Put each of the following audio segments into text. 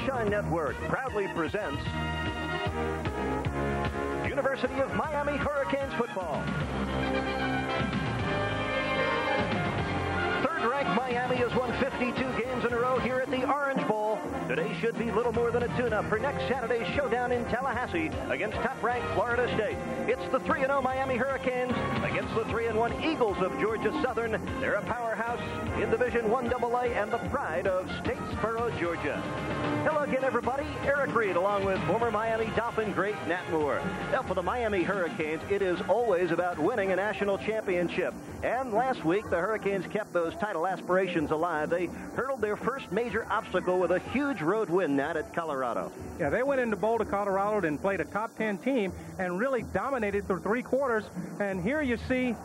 Sunshine Network proudly presents University of Miami Hurricanes football. Third-ranked Miami has won 52 games in a row here at the Orange Bowl. Today should be little more than a tune-up for next Saturday's showdown in Tallahassee against top-ranked Florida State. It's the 3-0 Miami Hurricanes against the 3-1 Eagles of Georgia Southern. They're a powerhouse in Division I AA and the pride of Statesboro, Georgia. Hello again, everybody. Eric Reed, along with former Miami Dolphin great Nat Moore. Now, for the Miami Hurricanes, it is always about winning a national championship. And last week, the Hurricanes kept those title aspirations alive. They hurdled their first major obstacle with a huge road win, Nat, at Colorado. Yeah, they went into Boulder, Colorado, and played a top 10 team and really dominated through 3 quarters. And here you see,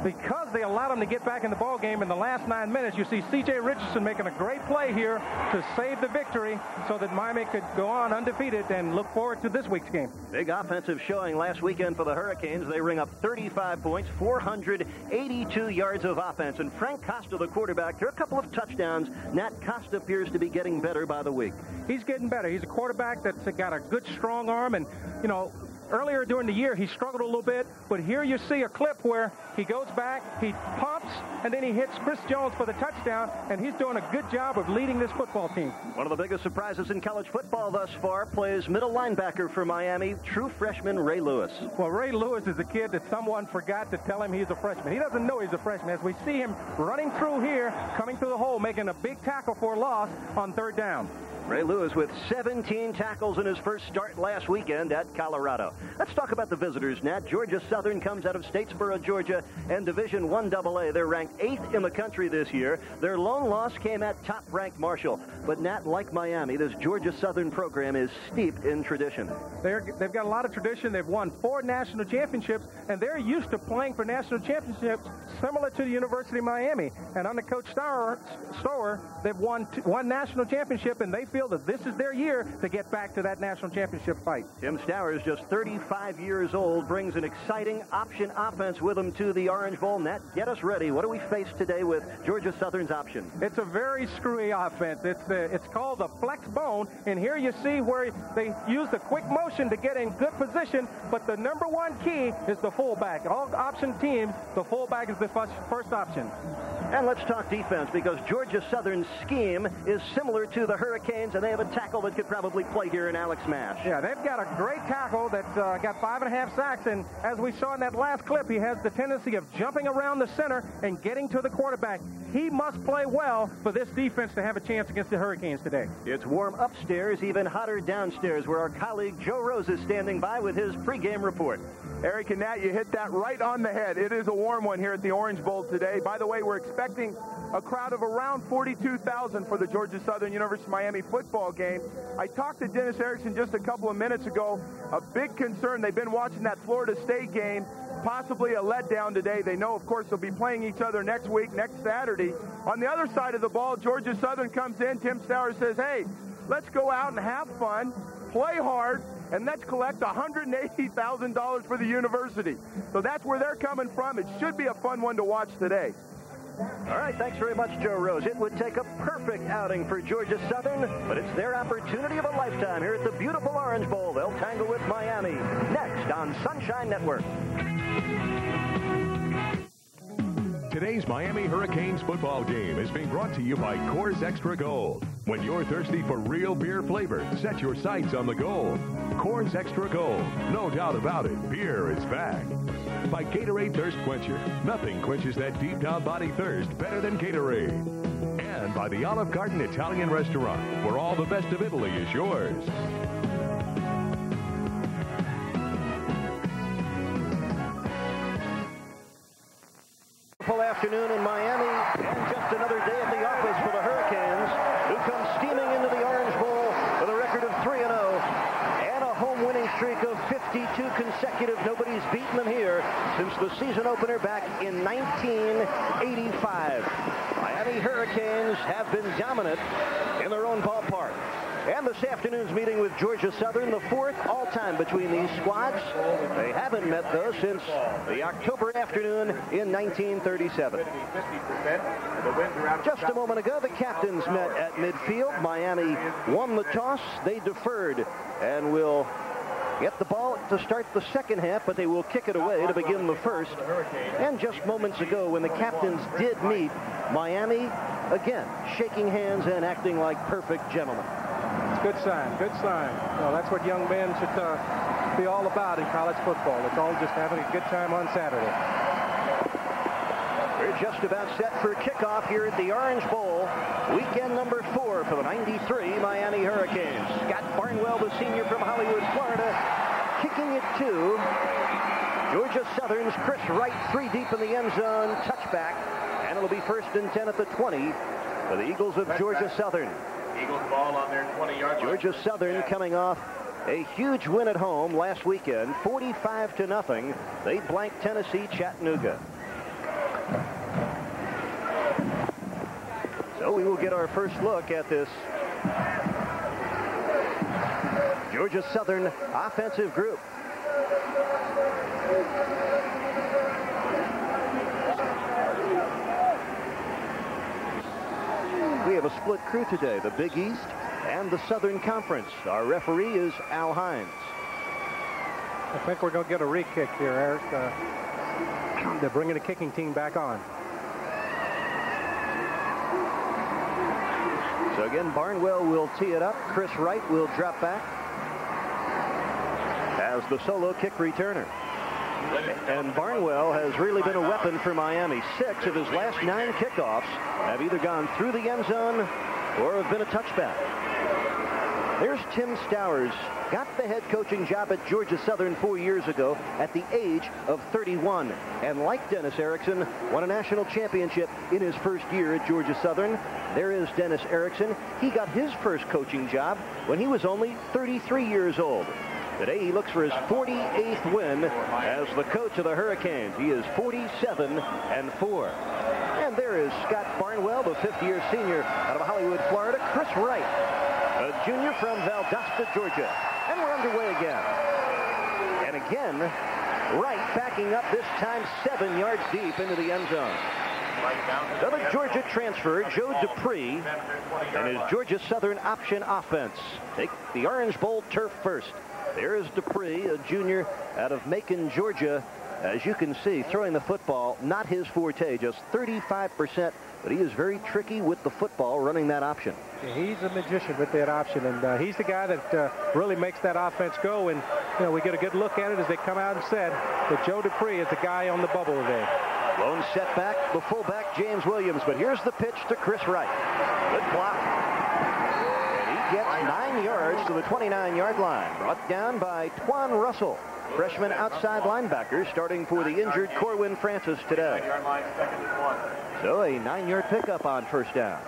because they allowed them to get back in the ball game in the last 9 minutes, you see C.J. Richardson making a great play here to save the victory so that Miami could go on undefeated and look forward to this week's game. Big offensive showing last weekend for the Hurricanes. They ring up 35 points, 482 yards of offense. And Frank Costa, the quarterback, there are a couple of touchdowns. Nat Costa appears to be getting better by the week. He's getting better. He's a quarterback that's got a good, strong arm. And, you know, earlier during the year, he struggled a little bit, but here you see a clip where he goes back, he pumps, and then he hits Chris Jones for the touchdown, and he's doing a good job of leading this football team. One of the biggest surprises in college football thus far plays middle linebacker for Miami, true freshman Ray Lewis. Well, Ray Lewis is a kid that someone forgot to tell him he's a freshman. He doesn't know he's a freshman. As we see him running through here, coming through the hole, making a big tackle for a loss on 3rd down. Ray Lewis with 17 tackles in his first start last weekend at Colorado. Let's talk about the visitors, Nat. Georgia Southern comes out of Statesboro, Georgia, and Division I AA. They're ranked 8th in the country this year. Their lone loss came at top-ranked Marshall. But, Nat, like Miami, this Georgia Southern program is steeped in tradition. They've got a lot of tradition. They've won 4 national championships, and they're used to playing for national championships similar to the University of Miami. And under Coach Stower, they've won 1 national championship, and they feel that this is their year to get back to that national championship fight. Tim Stowers, just 35 years old, brings an exciting option offense with him to the Orange Bowl. Nat, get us ready. What do we face today with Georgia Southern's option? It's a very screwy offense. It's called the flex bone, and here you see where they use the quick motion to get in good position, but the number 1 key is the fullback. All option teams, the fullback is the first option. And let's talk defense, because Georgia Southern's scheme is similar to the Hurricanes, and they have a tackle that could probably play here in Alex Mash. Yeah, they've got a great tackle that's got 5.5 sacks, and as we saw in that last clip, he has the tendency of jumping around the center and getting to the quarterback. He must play well for this defense to have a chance against the Hurricanes today. It's warm upstairs, even hotter downstairs, where our colleague Joe Rose is standing by with his pregame report. Eric and Nat, you hit that right on the head. It is a warm one here at the Orange Bowl today. By the way, we're expecting a crowd of around 42,000 for the Georgia Southern University of Miami football game. I talked to Dennis Erickson just a couple of minutes ago. A big concern, they've been watching that Florida State game, possibly a letdown today. They know, of course, they'll be playing each other next week, next Saturday. On the other side of the ball, Georgia Southern comes in. Tim Stowers says, hey, let's go out and have fun, play hard, and let's collect $180,000 for the university. So that's where they're coming from. It should be a fun one to watch today. All right, thanks very much, Joe Rose. It would take a perfect outing for Georgia Southern, but it's their opportunity of a lifetime here at the beautiful Orange Bowl. They'll tangle with Miami next on Sunshine Network. Today's Miami Hurricanes football game is being brought to you by Coors Extra Gold. When you're thirsty for real beer flavor, set your sights on the gold. Coors Extra Gold. No doubt about it, beer is back. By Gatorade Thirst Quencher. Nothing quenches that deep down body thirst better than Gatorade. And by the Olive Garden Italian Restaurant, where all the best of Italy is yours. Full afternoon in Miami, and just another day at the office for the Hurricanes, who come steaming into the Orange Bowl with a record of 3-0 and a home winning streak of 52 consecutive. Nobody's beaten them here since the season opener back in 1985. Miami Hurricanes have been dominant in their own ballpark. And this afternoon's meeting with Georgia Southern, the fourth all-time between these squads. They haven't met, though, since the October afternoon in 1937. Just a moment ago, the captains met at midfield. Miami won the toss. They deferred and will get the ball to start the second half, but they will kick it away to begin the first. And just moments ago, when the captains did meet, Miami, again, shaking hands and acting like perfect gentlemen. It's a good sign, good sign. Well, that's what young men should be all about in college football. It's all just having a good time on Saturday. We're just about set for kickoff here at the Orange Bowl. Weekend number 4 for the 93 Miami Hurricanes. Scott Barnwell, the senior from Hollywood, Florida, kicking it to Georgia Southern's Chris Wright, 3 deep in the end zone, touchback. And it'll be 1st and 10 at the 20 for the Eagles of Georgia Southern. Eagles ball on their 20-yard line. Georgia Southern coming off a huge win at home last weekend, 45-0. They blanked Tennessee Chattanooga. So we will get our first look at this Georgia Southern offensive group. We have a split crew today, the Big East and the Southern Conference. Our referee is Al Hines. I think we're going to get a re-kick here, Eric. They're bringing the kicking team back on. So again, Barnwell will tee it up. Chris Wright will drop back as the solo kick returner. And Barnwell has really been a weapon for Miami. 6 of his last 9 kickoffs have either gone through the end zone or have been a touchback. There's Tim Stowers. Got the head coaching job at Georgia Southern 4 years ago at the age of 31. And like Dennis Erickson, won a national championship in his first year at Georgia Southern. There is Dennis Erickson. He got his first coaching job when he was only 33 years old. Today he looks for his 48th win as the coach of the Hurricanes. He is 47-4. And there is Scott Barnwell, the 5th-year senior out of Hollywood, Florida. Chris Wright, a junior from Valdosta, Georgia. And we're underway again. And again, Wright backing up, this time 7 yards deep into the end zone. So the Georgia transfer, Joe Dupree, and his Georgia Southern option offense take the Orange Bowl turf first. There is Dupree, a junior out of Macon, Georgia. As you can see, throwing the football, not his forte, just 35%, but he is very tricky with the football running that option. Yeah, he's a magician with that option, and he's the guy that really makes that offense go. And, you know, we get a good look at it as they come out and said that Joe Dupree is the guy on the bubble today. Lone setback, the fullback, James Williams, but here's the pitch to Chris Wright. Good block. Gets 9 yards to the 29-yard line. Brought down by Twan Russell, freshman outside linebacker, starting for the injured Corwin Francis today. So a 9-yard pickup on first down.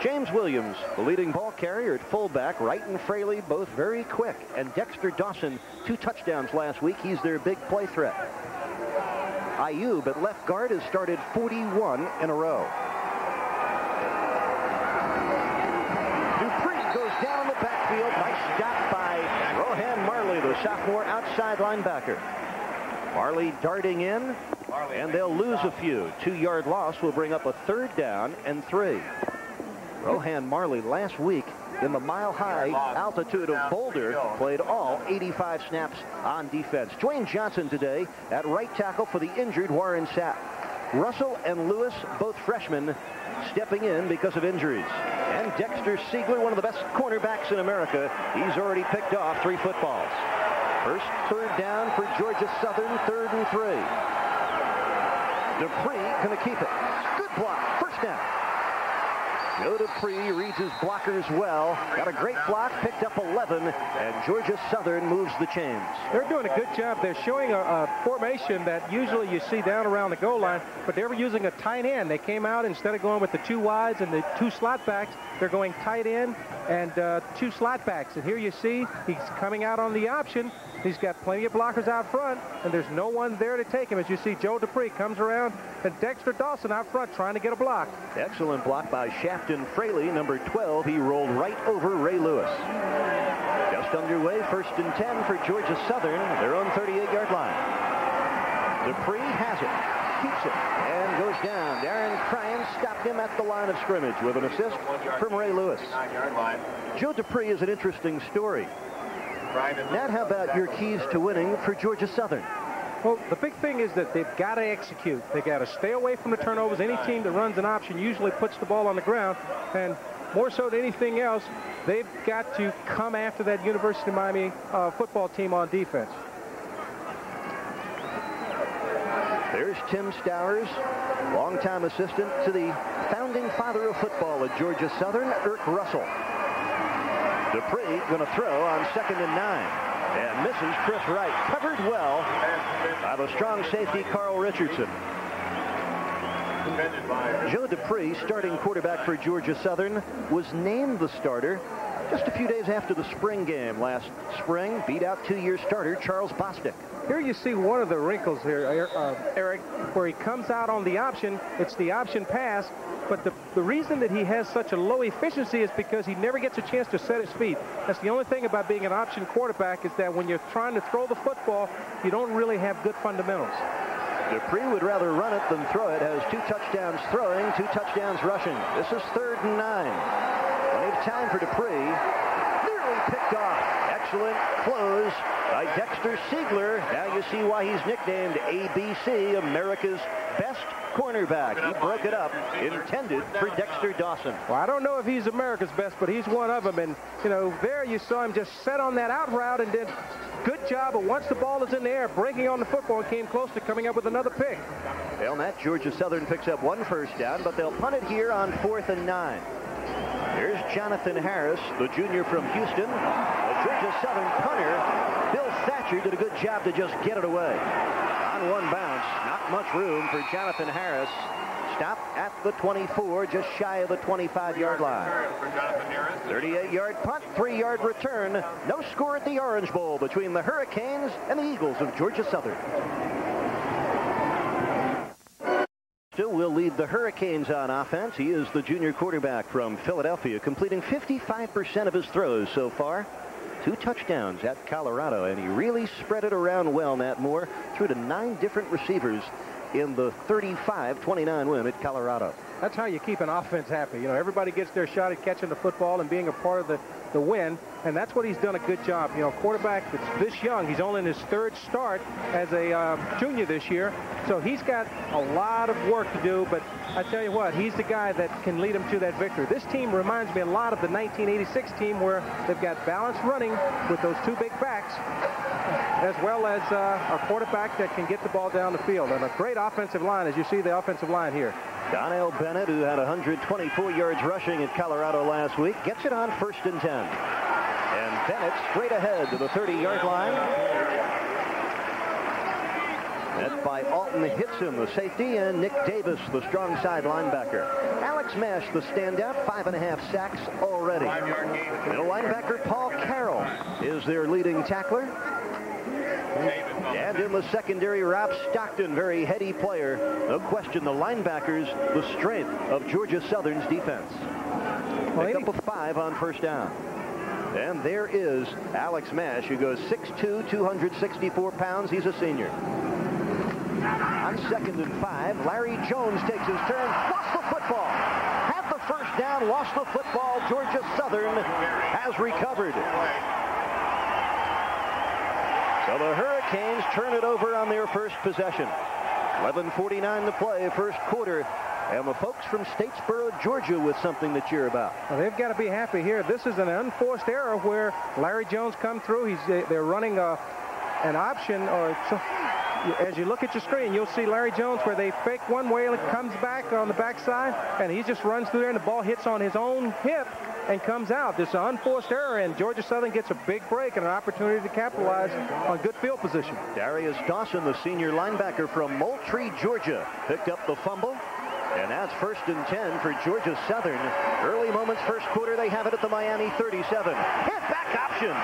James Williams, the leading ball carrier at fullback. Wright and Fraley both very quick. And Dexter Dawson, 2 touchdowns last week. He's their big play threat. Ayub at left guard has started 41 in a row. Down in the backfield. Nice stop by Rohan Marley, the sophomore outside linebacker. Marley darting in, and they'll lose a few. 2-yard loss will bring up a 3rd down and 3. Rohan Marley last week in the mile-high altitude of Boulder played all 85 snaps on defense. Dwayne Johnson today at right tackle for the injured Warren Sapp. Russell and Lewis, both freshmen, stepping in because of injuries. And Dexter Siegler, one of the best cornerbacks in America, he's already picked off 3 footballs. First 3rd down for Georgia Southern, 3rd and 3. Dupree going to keep it. Good block, first down. Joe Dupree reads his blockers well. Got a great block, picked up 11, and Georgia Southern moves the chains. They're doing a good job. They're showing a formation that usually you see down around the goal line, but they were using a tight end. They came out, instead of going with the 2 wides and the 2 slot backs, they're going tight end and 2 slot backs. And here you see he's coming out on the option, He's got plenty of blockers out front, and there's no one there to take him. As you see, Joe Dupree comes around, and Dexter Dawson out front trying to get a block. Excellent block by Shafton Fraley, number 12. He rolled right over Ray Lewis. Just underway, 1st and 10 for Georgia Southern, their own 38-yard line. Dupree has it, keeps it, and goes down. Darren Cryan stopped him at the line of scrimmage with an assist from Ray Lewis. Joe Dupree is an interesting story. Nat, how about your keys to winning for Georgia Southern? Well, the big thing is that they've got to execute. They've got to stay away from the turnovers. Any team that runs an option usually puts the ball on the ground. And more so than anything else, they've got to come after that University of Miami football team on defense. There's Tim Stowers, longtime assistant to the founding father of football at Georgia Southern, Irk Russell. Dupree going to throw on 2nd and 9. And misses Chris Wright. Covered well by the strong safety, Carl Richardson. Joe Dupree, starting quarterback for Georgia Southern, was named the starter just a few days after the spring game last spring. Beat out 2-year starter Charles Bostic. Here you see one of the wrinkles here, Eric, where he comes out on the option. It's the option pass. But the reason that he has such a low efficiency is because he never gets a chance to set his feet. That's the only thing about being an option quarterback, is that when you're trying to throw the football, you don't really have good fundamentals. Dupree would rather run it than throw it. Has 2 touchdowns throwing, 2 touchdowns rushing. This is 3rd and 9. Plenty of time for Dupree. Nearly picked off. Excellent close by Dexter Siegler. Now you see why he's nicknamed ABC, America's best cornerback. He broke it up, intended for Dexter Dawson. Well, I don't know if he's America's best, but he's one of them. And, you know, there you saw him just set on that out route and did good job. But once the ball is in the air, breaking on the football, and came close to coming up with another pick. Well, Matt, Georgia Southern picks up 1 first down, but they'll punt it here on 4th and 9. Here's Jonathan Harris, the junior from Houston. The Georgia Southern punter, Bill Thatcher, did a good job to just get it away. On 1 bounce, not much room for Jonathan Harris. Stopped at the 24, just shy of the 25-yard line. 38-yard punt, 3-yard return. No score at the Orange Bowl between the Hurricanes and the Eagles of Georgia Southern. Still will lead the Hurricanes on offense. He is the junior quarterback from Philadelphia, completing 55% of his throws so far. 2 touchdowns at Colorado, and he really spread it around well, Nat Moore, through to 9 different receivers in the 35-29 win at Colorado. That's how you keep an offense happy. You know, everybody gets their shot at catching the football and being a part of the win, and that's what he's done a good job. You know, a quarterback that's this young, he's only in his 3rd start as a junior this year, so he's got a lot of work to do, but I tell you what, he's the guy that can lead them to that victory. This team reminds me a lot of the 1986 team, where they've got balanced running with those 2 big backs, as well as a quarterback that can get the ball down the field, and a great offensive line, as you see the offensive line here. Donnell Bennett, who had 124 yards rushing at Colorado last week, gets it on 1st and 10. And Bennett straight ahead to the 30-yard line. Met by Alton Hitson, the safety, and Nick Davis, the strong side linebacker. Alex Mash, the standout, 5.5 sacks already. Middle linebacker Paul Carroll is their leading tackler. And in the secondary, Rob Stockton, very heady player. No question, the linebackers, the strength of Georgia Southern's defense. Pick up a 5 on 1st down. And there is Alex Mash, who goes 6'2", 264 pounds. He's a senior. On 2nd and 5, Larry Jones takes his turn, lost the football. Had the 1st down, lost the football. Georgia Southern has recovered. So the Hurricanes turn it over on their 1st possession. 11:49 to play, 1st quarter. And the folks from Statesboro, Georgia, with something to cheer about. Well, they've got to be happy here. This is an unforced error where Larry Jones come through. They're running an option, or so, as you look at your screen, you'll see Larry Jones where they fake one way and it comes back on the backside, and he just runs through there, and the ball hits on his own hip and comes out. This is an unforced error, and Georgia Southern gets a big break and an opportunity to capitalize on good field position. Darius Dawson, the senior linebacker from Moultrie, Georgia, picked up the fumble. And that's 1st and 10 for Georgia Southern. Early moments, 1st quarter, they have it at the Miami 37. Hit back option.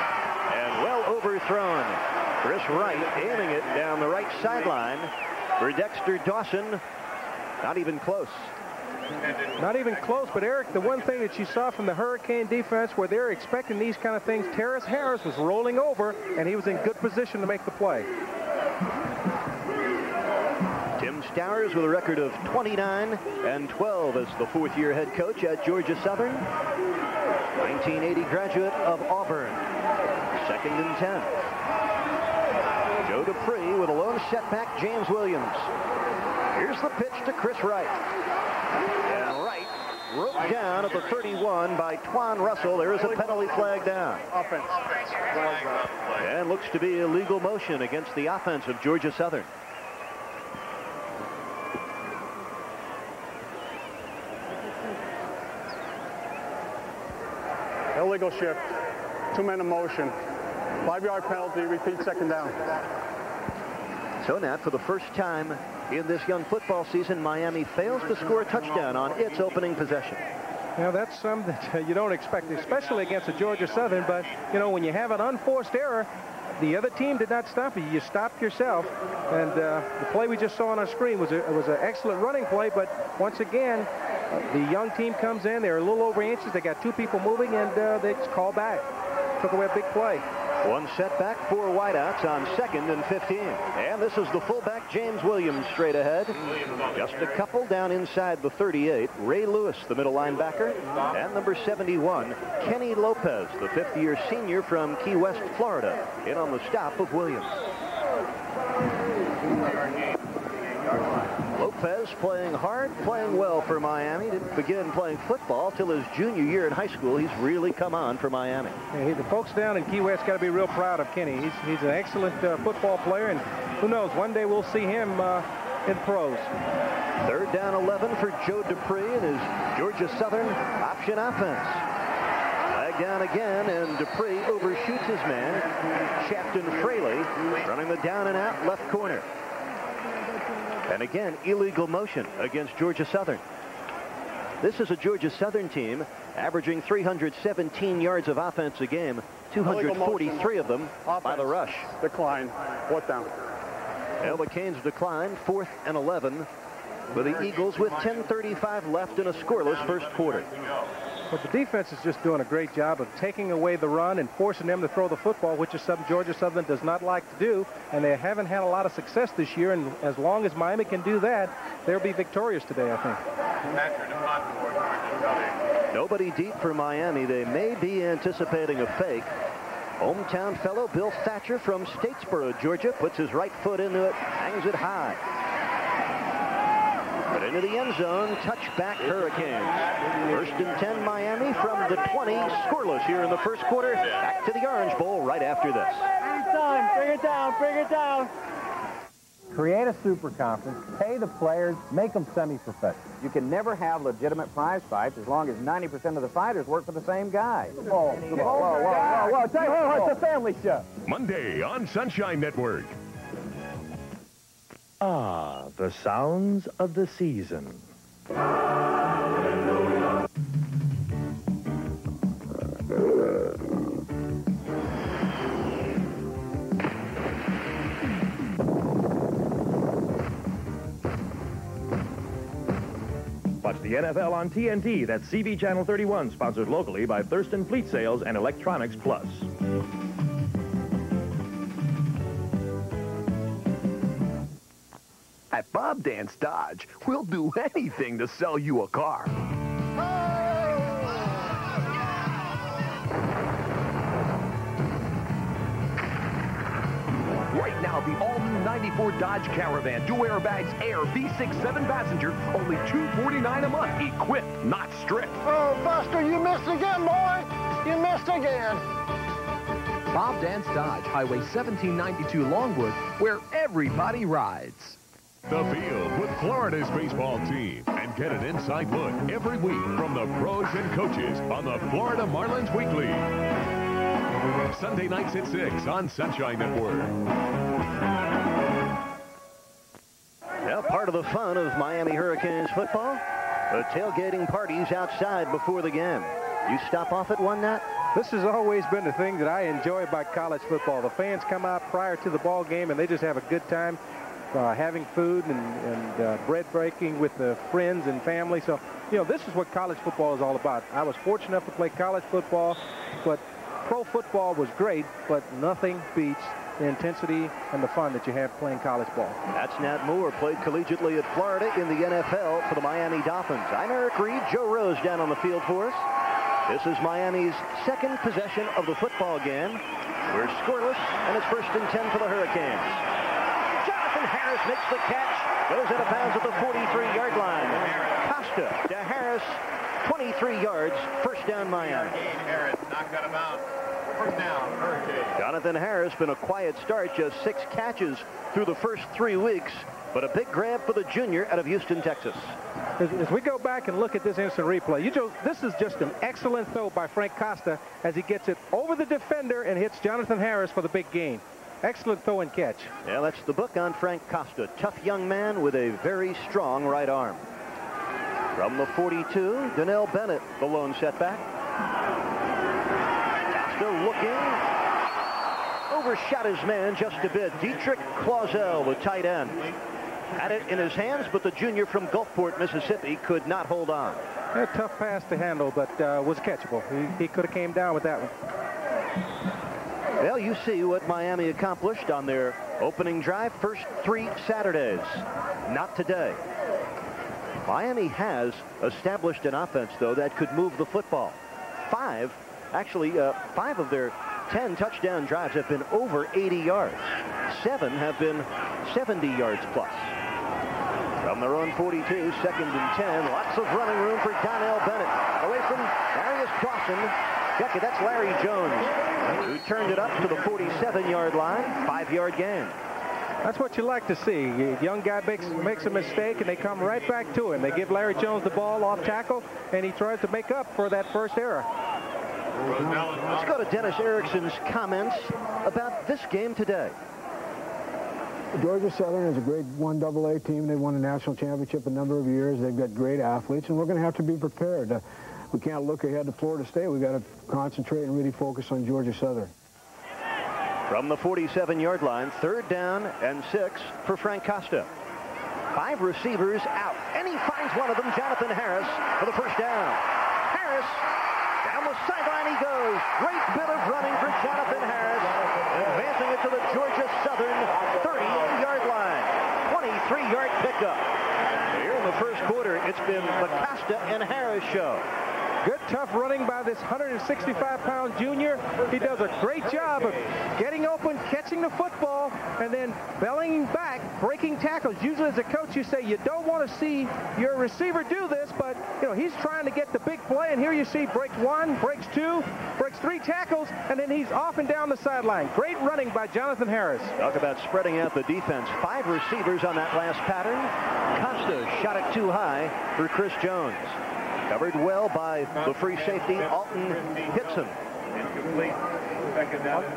and well overthrown. Chris Wright aiming it down the right sideline for Dexter Dawson. Not even close. Not even close, but Eric, the one thing that you saw from the Hurricane defense where they're expecting these kind of things, Terrace Harris was rolling over, and he was in good position to make the play. Tim Stowers with a record of 29-12 as the fourth-year head coach at Georgia Southern. 1980 graduate of Auburn. 2nd and 10. Joe Dupree with a lone setback, James Williams. Here's the pitch to Chris Wright. And Wright roped down at the 31 by Twan Russell. There is a penalty flag down. Offense. And looks to be illegal motion against the offense of Georgia Southern. Illegal shift. 2-man in motion. 5-yard penalty. Repeat 2nd down. So now, for the first time in this young football season, Miami fails to score a touchdown on its opening possession. Now, that's something that you don't expect, especially against a Georgia Southern. But, you know, when you have an unforced error, the other team did not stop you. You stopped yourself. And the play we just saw on our screen was an excellent running play. But once again, the young team comes in. They're a little over inches. They got 2 people moving, and they just call back. Took away a big play. One setback, 4 wideouts on 2nd and 15. And this is the fullback, James Williams, straight ahead. Just a couple down inside the 38. Ray Lewis, the middle linebacker. And number 71, Kenny Lopez, the 5th-year senior from Key West, Florida, in on the stop of Williams. Lopez playing hard, playing well for Miami. Didn't begin playing football till his junior year in high school. He's really come on for Miami. Hey, the folks down in Key West got to be real proud of Kenny. He's an excellent football player, and who knows, one day we'll see him in pros. 3rd down 11 for Joe Dupree and his Georgia Southern option offense. Flag down again, and Dupree overshoots his man, Shafton Fraley, running the down and out left corner. And again, illegal motion against Georgia Southern. This is a Georgia Southern team averaging 317 yards of offense a game, 243 of them by the rush. Decline. 4th down. Well, the Canes decline, 4th and 11 for the Eagles with 10:35 left in a scoreless first quarter. But the defense is just doing a great job of taking away the run and forcing them to throw the football, which is something Georgia Southern does not like to do, and they haven't had a lot of success this year, and as long as Miami can do that, they'll be victorious today, I think. Nobody deep for Miami. They may be anticipating a fake. Hometown fellow Bill Thatcher from Statesboro, Georgia, puts his right foot into it, hangs it high. But into the end zone, touchback Hurricanes. 1st and 10 Miami from the 20, scoreless here in the first quarter. Back to the Orange Bowl right after this. Bring it down, bring it down. Create a super conference, pay the players, make them semi-professional. You can never have legitimate prize fights as long as 90% of the fighters work for the same guy. Whoa, tell you what, it's a family show. Monday on Sunshine Network. Ah, the sounds of the season. Watch the NFL on TNT. That's CB Channel 31, sponsored locally by Thurston Fleet Sales and Electronics Plus. At Bob Dance Dodge, we'll do anything to sell you a car. Right now, the all-new 94 Dodge Caravan, dual airbags, air, V6, 7-passenger, only $249 a month, equipped, not stripped. Oh, Buster, you missed again, boy. You missed again. Bob Dance Dodge, Highway 1792 Longwood, where everybody rides. The field with Florida's baseball team, and get an inside look every week from the pros and coaches on the Florida Marlins Weekly. Sunday nights at 6 on Sunshine Network. Now, part of the fun of Miami Hurricanes football, the tailgating parties outside before the game. You stop off at one, Nat? This has always been the thing that I enjoy about college football. The fans come out prior to the ball game, and they just have a good time having food and bread breaking with friends and family. So, you know, this is what college football is all about. I was fortunate enough to play college football, but pro football was great, but nothing beats the intensity and the fun that you have playing college ball. That's Nat Moore, played collegiately at Florida in the NFL for the Miami Dolphins. I'm Eric Reed. Joe Rose down on the field for us. This is Miami's second possession of the football game. We're scoreless, and it's 1st and 10 for the Hurricanes. Jonathan Harris makes the catch, goes out of bounds at the 43-yard line. Costa to Harris, 23 yards, 1st down Miami. Harris knocked out of bounds. 1st down, Hurricanes. Jonathan Harris, been a quiet start, just 6 catches through the first 3 weeks, but a big grab for the junior out of Houston, Texas. As we go back and look at this instant replay, this is just an excellent throw by Frank Costa as he gets it over the defender and hits Jonathan Harris for the big gain. Excellent throw and catch. Yeah, that's the book on Frank Costa. Tough young man with a very strong right arm. From the 42, Donnell Bennett, the lone setback. Costa looking. Overshot his man just a bit. Dietrich Clausel, the tight end. Had it in his hands, but the junior from Gulfport, Mississippi, could not hold on. A tough pass to handle, but was catchable. He could have came down with that one. Well, you see what Miami accomplished on their opening drive. First 3 Saturdays. Not today. Miami has established an offense, though, that could move the football. 5 of their 10 touchdown drives have been over 80 yards. 7 have been 70 yards plus. From their own 42, 2nd and 10. Lots of running room for Donnell Bennett. Away from Darius Dawson. Check it, that's Larry Jones, who turned it up to the 47-yard line. 5-yard gain. That's what you like to see. A young guy makes a mistake, and they come right back to him. They give Larry Jones the ball off tackle, and he tries to make up for that first error. Let's go to Dennis Erickson's comments about this game today. Georgia Southern is a grade 1 AA team. They won a national championship a number of years. They've got great athletes, and we're going to have to be prepared. We can't look ahead to Florida State. We've got to concentrate and really focus on Georgia Southern. From the 47-yard line, 3rd down and 6 for Frank Costa. 5 receivers out, and he finds one of them, Jonathan Harris, for the 1st down. Harris, down the sideline he goes. Great bit of running for Jonathan Harris, advancing it to the Georgia Southern 30-yard line. 23-yard pickup. Here in the first quarter, it's been the Costa and Harris show. Good, tough running by this 165-pound junior. He does a great job of getting open, catching the football, and then bellying back, breaking tackles. Usually as a coach, you say you don't want to see your receiver do this, but you know he's trying to get the big play, and here you see breaks 1, breaks 2, breaks 3 tackles, and then he's off and down the sideline. Great running by Jonathan Harris. Talk about spreading out the defense. 5 receivers on that last pattern. Costa shot it too high for Chris Jones. Covered well by the free safety, Alton Hitson.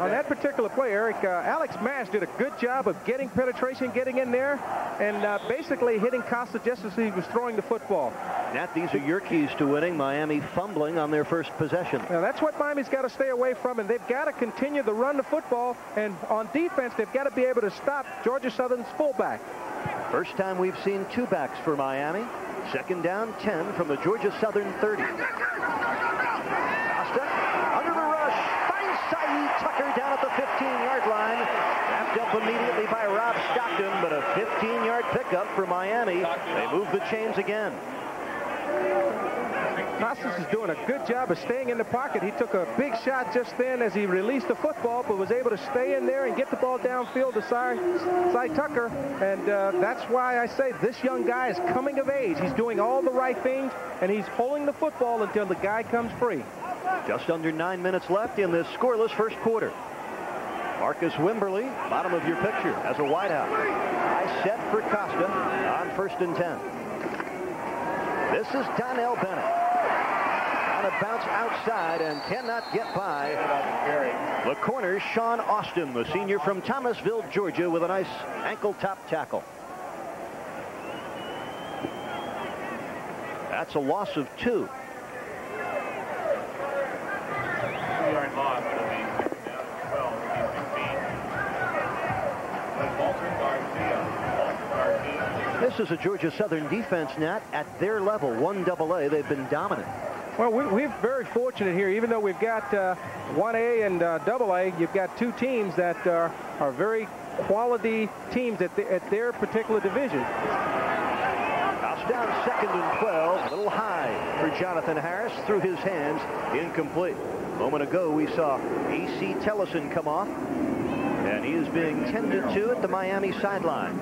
On that particular play, Eric, Alex Mash did a good job of getting penetration, getting in there, and basically hitting Costa just as he was throwing the football. Nat, these are your keys to winning. Miami fumbling on their first possession. Now, that's what Miami's got to stay away from, and they've got to continue to run the football, and on defense, they've got to be able to stop Georgia Southern's fullback. First time we've seen 2 backs for Miami. 2nd down, 10 from the Georgia Southern 30. Costa under the rush, finds Saeed Tucker down at the 15-yard line. Wrapped up immediately by Rob Stockton, but a 15-yard pickup for Miami. They move the chains again. Costas is doing a good job of staying in the pocket. He took a big shot just then as he released the football, but was able to stay in there and get the ball downfield to Cy Tucker. And that's why I say this young guy is coming of age. He's doing all the right things, and he's holding the football until the guy comes free. Just under 9 minutes left in this scoreless first quarter. Marcus Wimberly, bottom of your picture, as a wideout. High set for Costa on 1st and 10. This is Donnell Bennett. On a bounce outside and cannot get by the corner, Sean Austin, the senior from Thomasville, Georgia, with a nice ankle top tackle. That's a loss of 2. is a Georgia Southern defense, Nat, at their level, 1AA. They've been dominant. Well, we're very fortunate here. Even though we've got 1A and AA, you've got two teams that are very quality teams at their particular division. House down 2nd and 12. A little high for Jonathan Harris. Through his hands. Incomplete. A moment ago, we saw A.C. Tellison come off. And he is being tended to at the Miami sideline.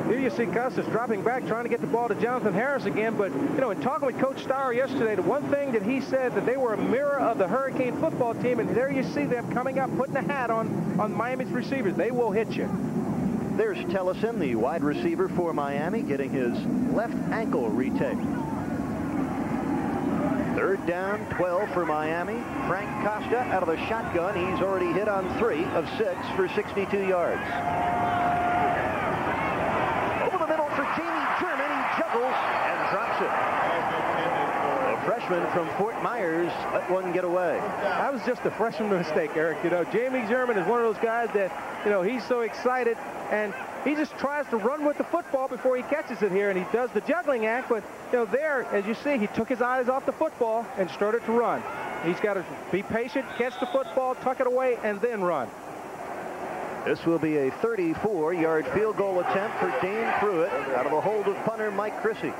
Here you see Custis dropping back, trying to get the ball to Jonathan Harris again. But, you know, in talking with Coach Starr yesterday, the one thing that he said that they were a mirror of the Hurricane football team. And there you see them coming up, putting a hat on Miami's receivers. They will hit you. There's Tellison, the wide receiver for Miami, getting his left ankle retaped. 3rd down, 12 for Miami. Frank Costa out of the shotgun. He's already hit on 3 of 6 for 62 yards. Over the middle for Jamie German. He juggles and drops it. A freshman from Fort Myers let one get away. That was just a freshman mistake, Eric. You know, Jamie German is one of those guys that, you know, he's so excited and he just tries to run with the football before he catches it here, and he does the juggling act. But, you know, there, as you see, he took his eyes off the football and started to run. He's got to be patient, catch the football, tuck it away, and then run. This will be a 34-yard field goal attempt for Dane Pruitt out of the hold of punter Mike Chrissy.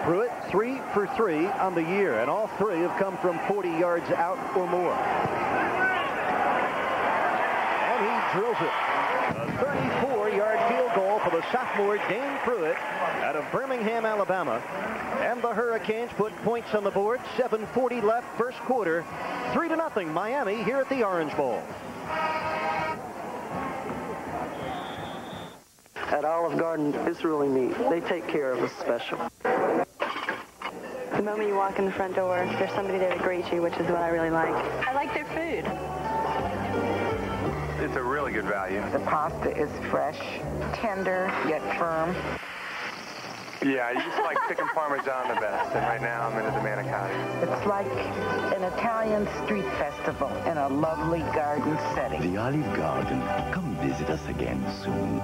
Pruitt 3 for 3 on the year, and all 3 have come from 40 yards out or more. And he drills it. A 34-yard field goal for the sophomore Dane Pruitt out of Birmingham, Alabama. And the Hurricanes put points on the board. 7:40 left, first quarter. 3-0 Miami here at the Orange Bowl. At Olive Garden, it's really neat. They take care of us special. The moment you walk in the front door, there's somebody there to greet you, which is what I really like. I like their food. It's a really good value. The pasta is fresh, tender, yet firm. Yeah, I used to like chicken parmesan the best, and right now I'm into the manicotti. It's like an Italian street festival in a lovely garden setting. The Olive Garden. Come visit us again soon.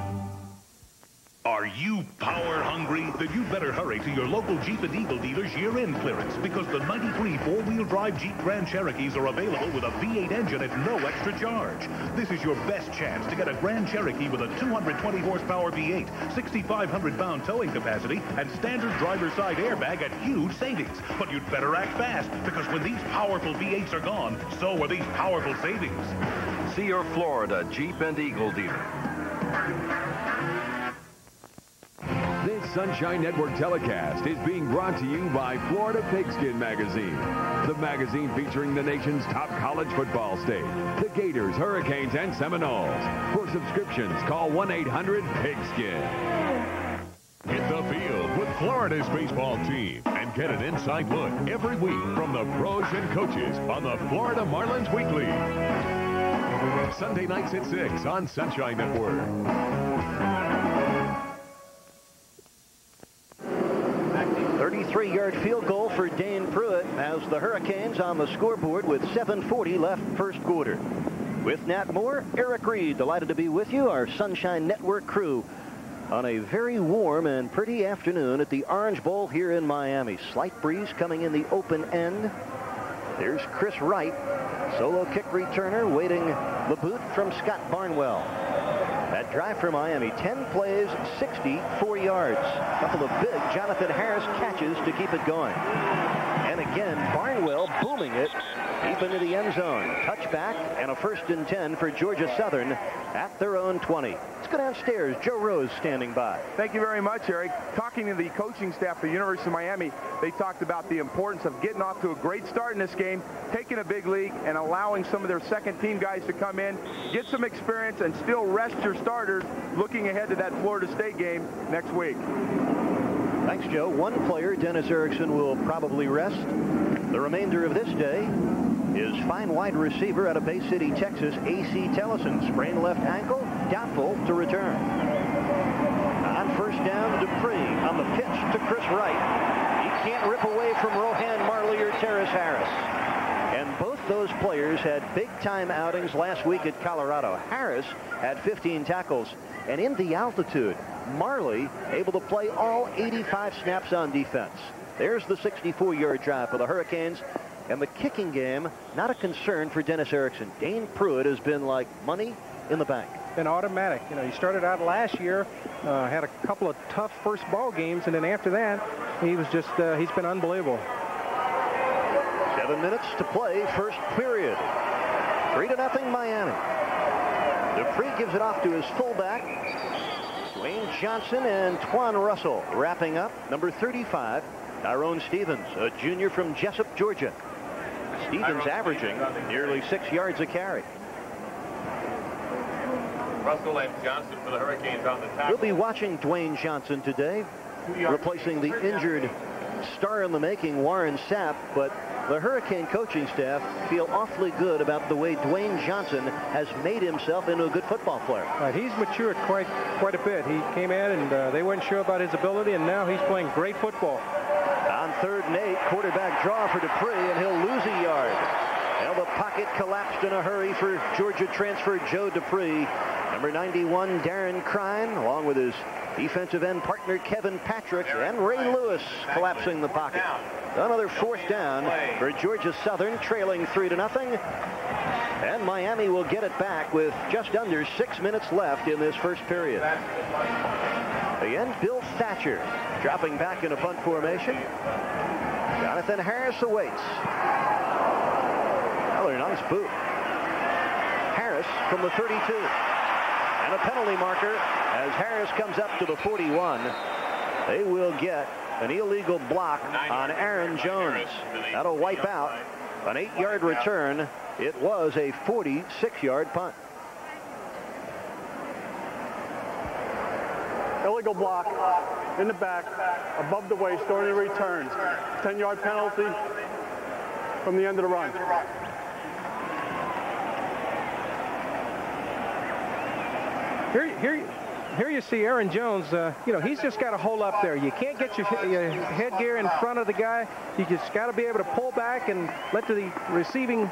Are you power hungry? Then you'd better hurry to your local Jeep and Eagle dealers year-end clearance, because the 93 four-wheel drive Jeep Grand Cherokees are available with a V8 engine at no extra charge. This is your best chance to get a Grand Cherokee with a 220 horsepower V8, 6,500 pound towing capacity, and standard driver's side airbag at huge savings. But you'd better act fast, because when these powerful V8s are gone, so are these powerful savings. See your Florida Jeep and Eagle dealer. This Sunshine Network telecast is being brought to you by Florida Pigskin Magazine, the magazine featuring the nation's top college football state, the Gators, Hurricanes, and Seminoles. For subscriptions, call 1-800-PIGSKIN. Hit the field with Florida's baseball team and get an inside look every week from the pros and coaches on the Florida Marlins Weekly. Sunday nights at 6 on Sunshine Network. 33-yard field goal for Dane Pruitt has the Hurricanes on the scoreboard with 7:40 left first quarter. With Nat Moore, Eric Reed, delighted to be with you, our Sunshine Network crew, on a very warm and pretty afternoon at the Orange Bowl here in Miami. Slight breeze coming in the open end. There's Chris Wright, solo kick returner, waiting the boot from Scott Barnwell. That drive for Miami, 10 plays, 64 yards. A couple of big Jonathan Harris catches to keep it going. And again, Barnwell booming it deep into the end zone. Touchback and a 1st and 10 for Georgia Southern at their own 20. Let's go downstairs. Joe Rose standing by. Thank you very much, Eric. Talking to the coaching staff at the University of Miami, they talked about the importance of getting off to a great start in this game, taking a big lead, and allowing some of their second-team guys to come in, get some experience, and still rest your starters looking ahead to that Florida State game next week. Thanks, Joe. One player, Dennis Erickson, will probably rest. The remainder of this day is fine wide receiver out of Bay City, Texas, A.C. Tellison. Sprained left ankle, doubtful to return. On first down, Dupree on the pitch to Chris Wright. He can't rip away from Rohan Marley or Terrace Harris. And both those players had big-time outings last week at Colorado. Harris had 15 tackles. And in the altitude, Marley able to play all 85 snaps on defense. There's the 64-yard drive for the Hurricanes. And the kicking game, not a concern for Dennis Erickson. Dane Pruitt has been like money in the bank. Been automatic. You know, he started out last year, had a couple of tough first ball games, and then after that, he was just, he's been unbelievable. 7 minutes to play, first period. 3-0 Miami. Dupree gives it off to his fullback, Dwayne Johnson, and Twan Russell wrapping up. Number 35, Tyrone Stevens, a junior from Jessup, Georgia. Stevens averaging nearly 6 yards a carry. Russell and Johnson for the Hurricanes on the tackle. We'll be watching Dwayne Johnson today, replacing the injured star in the making, Warren Sapp, but the Hurricane coaching staff feel awfully good about the way Dwayne Johnson has made himself into a good football player. He's matured quite a bit. He came in and they weren't sure about his ability, and now he's playing great football. On 3rd and 8, quarterback draw for Dupree, and he'll lose a yard. Well, the pocket collapsed in a hurry for Georgia transfer Joe Dupree. Number 91, Darren Crine, along with his defensive end partner Kevin Patrick, and Ray Lewis collapsing the pocket. Another 4th down for Georgia Southern, trailing 3-0. And Miami will get it back with just under 6 minutes left in this first period. Again, Bill Thatcher dropping back in a punt formation. Jonathan Harris awaits. Another nice boot. Harris from the 32. And a penalty marker as Harris comes up to the 41. They will get an illegal block on Aaron Jones. That'll wipe out an 8-yard return. It was a 46-yard punt. Illegal block in the back, above the waist during the return. 10-yard penalty from the end of the run. Here you see Aaron Jones. You know, he's just got to hold up there. You can't get your headgear in front of the guy. You just got to be able to pull back and let the receiving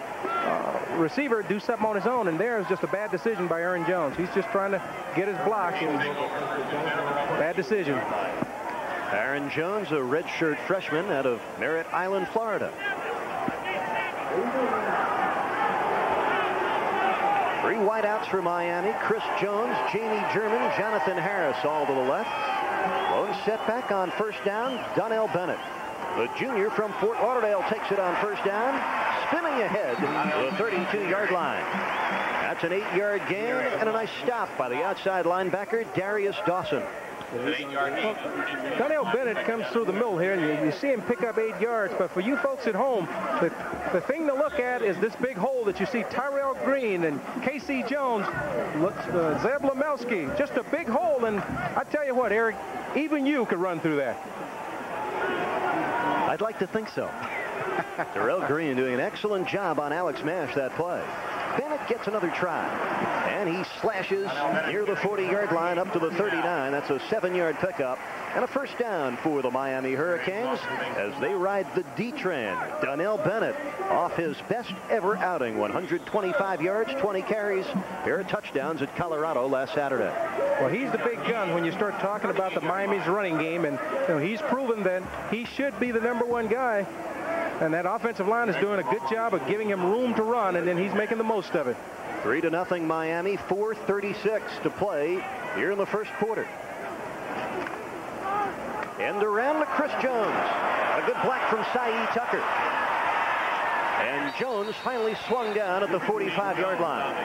receiver do something on his own. And there is just a bad decision by Aaron Jones. He's just trying to get his block. And bad decision. Aaron Jones, a redshirt freshman out of Merritt Island, Florida. 3 wideouts for Miami. Chris Jones, Jamie German, Jonathan Harris all to the left. Lone setback on 1st down, Donnell Bennett. The junior from Fort Lauderdale takes it on 1st down, spinning ahead to the 32-yard line. That's an 8-yard gain and a nice stop by the outside linebacker, Darius Dawson. Well, Donnell Bennett comes through the middle here, and you see him pick up 8 yards. But for you folks at home, the thing to look at is this big hole that you see Tyrell Green and Casey Jones, Zeb Lemelski. Just a big hole, and I tell you what, Eric, even you could run through that. I'd like to think so. Tyrell Green doing an excellent job on Alex Mash that play. Bennett gets another try, and he slashes near the 40-yard line up to the 39. That's a 7-yard pickup and a 1st down for the Miami Hurricanes as they ride the D-Train. Donnell Bennett off his best ever outing, 125 yards, 20 carries, pair of touchdowns at Colorado last Saturday. Well, he's the big gun when you start talking about the Miami's running game, and you know, he's proven that he should be the #1 guy. And that offensive line is doing a good job of giving him room to run, and then he's making the most of it. 3-0 Miami, 4:36 to play here in the first quarter. End around to Chris Jones. A good block from Cy Tucker. And Jones finally swung down at the 45-yard line.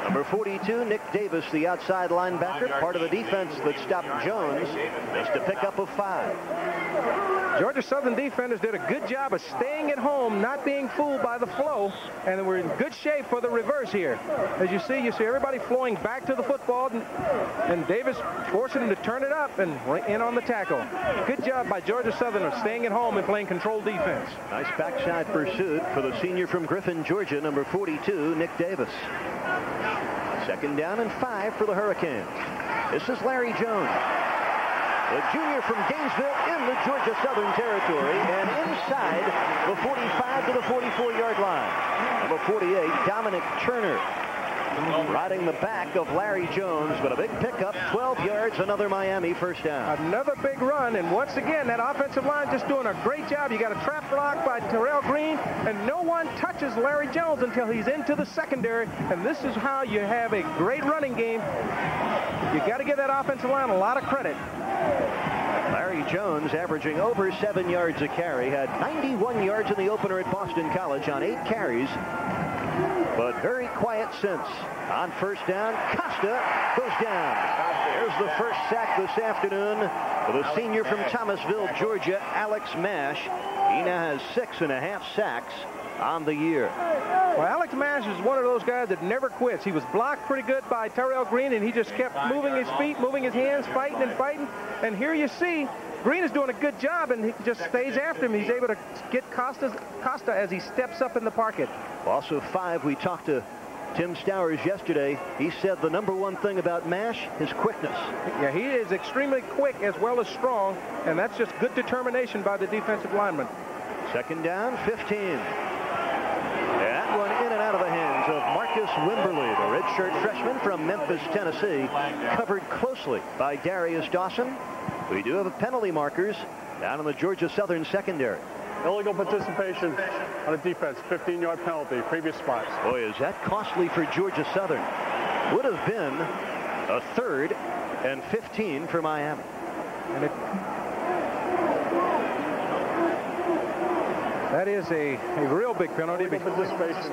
Number 42, Nick Davis, the outside linebacker, part of the defense that stopped Jones, just a pickup of 5. Georgia Southern defenders did a good job of staying at home, not being fooled by the flow, and we're in good shape for the reverse here. As you see everybody flowing back to the football, and Davis forcing him to turn it up and in on the tackle. Good job by Georgia Southern of staying at home and playing controlled defense. Nice backside pursuit for the senior from Griffin, Georgia, number 42, Nick Davis. 2nd down and 5 for the Hurricanes. This is Larry Jones. The junior from Gainesville in the Georgia Southern territory and inside the 45 to the 44-yard line. Number 48, Dominic Turner, riding the back of Larry Jones, but a big pickup, 12 yards, another Miami first down. Another big run, and once again, that offensive line just doing a great job. You got a trap block by Terrell Green, and no one touches Larry Jones until he's into the secondary, and this is how you have a great running game. You got to give that offensive line a lot of credit. Larry Jones averaging over 7 yards a carry, had 91 yards in the opener at Boston College on 8 carries. But very quiet since. On first down, Costa goes down. There's the first sack this afternoon for the senior from Thomasville, Georgia, Alex Mash. He now has 6.5 sacks on the year. Well, Alex Mash is one of those guys that never quits. He was blocked pretty good by Terrell Green, and he just kept moving his feet, moving his hands, fighting and fighting. And here you see Green is doing a good job, and he just stays after him. He's able to get Costa as he steps up in the pocket. Also 5, we talked to Tim Stowers yesterday. He said the number one thing about Mash, his quickness. Yeah, he is extremely quick as well as strong, and that's just good determination by the defensive lineman. Second down, 15. That one in and out of the hands of Marcus Wimberly, the redshirt freshman from Memphis, Tennessee, covered closely by Darius Dawson. We do have penalty markers down in the Georgia Southern secondary. Illegal participation on a defense, 15-yard penalty, previous spots. Boy, is that costly for Georgia Southern. Would have been a 3rd and 15 for Miami. And that is a real big penalty. Illegal participation,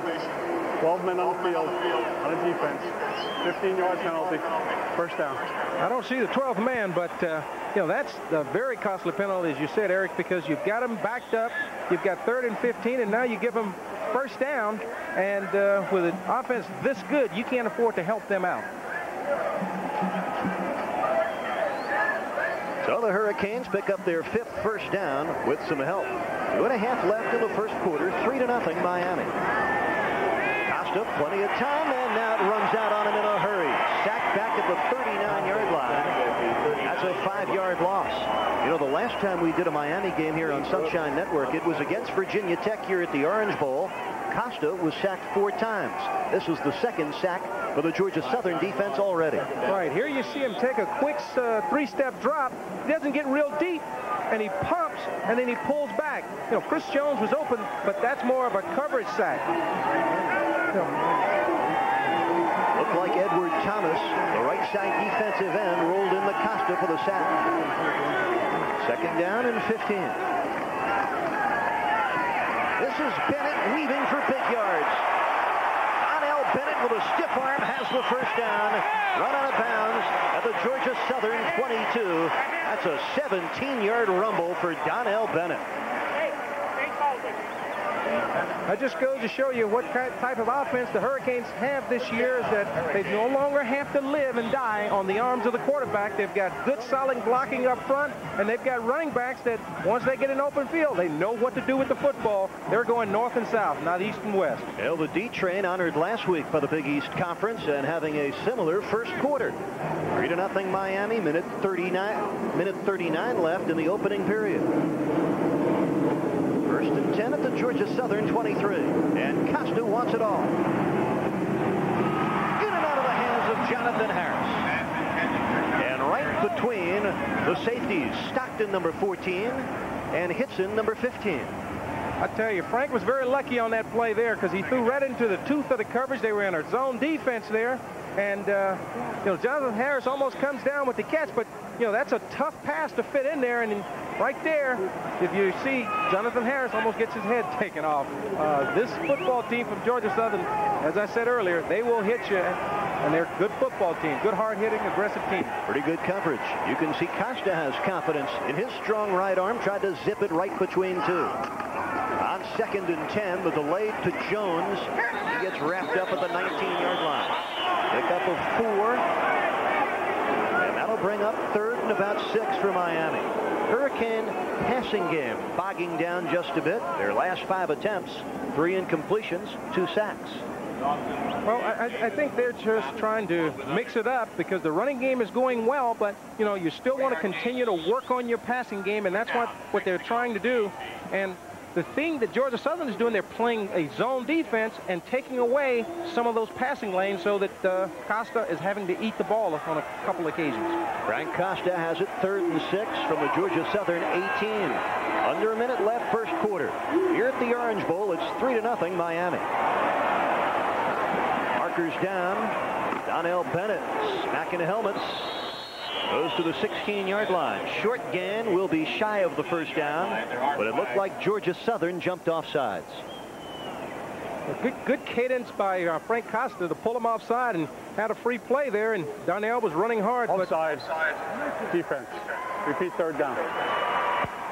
12 men on the field on a defense, 15-yard penalty, first down. I don't see the 12th man, but you know, that's a very costly penalty, as you said, Eric, because you've got them backed up, you've got 3rd and 15, and now you give them first down, and with an offense this good, you can't afford to help them out. So the Hurricanes pick up their 5th first down with some help. 2.5 left in the first quarter, 3-0 Miami. Costa, plenty of time, and now it runs out on him in a hurry. Sacked back at the 39-yard line. That's a 5-yard loss. You know, the last time we did a Miami game here on Sunshine Network, it was against Virginia Tech here at the Orange Bowl. Costa was sacked 4 times. This was the 2nd sack for the Georgia Southern defense already. Right, here you see him take a quick 3-step drop. He doesn't get real deep, and he pumps, and then he pulls back. You know, Chris Jones was open, but that's more of a coverage sack. Looked like Edward Thomas, the right side defensive end, rolled in the Costa for the sack. 2nd down and 15. This is Bennett weaving for big yards. Donnell Bennett with a stiff arm has the first down. Run out of bounds at the Georgia Southern 22. That's a 17-yard rumble for Donnell Bennett. That just goes to show you what type of offense the Hurricanes have this year, is that they no longer have to live and die on the arms of the quarterback. They've got good, solid blocking up front, and they've got running backs that once they get an open field, they know what to do with the football. They're going north and south, not east and west. Well, the D-Train honored last week by the Big East Conference and having a similar first quarter. 3-0 Miami, minute 39 left in the opening period. 1st and 10 at the Georgia Southern 23. And Costa wants it all. In and out of the hands of Jonathan Harris. And right between the safeties, Stockton, number 14, and Hitson, number 15. I tell you, Frank was very lucky on that play there because he threw right into the tooth of the coverage. They were in a zone defense there. And, you know, Jonathan Harris almost comes down with the catch, but, you know, that's a tough pass to fit in there. And right there, if you see, Jonathan Harris almost gets his head taken off. This football team from Georgia Southern, as I said earlier, they will hit you, and they're a good football team, good hard-hitting, aggressive team. Pretty good coverage. You can see Costa has confidence in his strong right arm, tried to zip it right between 2. On 2nd and 10, the delay to Jones. He gets wrapped up at the 19-yard line. Pickup of 4. And that'll bring up 3rd and about 6 for Miami. Hurricane passing game bogging down just a bit. Their last 5 attempts, 3 incompletions, 2 sacks. Well, I think they're just trying to mix it up because the running game is going well, but, you know, you still want to continue to work on your passing game, and that's what they're trying to do. And the thing that Georgia Southern is doing, they're playing a zone defense and taking away some of those passing lanes so that Costa is having to eat the ball on a couple occasions. Frank Costa has it 3rd and 6 from the Georgia Southern 18. Under a minute left, first quarter. Here at the Orange Bowl, it's 3-0 Miami. Markers down. Donnell Bennett smacking the helmets. Goes to the 16-yard line. Short gain will be shy of the first down, but it looked like Georgia Southern jumped off sides. Good cadence by Frank Costa to pull him offside and had a free play there, and Donnell was running hard. Offside. Defense. Repeat 3rd down.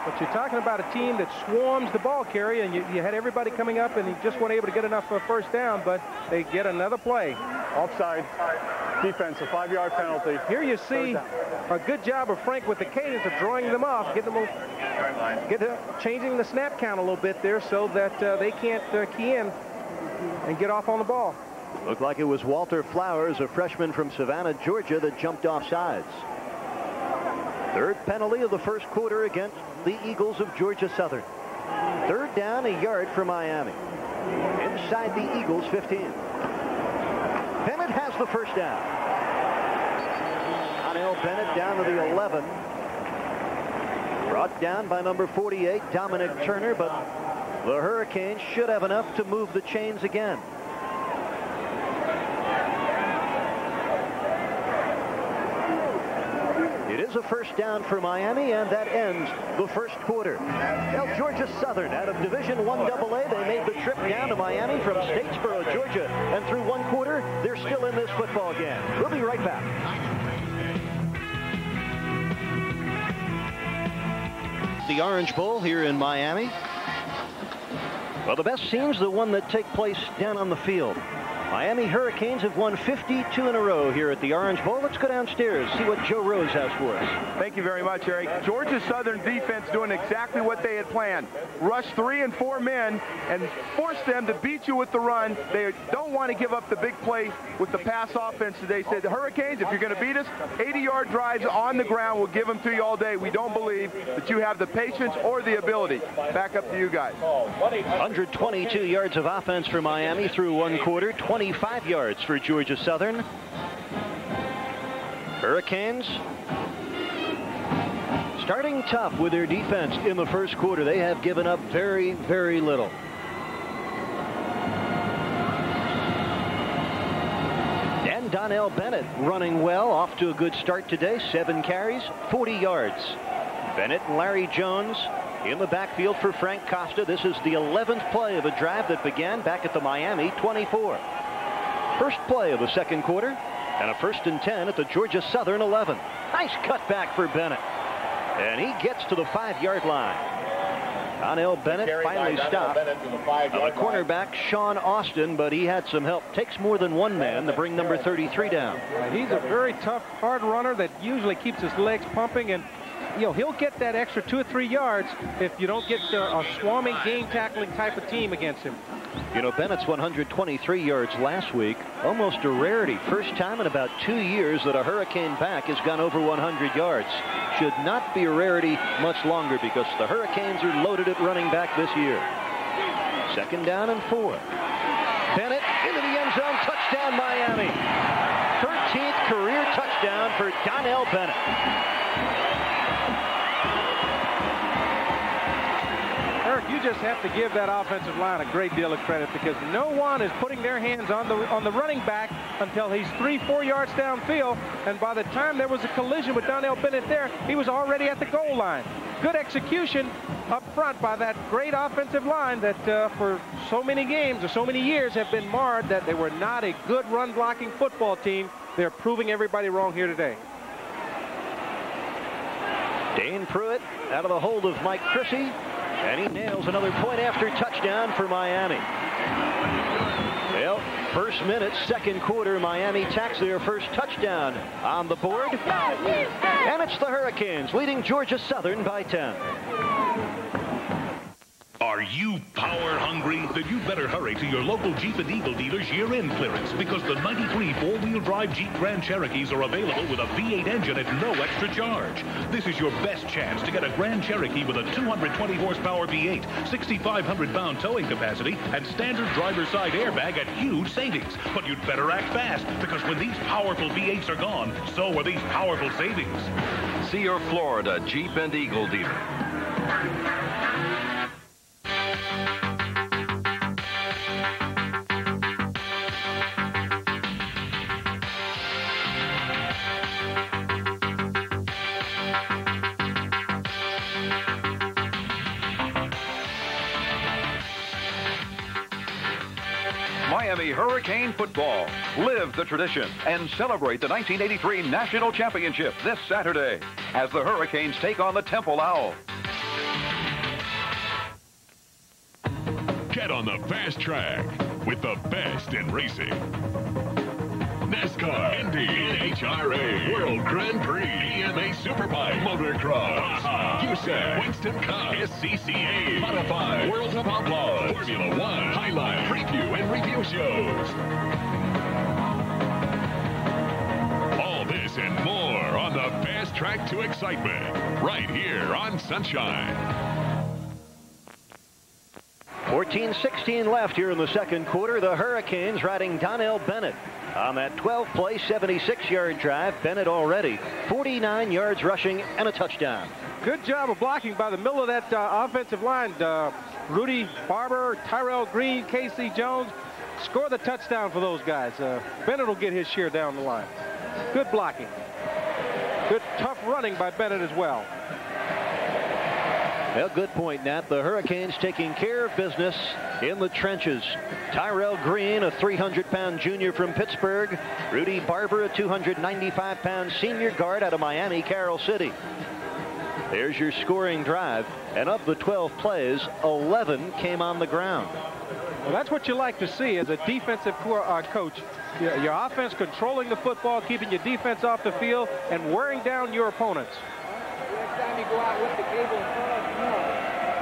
But you're talking about a team that swarms the ball carrier, and you had everybody coming up, and you just weren't able to get enough for a first down, but they get another play. Offside. Defense, a 5-yard penalty. Here you see a good job of Frank with the cadence of drawing them off, changing the snap count a little bit there so that they can't key in and get off on the ball. Looked like it was Walter Flowers, a freshman from Savannah, Georgia, that jumped off sides. 3rd penalty of the first quarter against the Eagles of Georgia Southern. 3rd down, a yard for Miami. Inside the Eagles 15. Bennett has the first down. Donnell Bennett down to the 11. Brought down by number 48, Dominic Turner, but the Hurricanes should have enough to move the chains again. It is a first down for Miami, and that ends the first quarter. Well, Georgia Southern out of Division I AA, they made the trip down to Miami from Statesboro, Georgia, and through one quarter, they're still in this football game. We'll be right back. The Orange Bowl here in Miami. Well, the best scene's the one that take place down on the field. Miami Hurricanes have won 52 in a row here at the Orange Bowl. Let's go downstairs, see what Joe Rose has for us. Thank you very much, Eric. Georgia Southern defense doing exactly what they had planned. Rush 3 and 4 men and force them to beat you with the run. They don't want to give up the big play with the pass offense today. Say the Hurricanes, if you're going to beat us, 80-yard drives on the ground, we'll give them to you all day. We don't believe that you have the patience or the ability. Back up to you guys. 122 yards of offense for Miami through one quarter. 25 yards for Georgia Southern. Hurricanes starting tough with their defense in the first quarter. They have given up very, very little. And Donnell Bennett running well, off to a good start today. 7 carries, 40 yards. Bennett and Larry Jones in the backfield for Frank Costa. This is the 11th play of a drive that began back at the Miami 24. First play of the second quarter, and a 1st and 10 at the Georgia Southern 11. Nice cutback for Bennett, and he gets to the 5-yard line. Donnell Bennett finally stopped. The cornerback, Sean Austin, but he had some help. Takes more than one man to bring number 33 down. He's a very tough, hard runner that usually keeps his legs pumping, and he'll get that extra 2 or 3 yards if you don't get a swarming, game tackling type of team against him. You know, Bennett's 123 yards last week, almost a rarity. First time in about 2 years that a Hurricane back has gone over 100 yards. Should not be a rarity much longer because the Hurricanes are loaded at running back this year. 2nd down and 4. Bennett into the end zone, touchdown Miami. 13th career touchdown for Donnell Bennett. Eric, you just have to give that offensive line a great deal of credit because no one is putting their hands on the running back until he's 3-4 yards downfield, and by the time there was a collision with Donnell Bennett there, he was already at the goal line. Good execution up front by that great offensive line that for so many games or so many years have been marred that they were not a good run blocking football team. They're proving everybody wrong here today. Dane Pruitt out of the hold of Mike Chrissy. And he nails another point after touchdown for Miami. Well, first minute, second quarter, Miami tacks their first touchdown on the board. And it's the Hurricanes leading Georgia Southern by 10. Are you power hungry? Then you better hurry to your local Jeep and Eagle dealers year-end clearance, because the 93 four-wheel drive Jeep Grand Cherokees are available with a V8 engine at no extra charge. This is your best chance to get a Grand Cherokee with a 220 horsepower V8, 6,500 pound towing capacity, and standard driver's side airbag at huge savings. But you'd better act fast, because when these powerful V8s are gone, so are these powerful savings. See your Florida Jeep and Eagle dealer. Miami Hurricane football. Live the tradition and celebrate the 1983 National Championship this Saturday as the Hurricanes take on the Temple Owls. Get on the fast track with the best in racing. NASCAR, Indy, NHRA, World Grand Prix, EMA Superbike, Motocross, USAC, Winston Cup, SCCA, Modified, World of Outlaws, Formula One, highlight, preview, and review shows. All this and more on the fast track to excitement, right here on Sunshine. 14-16 left here in the second quarter. The Hurricanes riding Donnell Bennett on that 12-play, 76-yard drive. Bennett already 49 yards rushing and a touchdown. Good job of blocking by the middle of that offensive line. Rudy Barber, Tyrell Green, Casey Jones score the touchdown for those guys. Bennett will get his share down the line. Good blocking. Good tough running by Bennett as well. Well, good point, Nat. The Hurricanes taking care of business in the trenches. Tyrell Green, a 300-pound junior from Pittsburgh. Rudy Barber, a 295-pound senior guard out of Miami, Carroll City. There's your scoring drive. And of the 12 plays, 11 came on the ground. Well, that's what you like to see as a defensive coach. Your offense controlling the football, keeping your defense off the field, and wearing down your opponents. Next time you go out with the cable in front of you.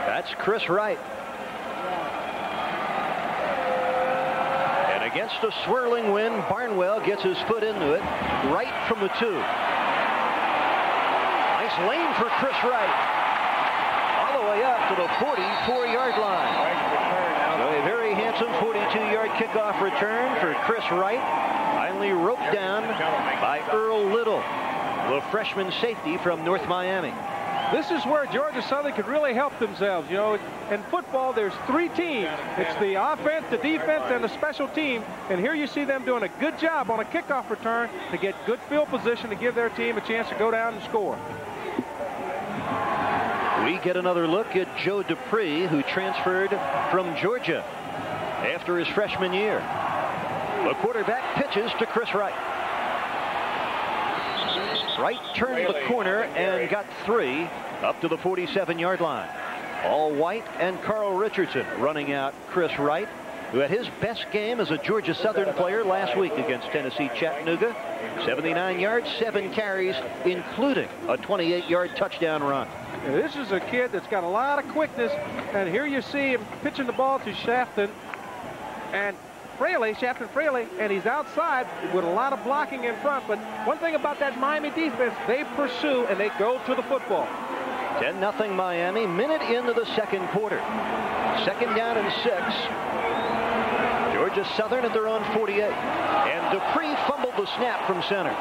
That's Chris Wright. And against a swirling wind, Barnwell gets his foot into it right from the 2. Nice lane for Chris Wright. All the way up to the 44-yard line. So a very handsome 42-yard kickoff return for Chris Wright. Finally roped down by Earl Little, the freshman safety from North Miami. This is where Georgia Southern could really help themselves. You know, in football, there's 3 teams. It's the offense, the defense, and the special team. And here you see them doing a good job on a kickoff return to get good field position to give their team a chance to go down and score. We get another look at Joe Dupree, who transferred from Georgia after his freshman year. The quarterback pitches to Chris Wright. Wright turned the corner and got 3 up to the 47-yard line. All White and Carl Richardson running out Chris Wright, who had his best game as a Georgia Southern player last week against Tennessee Chattanooga. 79 yards, 7 carries, including a 28-yard touchdown run. This is a kid that's got a lot of quickness, and here you see him pitching the ball to Shafton and Shafton Fraley, and he's outside with a lot of blocking in front. But one thing about that Miami defense, they pursue and they go to the football. 10-0 Miami, minute into the second quarter. Second down and 6. Georgia Southern at their own 48. And Dupree fumbled the snap from center.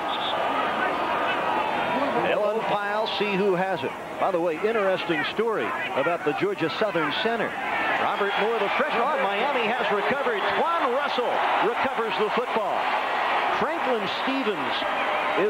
Ellen Pyle, see who has it. By the way, interesting story about the Georgia Southern center. Robert Moore, the freshman. Miami has recovered. Juan Russell recovers the football. Franklin Stevens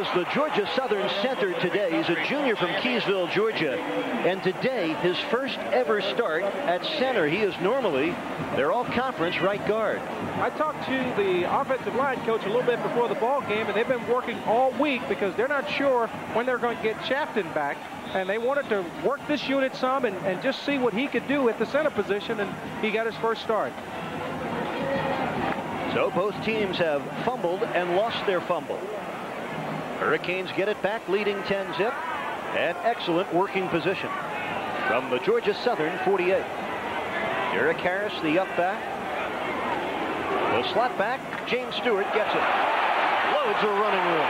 is the Georgia Southern center today. He's a junior from Keysville, Georgia. And today, his first ever start at center. He is normally their all-conference right guard. I talked to the offensive line coach a little bit before the ball game, and they've been working all week because they're not sure when they're going to get Shafton back. And they wanted to work this unit some and just see what he could do at the center position, and he got his first start. So both teams have fumbled and lost their fumble. Hurricanes get it back, leading 10-0. And excellent working position from the Georgia Southern 48. Derek Harris, the up back. The slot back. James Stewart gets it. Loads a running room.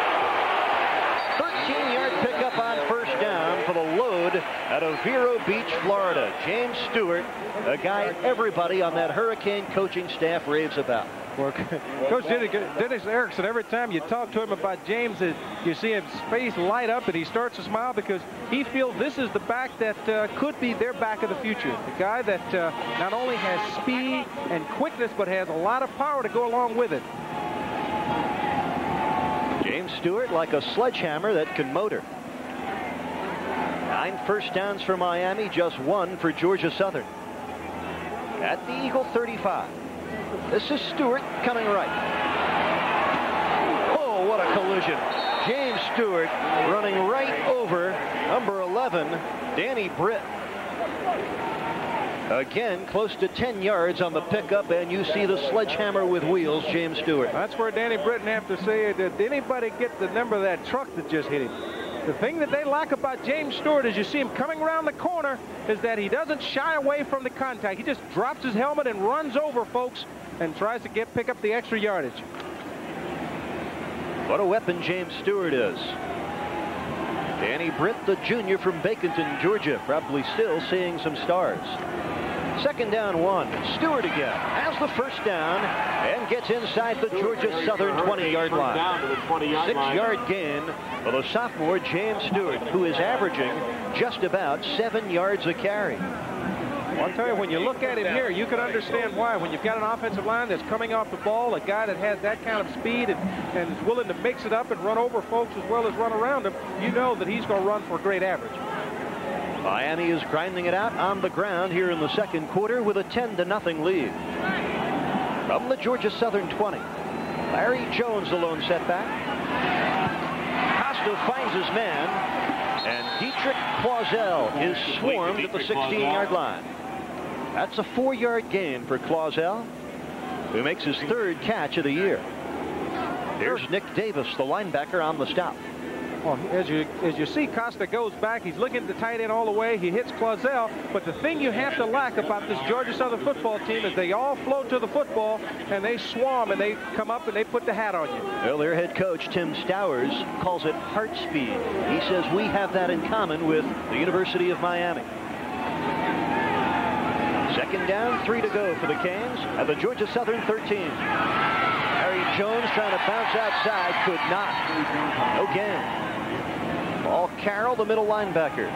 13-yard pickup on first down for the load out of Vero Beach, Florida. James Stewart, a guy everybody on that Hurricane coaching staff raves about. Well, Coach Dennis Erickson, every time you talk to him about James, you see his face light up and he starts to smile because he feels this is the back that could be their back of the future. The guy that not only has speed and quickness, but has a lot of power to go along with it. James Stewart like a sledgehammer that can motor. 9 first downs for Miami, just 1 for Georgia Southern. At the Eagle 35. This is Stewart coming right. Oh, what a collision. James Stewart running right over number 11, Danny Britt. Again, close to 10 yards on the pickup, and you see the sledgehammer with wheels, James Stewart. That's where Danny Britton have to say, did anybody get the number of that truck that just hit him? The thing that they like about James Stewart as you see him coming around the corner is that he doesn't shy away from the contact. He just drops his helmet and runs over folks and tries to pick up the extra yardage. What a weapon James Stewart is. Danny Britt, the junior from Baconton, Georgia, probably still seeing some stars. 2nd down 1. Stewart again has the first down and gets inside the Georgia Southern 20-yard line. 6-yard gain for the sophomore James Stewart, who is averaging just about 7 yards a carry. I'll tell you, when you look at him here, you can understand why. When you've got an offensive line that's coming off the ball, a guy that has that kind of speed and is willing to mix it up and run over folks as well as run around them, you know that he's going to run for a great average. Miami is grinding it out on the ground here in the second quarter with a 10-0 lead. From the Georgia Southern 20, Larry Jones, the lone setback. Costa finds his man, and Dietrich Clausel is swarmed at the 16-yard line. That's a 4-yard gain for Clausel, who makes his 3rd catch of the year. Here's Nick Davis, the linebacker, on the stop. Well, as you see, Costa goes back. He's looking at the tight end all the way. He hits Clausel. But the thing you have to like about this Georgia Southern football team is they all float to the football, and they swarm, and they come up, and they put the hat on you. Well, their head coach, Tim Stowers, calls it heart speed. He says we have that in common with the University of Miami. 2nd down, 3 to go for the Canes at the Georgia Southern 13. Larry Jones trying to bounce outside, could not. No gain. Paul Carroll, the middle linebacker,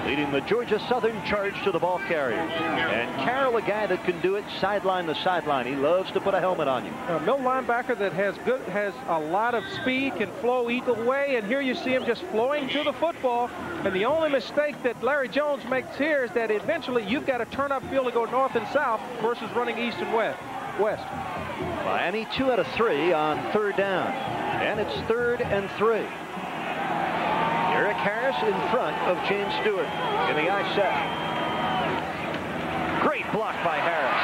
leading the Georgia Southern charge to the ball carrier. And Carroll, a guy that can do it sideline to sideline. He loves to put a helmet on you. A middle linebacker that has a lot of speed, can flow either way, and here you see him just flowing to the football. And the only mistake that Larry Jones makes here is that eventually you've got to turn upfield and go north and south versus running east and west. Miami 2 out of 3 on 3rd down, and it's 3rd and 3. Derek Harris in front of James Stewart in the I set. Great block by Harris.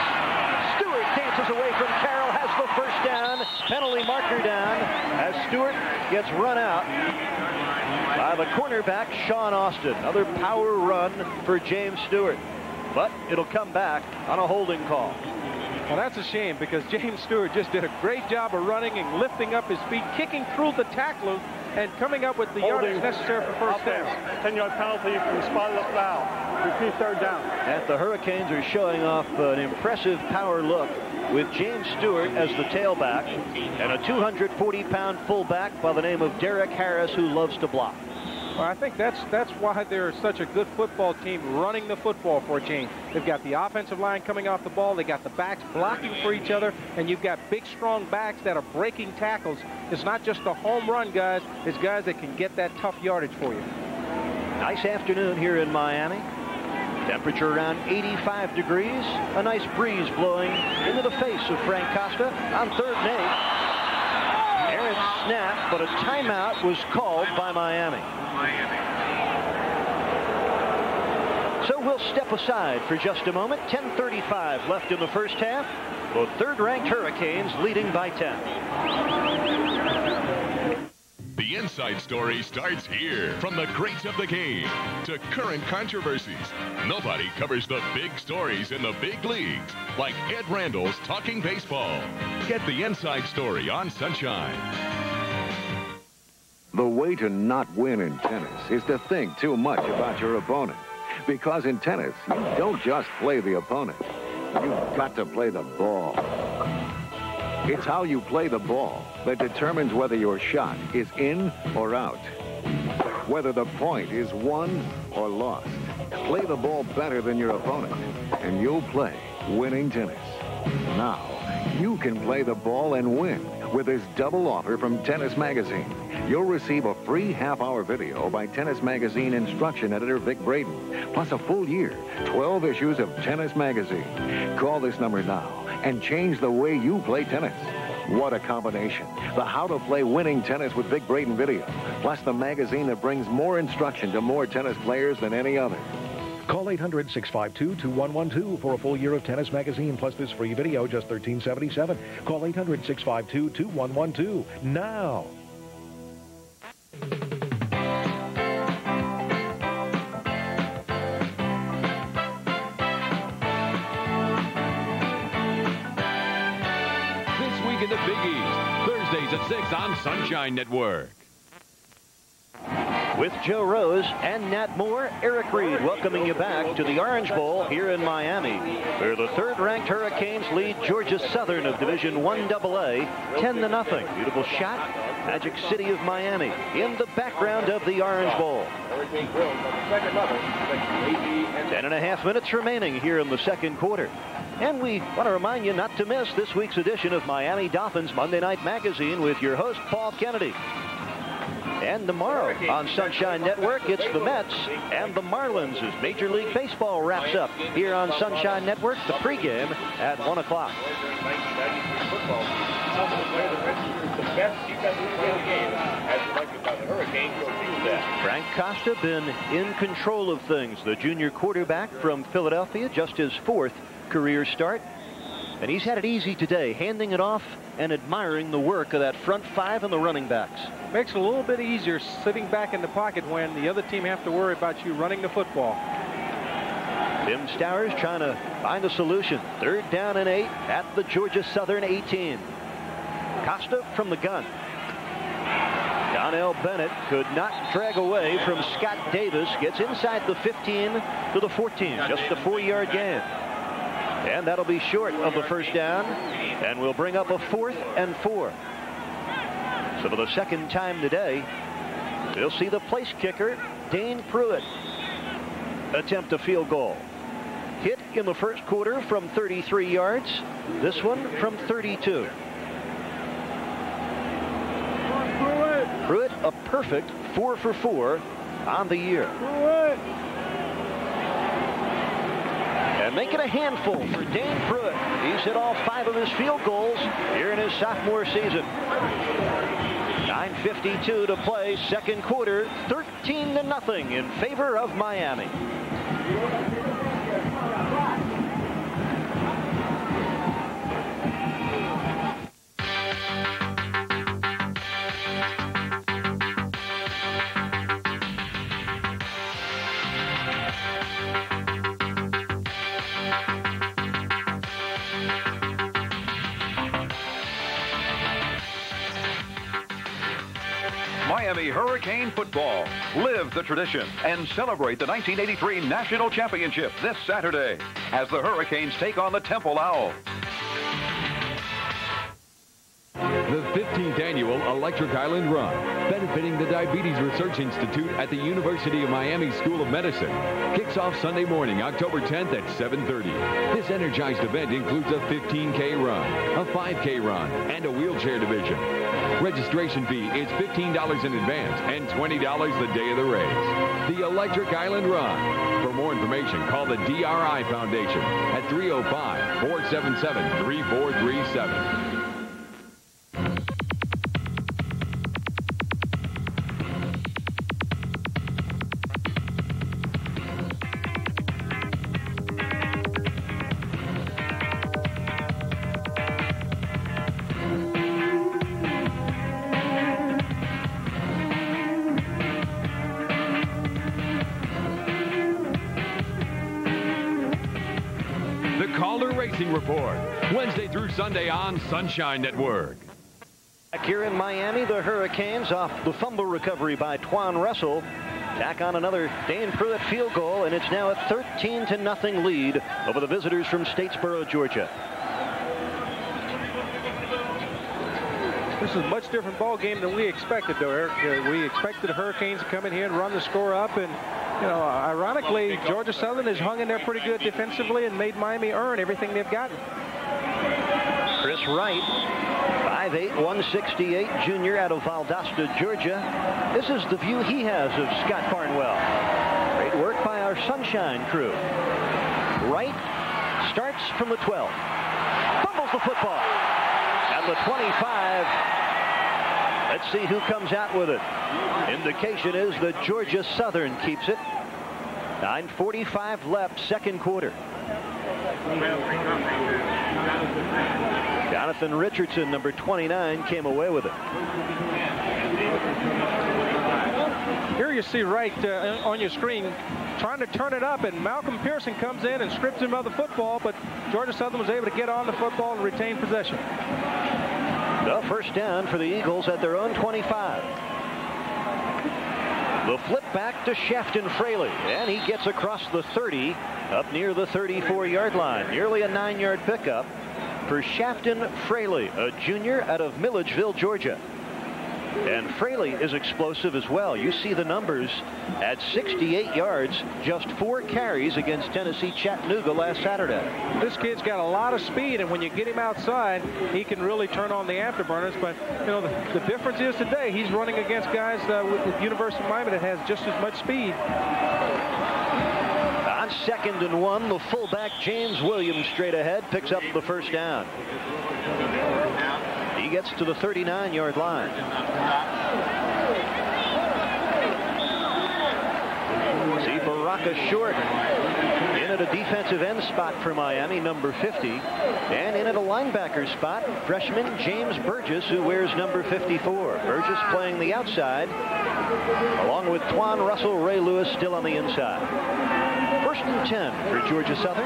Stewart dances away from Carroll, has the first down, penalty marker down as Stewart gets run out by the cornerback, Sean Austin. Another power run for James Stewart, but it'll come back on a holding call. Well, that's a shame because James Stewart just did a great job of running and lifting up his feet, kicking through the tacklers, and coming up with the yardage necessary for first down. 10-yard penalty from spotted up foul. Repeat 3rd down. And the Hurricanes are showing off an impressive power look with James Stewart as the tailback and a 240-pound fullback by the name of Derek Harris, who loves to block. Well, I think that's why they're such a good football team, running the football for a change. They've got the offensive line coming off the ball. They got the backs blocking for each other, and you've got big, strong backs that are breaking tackles. It's not just the home run guys. It's guys that can get that tough yardage for you. Nice afternoon here in Miami. Temperature around 85 degrees. A nice breeze blowing into the face of Frank Costa on 3rd and 8. Aaron snap, but a timeout was called by Miami. So we'll step aside for just a moment. 10:35 left in the first half. The 3rd-ranked Hurricanes leading by 10. The The inside story starts here. From the greats of the game to current controversies, nobody covers the big stories in the big leagues like Ed Randall's Talking Baseball. Get the inside story on Sunshine. The way to not win in tennis is to think too much about your opponent. Because in tennis, you don't just play the opponent. You've got to play the ball. It's how you play the ball that determines whether your shot is in or out, whether the point is won or lost. Play the ball better than your opponent, and you'll play winning tennis. Now, you can play the ball and win with this double offer from Tennis Magazine. You'll receive a free half-hour video by Tennis Magazine instruction editor Vic Braden, plus a full year, 12 issues of Tennis Magazine. Call this number now and change the way you play tennis. What a combination. The How to Play Winning Tennis with Vic Braden video, plus the magazine that brings more instruction to more tennis players than any other. Call 800-652-2112 for a full year of Tennis Magazine, plus this free video, just $13.77. Call 800-652-2112 now. In the Big East, Thursdays at 6 on Sunshine Network. With Joe Rose and Nat Moore, Eric Reed welcoming you back to the Orange Bowl here in Miami, where the third-ranked Hurricanes lead Georgia Southern of Division 1AA 10-0. Beautiful shot, Magic City of Miami in the background of the Orange Bowl. 10.5 minutes remaining here in the second quarter. And we want to remind you not to miss this week's edition of Miami Dolphins Monday Night Magazine with your host, Paul Kennedy. And tomorrow on Sunshine Network, it's the Mets and the Marlins as Major League Baseball wraps up here on Sunshine Network, the pregame at 1 o'clock. Frank Costa been in control of things. The junior quarterback from Philadelphia, just his fourth career start. And he's had it easy today, handing it off and admiring the work of that front five and the running backs. Makes it a little bit easier sitting back in the pocket when the other team have to worry about you running the football. Tim Stowers trying to find a solution. 3rd down and 8 at the Georgia Southern 18. Costa from the gun. Donnell Bennett could not drag away from Scott Davis. Gets inside the 15 to the 14. Just a 4-yard gain. And that'll be short of the first down. And we'll bring up a 4th and 4. So for the second time today, we'll see the place kicker, Dane Pruitt, attempt a field goal. Hit in the first quarter from 33 yards. This one from 32. Pruitt, a perfect 4 for 4 on the year. And make it a handful for Dane Pruitt. He's hit all 5 of his field goals here in his sophomore season. 9:52 to play, second quarter, 13-0 in favor of Miami. Miami Hurricane football. Live the tradition and celebrate the 1983 National Championship this Saturday as the Hurricanes take on the Temple Owls. The 15th annual Electric Island Run, benefiting the Diabetes Research Institute at the University of Miami School of Medicine, kicks off Sunday morning, October 10th at 7:30. This energized event includes a 15K run, a 5K run, and a wheelchair division. Registration fee is $15 in advance and $20 the day of the race. The Electric Island Run. For more information, call the DRI Foundation at 305-477-3437. Racing Report, Wednesday through Sunday on Sunshine Network. Back here in Miami, the Hurricanes, off the fumble recovery by Twan Russell, tack on another Dane Pruitt field goal, and it's now a 13-0 lead over the visitors from Statesboro, Georgia. This is a much different ball game than we expected, though, Eric. We expected the Hurricanes to come in here and run the score up, and you know, ironically, Georgia Southern has hung in there pretty good defensively and made Miami earn everything they've gotten. Chris Wright, 5'8", 168, junior out of Valdosta, Georgia. This is the view he has of Scott Barnwell. Great work by our Sunshine crew. Wright starts from the 12. Fumbles the football. At the 25. Let's see who comes out with it. Indication is that Georgia Southern keeps it. 9:45 left, second quarter. Jonathan Richardson, number 29, came away with it. Here you see Wright on your screen trying to turn it up, and Malcolm Pearson comes in and strips him of the football, but Georgia Southern was able to get on the football and retain possession. The first down for the Eagles at their own 25. The flip back to Shafton Fraley, and he gets across the 30 up near the 34-yard line. Nearly a 9-yard pickup for Shafton Fraley, a junior out of Milledgeville, Georgia. And Fraley is explosive as well. You see the numbers at 68 yards, just 4 carries against Tennessee Chattanooga last Saturday. This kid's got a lot of speed, and when you get him outside, he can really turn on the afterburners. But you know, the difference is today he's running against guys with the University of Miami that has just as much speed. On 2nd and 1, the fullback James Williams straight ahead picks up the first down. He gets to the 39-yard line. See Baraka short. In at a defensive end spot for Miami, number 50. And in at a linebacker spot, freshman James Burgess, who wears number 54. Burgess playing the outside, along with Twan Russell, Ray Lewis still on the inside. 1st and 10 for Georgia Southern.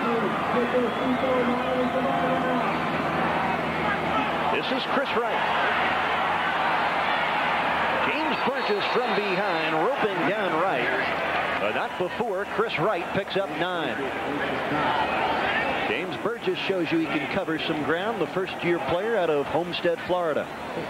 This is Chris Wright. James Burgess from behind, roping down Wright. But not before Chris Wright picks up 9. James Burgess shows you he can cover some ground, the first-year player out of Homestead, Florida.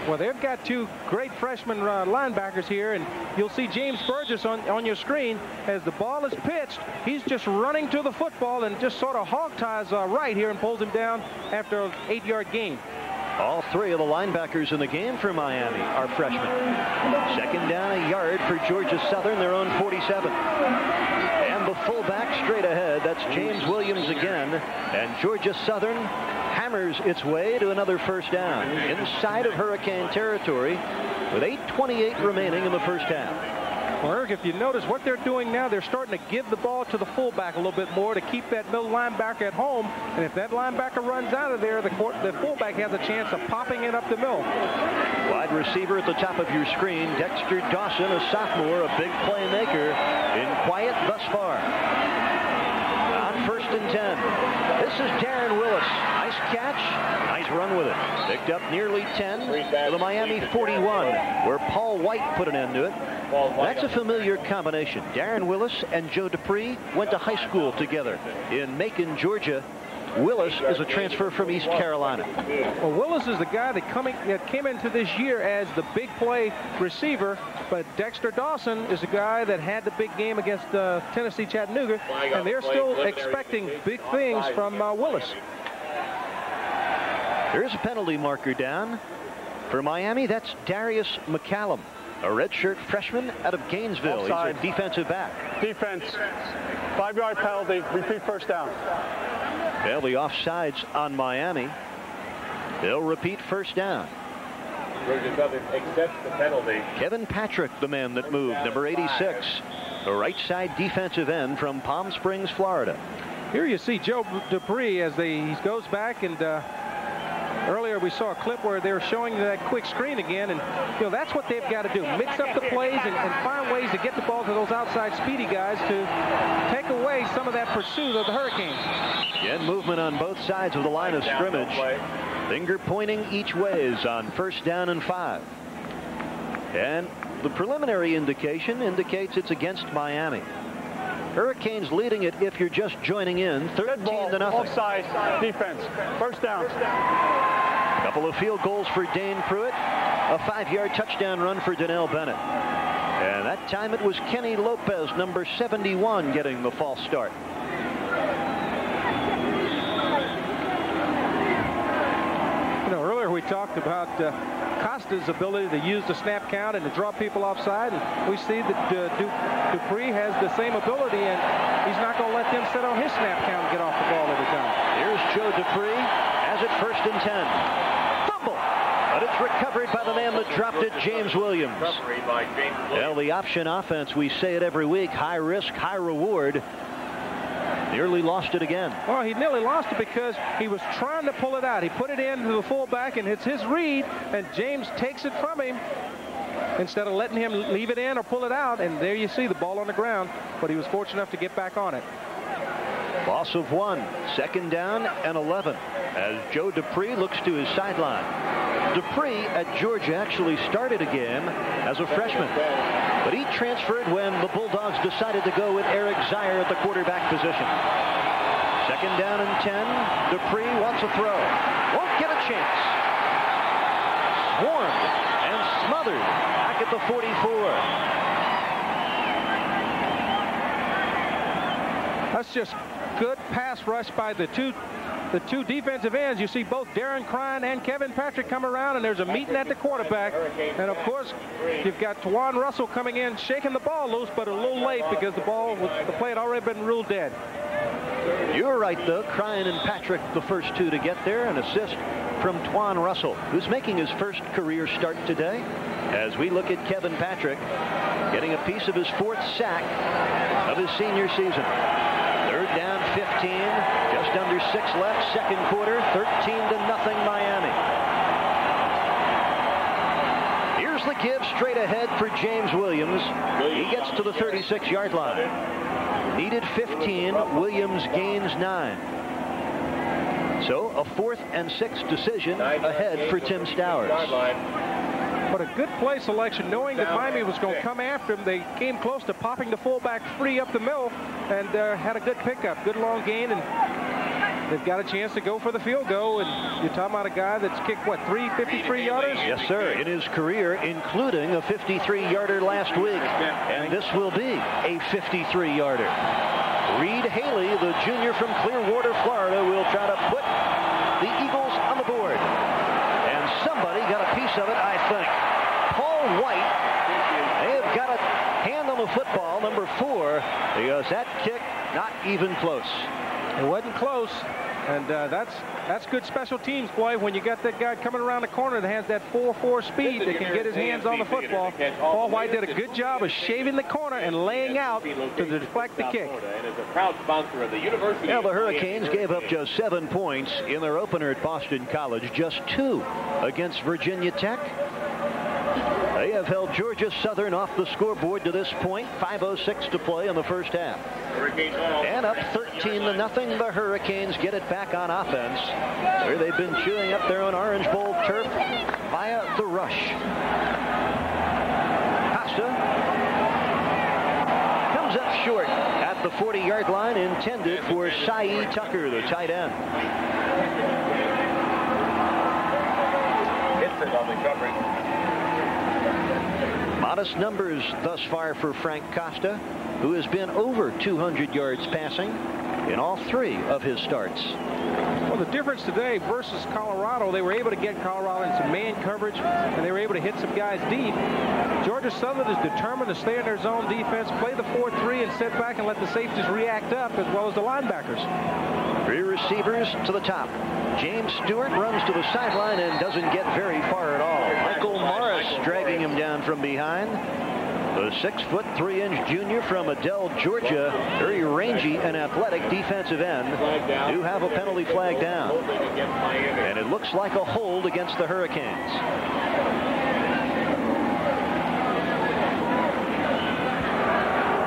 Well, they've got 2 great freshman linebackers here, and you'll see James Burgess on your screen. As the ball is pitched, he's just running to the football and just sort of hog ties Wright here and pulls him down after an 8-yard gain. All 3 of the linebackers in the game for Miami are freshmen. 2nd down, a yard for Georgia Southern, their own 47. And the fullback straight ahead, that's James Williams again. And Georgia Southern hammers its way to another first down inside of Hurricane territory with 8:28 remaining in the first half. Well, Eric, if you notice what they're doing now, they're starting to give the ball to the fullback a little bit more to keep that middle linebacker at home. And if that linebacker runs out of there, the fullback has a chance of popping it up the middle. Wide receiver at the top of your screen, Dexter Dawson, a sophomore, a big playmaker, in quiet thus far. On 1st and 10, this is Darren Willis. Nice catch, nice run with it. Picked up nearly 10 to the Miami 41, where Paul White put an end to it. That's a familiar combination. Darren Willis and Joe Dupree went to high school together in Macon, Georgia. Willis is a transfer from East Carolina. Well, Willis is the guy that came into this year as the big play receiver, but Dexter Dawson is a guy that had the big game against Tennessee Chattanooga, and they're still expecting big things from Willis. There's a penalty marker down for Miami. That's Darius McCallum, a redshirt freshman out of Gainesville. Offside. He's a defensive back. Defense. 5-yard penalty. Repeat first down. They'll be offsides on Miami. They'll repeat first down. Georgia Southern accepts the penalty. Kevin Patrick, the man that moved, number 86, a right side defensive end from Palm Springs, Florida. Here you see Joe Dupree as he goes back and Earlier we saw a clip where they were showing that quick screen again, and that's what they've got to do. Mix up the plays and find ways to get the ball to those outside speedy guys to take away some of that pursuit of the Hurricanes. Again, movement on both sides of the line of scrimmage. Finger pointing each ways on 1st down and 5. And the preliminary indication indicates it's against Miami. Hurricanes leading it if you're just joining in, 13-0. Offside defense. 1st down. Couple of field goals for Dane Pruitt. A 5-yard touchdown run for Donnell Bennett. And that time it was Kenny Lopez, number 71, getting the false start. Earlier we talked about Costa's ability to use the snap count and to draw people offside, and we see that Dupree has the same ability, and he's not going to let them sit on his snap count and get off the ball every time. Here's Joe Dupree, has it 1st and 10. Fumble, but it's recovered by the man that dropped it, James Williams. Well, the option offense, we say it every week, high risk, high reward. Nearly lost it again. Well, he nearly lost it because he was trying to pull it out. He put it into the fullback, and it's his read, and James takes it from him instead of letting him leave it in or pull it out. And there you see the ball on the ground, but he was fortunate enough to get back on it. Loss of 1, 2nd down and 11 as Joe Dupree looks to his sideline. Dupree at Georgia actually started a game as a freshman, but he transferred when the Bulldogs decided to go with Eric Zier at the quarterback position. 2nd down and 10. Dupree wants a throw. Won't get a chance. Swarmed and smothered back at the 44. That's just good pass rush by the two defensive ends. You see both Darren Crine and Kevin Patrick come around, and there's a meeting at the quarterback. And of course, you've got Twan Russell coming in, shaking the ball loose, but a little late because the play had already been ruled dead. You're right, though. Crine and Patrick, the first two to get there. An assist from Twan Russell, who's making his first career start today. As we look at Kevin Patrick getting a piece of his 4th sack of his senior season. 3rd down, 15, just under 6 left, 2nd quarter, 13-0 Miami. Here's the give straight ahead for James Williams. He gets to the 36-yard line. Needed 15, Williams gains 9. So a 4th and 6 decision ahead for Tim Stowers. But a good play selection, knowing that Miami was going to come after him. They came close to popping the fullback free up the middle and had a good pickup, good long gain, and they've got a chance to go for the field goal. And you're talking about a guy that's kicked, what, 3 53-yarders? Yes, sir, in his career, including a 53-yarder last week. And this will be a 53-yarder. Reed Haley, the junior from Clearwater, Florida, will try to put the Eagles on the board. And somebody got a piece of it, I think. Paul White, they have got a hand on the football, number 4, because that kick not even close. It wasn't close, and that's good special teams play when you got that guy coming around the corner that has that 4-4 speed that can get his hands on the football. Paul White did a good job of shaving the corner and laying out to deflect the kick. Now the Hurricanes gave up just 7 points in their opener at Boston College, just 2 against Virginia Tech. They have held Georgia Southern off the scoreboard to this point. 5:06 to play in the first half. And up 13-0, the Hurricanes get it back on offense, where they've been chewing up their own Orange Bowl turf via the rush. Costa comes up short at the 40-yard line, intended for Cy Tucker, the tight end. Hits it on the coverage. Modest numbers thus far for Frank Costa, who has been over 200 yards passing in all 3 of his starts. Well, the difference today versus Colorado, they were able to get Colorado in some man coverage, and they were able to hit some guys deep. Georgia Southern is determined to stay in their zone defense, play the 4-3, and sit back and let the safeties react up, as well as the linebackers. 3 receivers to the top. James Stewart runs to the sideline and doesn't get very far at all. Michael Morris dragging him down from behind. The 6'3" junior from Adel, Georgia, very rangy and athletic defensive end, do have a penalty flag down. And it looks like a hold against the Hurricanes.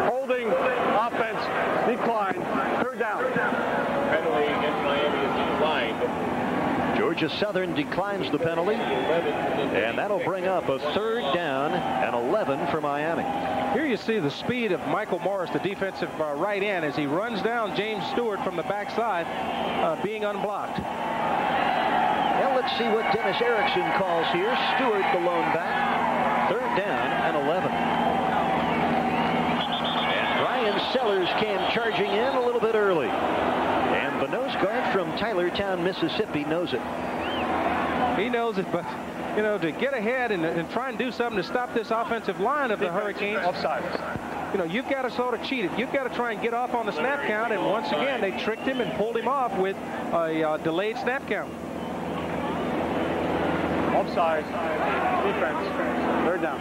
Holding, offense, decline, 3rd down. Penalty against Miami is declined. Georgia Southern declines the penalty, and that'll bring up a 3rd down and 11 for Miami. Here you see the speed of Michael Morris, the defensive right end, as he runs down James Stewart from the backside, being unblocked. Well, let's see what Dennis Erickson calls here. Stewart, the lone back. 3rd down and 11. And Brian Sellers came charging in a little bit early. And the nose guard from Tylertown, Mississippi knows it. He knows it, but, you know, to get ahead and try and do something to stop this offensive line of the Hurricanes. Offside. You know, you've got to sort of cheat it. You've got to try and get off on the snap count. And once again, they tricked him and pulled him off with a delayed snap count. Offside. Defense. 3rd down.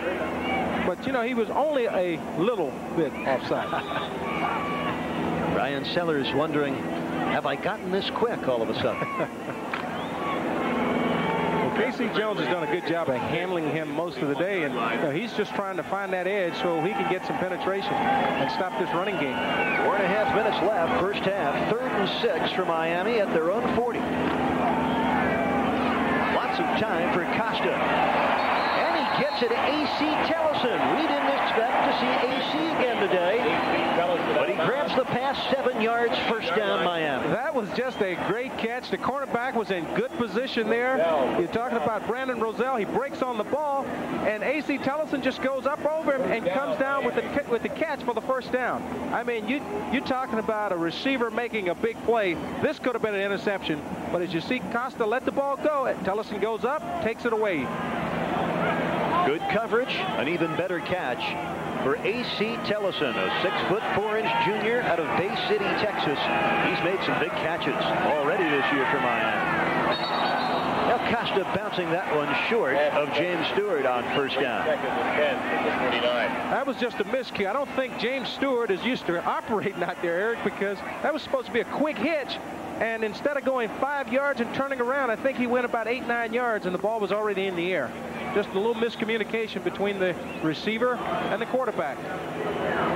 But, you know, he was only a little bit offside. Brian Sellers wondering, have I gotten this quick all of a sudden? Well, Casey Jones has done a good job of handling him most of the day, and you know, he's just trying to find that edge so he can get some penetration and stop this running game. 4.5 minutes left, first half. 3rd and 6 for Miami at their own 40. Lots of time for Costa. And he gets it to A.C. Tellison. We didn't expect to see A.C. again today, but he grabs the pass, 7 yards, first down Miami. That was just a great catch. The cornerback was in good position there. You're talking about Brandon Roselle. He breaks on the ball, and A.C. Tellison just goes up over him and comes down with the catch for the first down. I mean, you're talking about a receiver making a big play. This could have been an interception, but as you see Costa let the ball go, Tellison goes up, takes it away. Good coverage, an even better catch for A.C. Tellison, a 6'4" junior out of Bay City, Texas. He's made some big catches already this year for Miami. Now Costa bouncing that one short of James Stewart on first down. That was just a miscue. I don't think James Stewart is used to operating out there, Eric, because that was supposed to be a quick hitch. And instead of going 5 yards and turning around, I think he went about 8-9 yards, and the ball was already in the air. Just a little miscommunication between the receiver and the quarterback.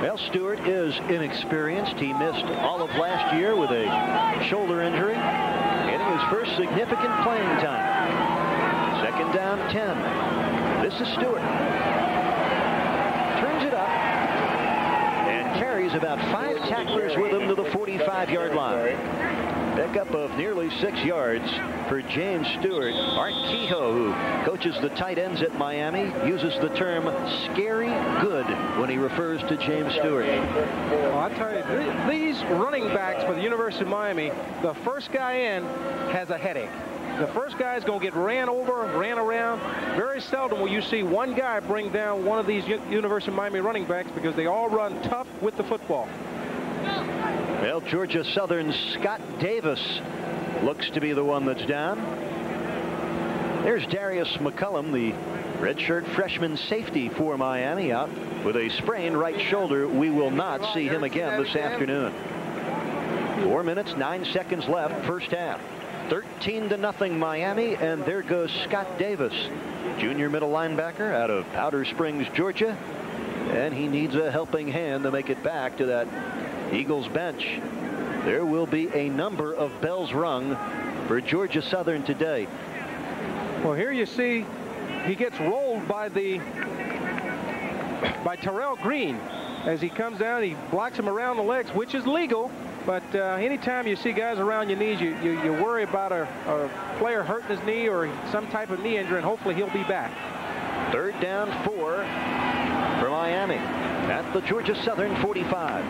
Well, Stewart is inexperienced. He missed all of last year with a shoulder injury, getting his first significant playing time. 2nd down, 10. This is Stewart. Turns it up and carries about 5 tacklers with him to the 45-yard line. Pickup of nearly 6 yards for James Stewart. Art Kehoe, who coaches the tight ends at Miami, uses the term scary good when he refers to James Stewart. Well, I tell you, these running backs for the University of Miami, the first guy in has a headache. The first guy is going to get ran over, ran around. Very seldom will you see one guy bring down one of these University of Miami running backs because they all run tough with the football. Well, Georgia Southern's Scott Davis looks to be the one that's down. There's Darius McCullum, the redshirt freshman safety for Miami, out with a sprained right shoulder. We will not see him again this afternoon. 4 minutes, 9 seconds left, first half. 13-0 Miami, and there goes Scott Davis, junior middle linebacker out of Powder Springs, Georgia. And he needs a helping hand to make it back to that Eagles bench. There will be a number of bells rung for Georgia Southern today. Well, here you see he gets rolled by Terrell Green as he comes down. He blocks him around the legs, which is legal. But anytime you see guys around your knees, you worry about a player hurting his knee or some type of knee injury, and hopefully he'll be back. 3rd down, 4 for Miami at the Georgia Southern 45.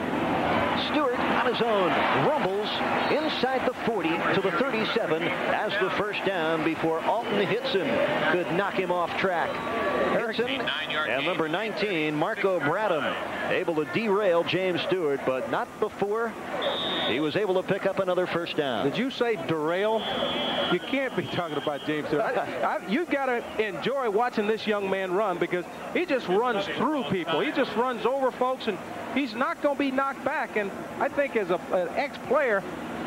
Stewart on his own rumbles inside the 40 to the 37 as the first down before Alton Hitson could knock him off track. Hitson and number 19, Marco Bradham, able to derail James Stewart, but not before he was able to pick up another first down. Did you say derail? You can't be talking about James Stewart. You've got to enjoy watching this young man run, because he just runs through people. He just runs over folks, and he's not going to be knocked back. And I think as an ex-player,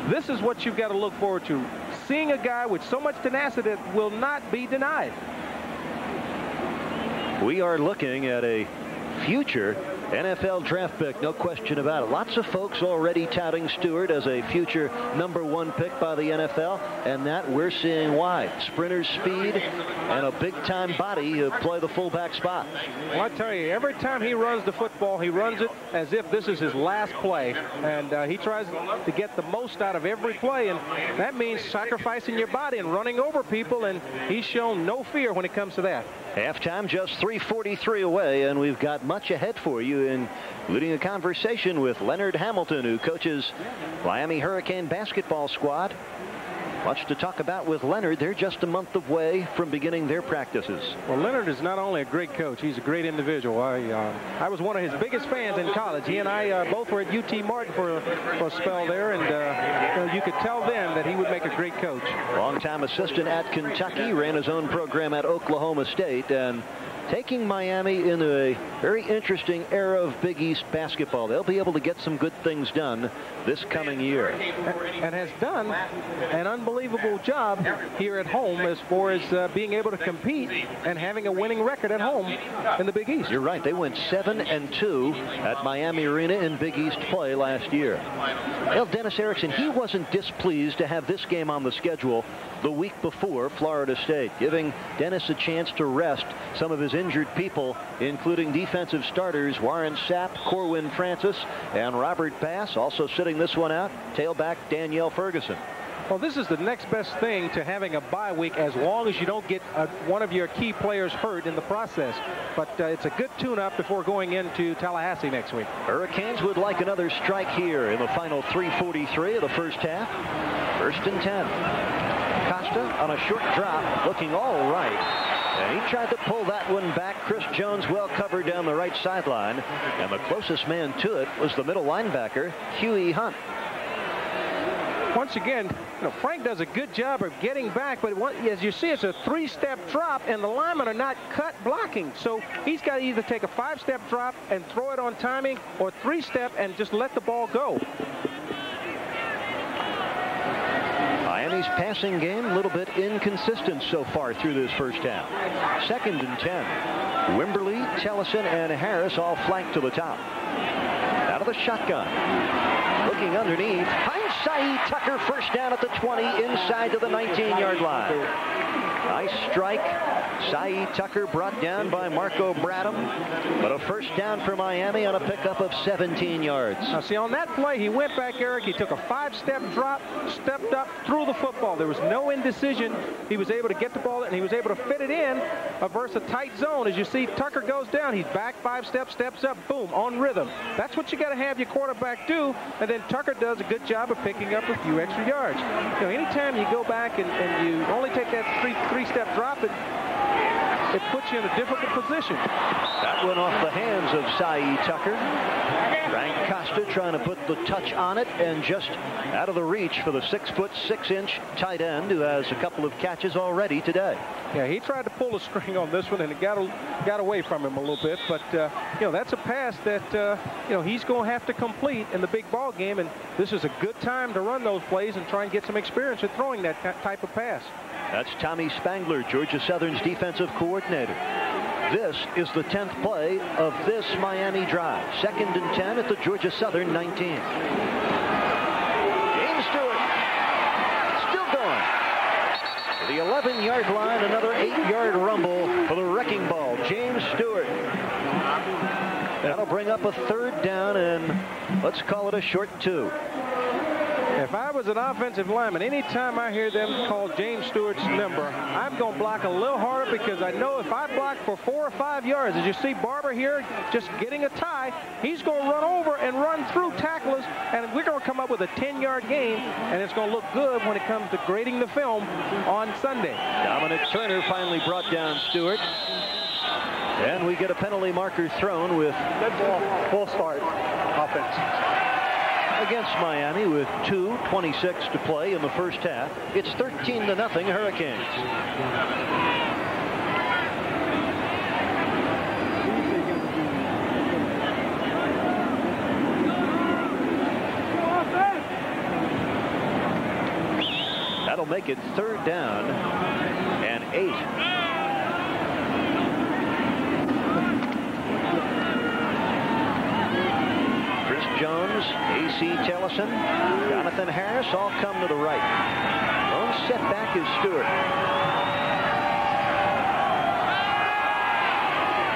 this is what you've got to look forward to. Seeing a guy with so much tenacity that will not be denied. We are looking at a future NFL draft pick, no question about it. Lots of folks already touting Stewart as a future #1 pick by the NFL, and that we're seeing why. Sprinter's speed and a big-time body to play the fullback spot. Well, I tell you, every time he runs the football, he runs it as if this is his last play, and he tries to get the most out of every play, and that means sacrificing your body and running over people, and he's shown no fear when it comes to that. Halftime just 3:43 away, and we've got much ahead for you, including a conversation with Leonard Hamilton, who coaches Miami Hurricane basketball squad. Much to talk about with Leonard. They're just a month away from beginning their practices. Well, Leonard is not only a great coach, he's a great individual. I was one of his biggest fans in college. He and I both were at UT Martin for a spell there, and you could tell then that he would make a great coach. Longtime assistant at Kentucky, ran his own program at Oklahoma State, and taking Miami into a very interesting era of Big East basketball. They'll be able to get some good things done this coming year. And has done an unbelievable job here at home as far as being able to compete and having a winning record at home in the Big East. You're right. They went 7-2 at Miami Arena in Big East play last year. Well, Dennis Erickson, he wasn't displeased to have this game on the schedule the week before Florida State, giving Dennis a chance to rest some of his injured people, including defensive starters Warren Sapp, Corwin Francis, and Robert Bass. Also sitting this one out, tailback Danielle Ferguson. Well, this is the next best thing to having a bye week, as long as you don't get one of your key players hurt in the process. But it's a good tune-up before going into Tallahassee next week. Hurricanes would like another strike here in the final 3:43 of the first half. 1st and 10. Costa on a short drop, looking all right. And he tried to pull that one back. Chris Jones well covered down the right sideline. And the closest man to it was the middle linebacker, Huey Hunt. Once again, Frank does a good job of getting back, but as you see, it's a 3-step drop, and the linemen are not cut blocking. So he's got to either take a 5-step drop and throw it on timing, or 3-step and just let the ball go. Miami's passing game a little bit inconsistent so far through this first half. 2nd and 10. Wimberly, Tellison, and Harris all flanked to the top. Out of the shotgun. Looking underneath. Finds Saeed Tucker, first down at the 20, inside to the 19-yard line. Nice strike. Saeed Tucker brought down by Marco Bradham, but a first down for Miami on a pickup of 17 yards. Now, see, on that play, he went back, Eric. He took a 5-step drop, stepped up, threw the football. There was no indecision. He was able to get the ball, and he was able to fit it in versus a tight zone. As you see, Tucker goes down. He's back 5 steps, steps up, boom, on rhythm. That's what you got to have your quarterback do, and then Tucker does a good job of picking up a few extra yards. Anytime you go back and you only take that three-step drop, it puts you in a difficult position. That went off the hands of Saeed Tucker. Frank Costa trying to put the touch on it, and just out of the reach for the 6'6" tight end, who has a couple of catches already today. Yeah, he tried to pull the string on this one, and it got away from him a little bit. But that's a pass that he's going to have to complete in the big ball game, and this is a good time to run those plays and try and get some experience at throwing that type of pass. That's Tommy Spangler, Georgia Southern's defensive coordinator. This is the 10th play of this Miami drive. 2nd and 10 at the Georgia Southern 19. James Stewart still going. To the 11-yard line, another 8-yard rumble for the wrecking ball. James Stewart. That'll bring up a 3rd down, and let's call it a short 2. If I was an offensive lineman, anytime I hear them call James Stewart's number, I'm going to block a little harder because I know if I block for 4 or 5 yards, as you see Barber here just getting a tie, he's going to run over and run through tacklers, and we're going to come up with a 10-yard gain, and it's going to look good when it comes to grading the film on Sunday. Dominic Turner finally brought down Stewart. And we get a penalty marker thrown with dead ball, full start offense. Against Miami with 2:26 to play in the first half. It's 13-0 Hurricanes. That'll make it 3rd down and 8. Jones, A.C. Tellison, Jonathan Harris all come to the right. Lone setback is Stewart.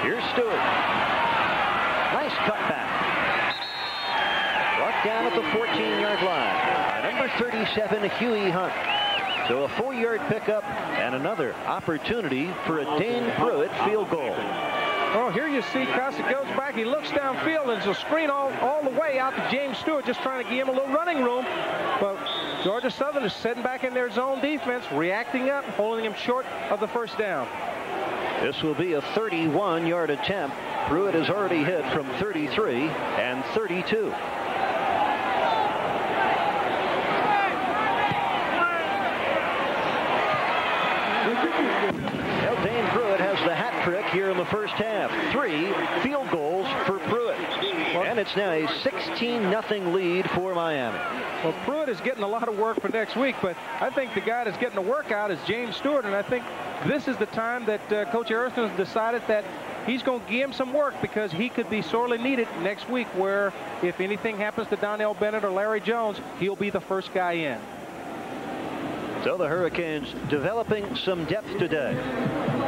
Here's Stewart. Nice cutback. Brought down at the 14-yard line. Number 37, Huey Hunt. So a 4-yard pickup and another opportunity for a Dane Pruitt field goal. Oh, here you see Costa goes back. He looks downfield, and it's a screen all the way out to James Stewart, just trying to give him a little running room. But Georgia Southern is sitting back in their zone defense, reacting up, holding him short of the first down. This will be a 31-yard attempt. Pruitt has already hit from 33 and 32. Dane Pruitt has the hat trick here in the first half. 3 field goals for Pruitt. And it's now a 16-0 lead for Miami. Well, Pruitt is getting a lot of work for next week, but I think the guy that's getting the work out is James Stewart, and I think this is the time that Coach Ariston has decided that he's going to give him some work because he could be sorely needed next week, where if anything happens to Donnell Bennett or Larry Jones, he'll be the first guy in. So the Hurricanes developing some depth today.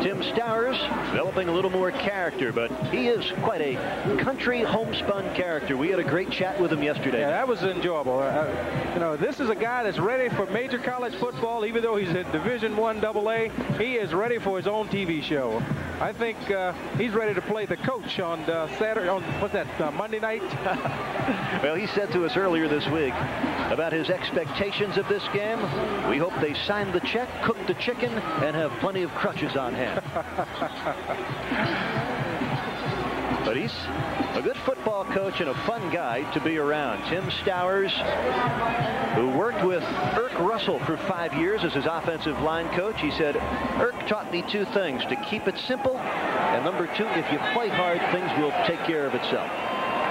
Tim Stowers developing a little more character, but he is quite a country homespun character. We had a great chat with him yesterday. Yeah, that was enjoyable. You know, this is a guy that's ready for major college football, even though he's in Division I AA. He is ready for his own TV show. I think he's ready to play the coach on Saturday, on what's that, Monday night? Well, he said to us earlier this week about his expectations of this game. We hope they sign the check, cook the chicken, and have plenty of crutches on hand. But he's a good football coach and a fun guy to be around. Tim Stowers, who worked with Irk Russell for 5 years as his offensive line coach. He said, Irk taught me 2 things, to keep it simple, and number 2, if you play hard, things will take care of itself.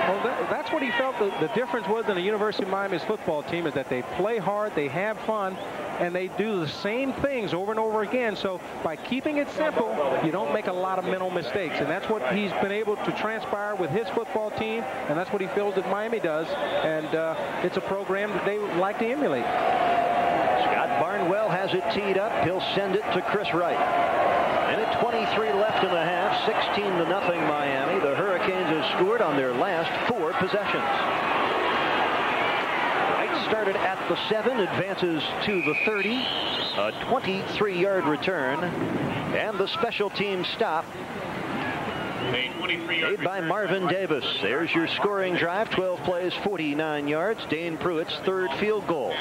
Well, that's what he felt the difference was in the University of Miami's football team, is that they play hard, they have fun, and they do the same things over and over again. So by keeping it simple, you don't make a lot of mental mistakes. And that's what he's been able to transpire with his football team, and that's what he feels that Miami does. And it's a program that they would like to emulate. Scott Barnwell has it teed up. He'll send it to Chris Wright. Minute 23 left in the half. 16-0 Miami. The Hurricanes have scored on their last 4 possessions. Wright started at the 7, advances to the 30. A 23-yard return. And the special team stop made by Marvin Davis. There's your scoring drive. 12 plays, 49 yards. Dane Pruitt's 3rd field goal.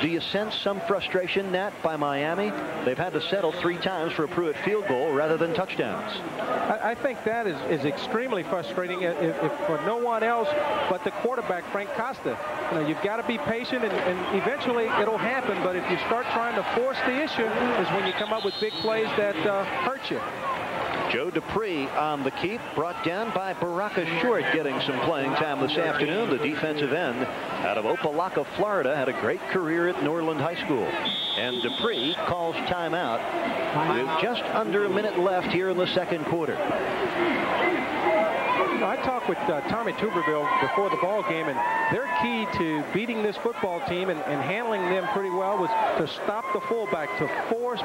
Do you sense some frustration, Nat, by Miami? They've had to settle 3 times for a Pruitt field goal rather than touchdowns. I think that is extremely frustrating if for no one else but the quarterback, Frank Costa. You know, you've got to be patient, and eventually it'll happen. But if you start trying to force the issue, is when you come up with big plays that hurt you. Joe Dupree on the keep, brought down by Baraka Short, getting some playing time this afternoon. The defensive end out of Opelika, Florida, had a great career at Norland High School. And Dupree calls timeout with just under a minute left here in the second quarter. I talked with Tommy Tuberville before the ball game, and their key to beating this football team and handling them pretty well was to stop the fullback, to force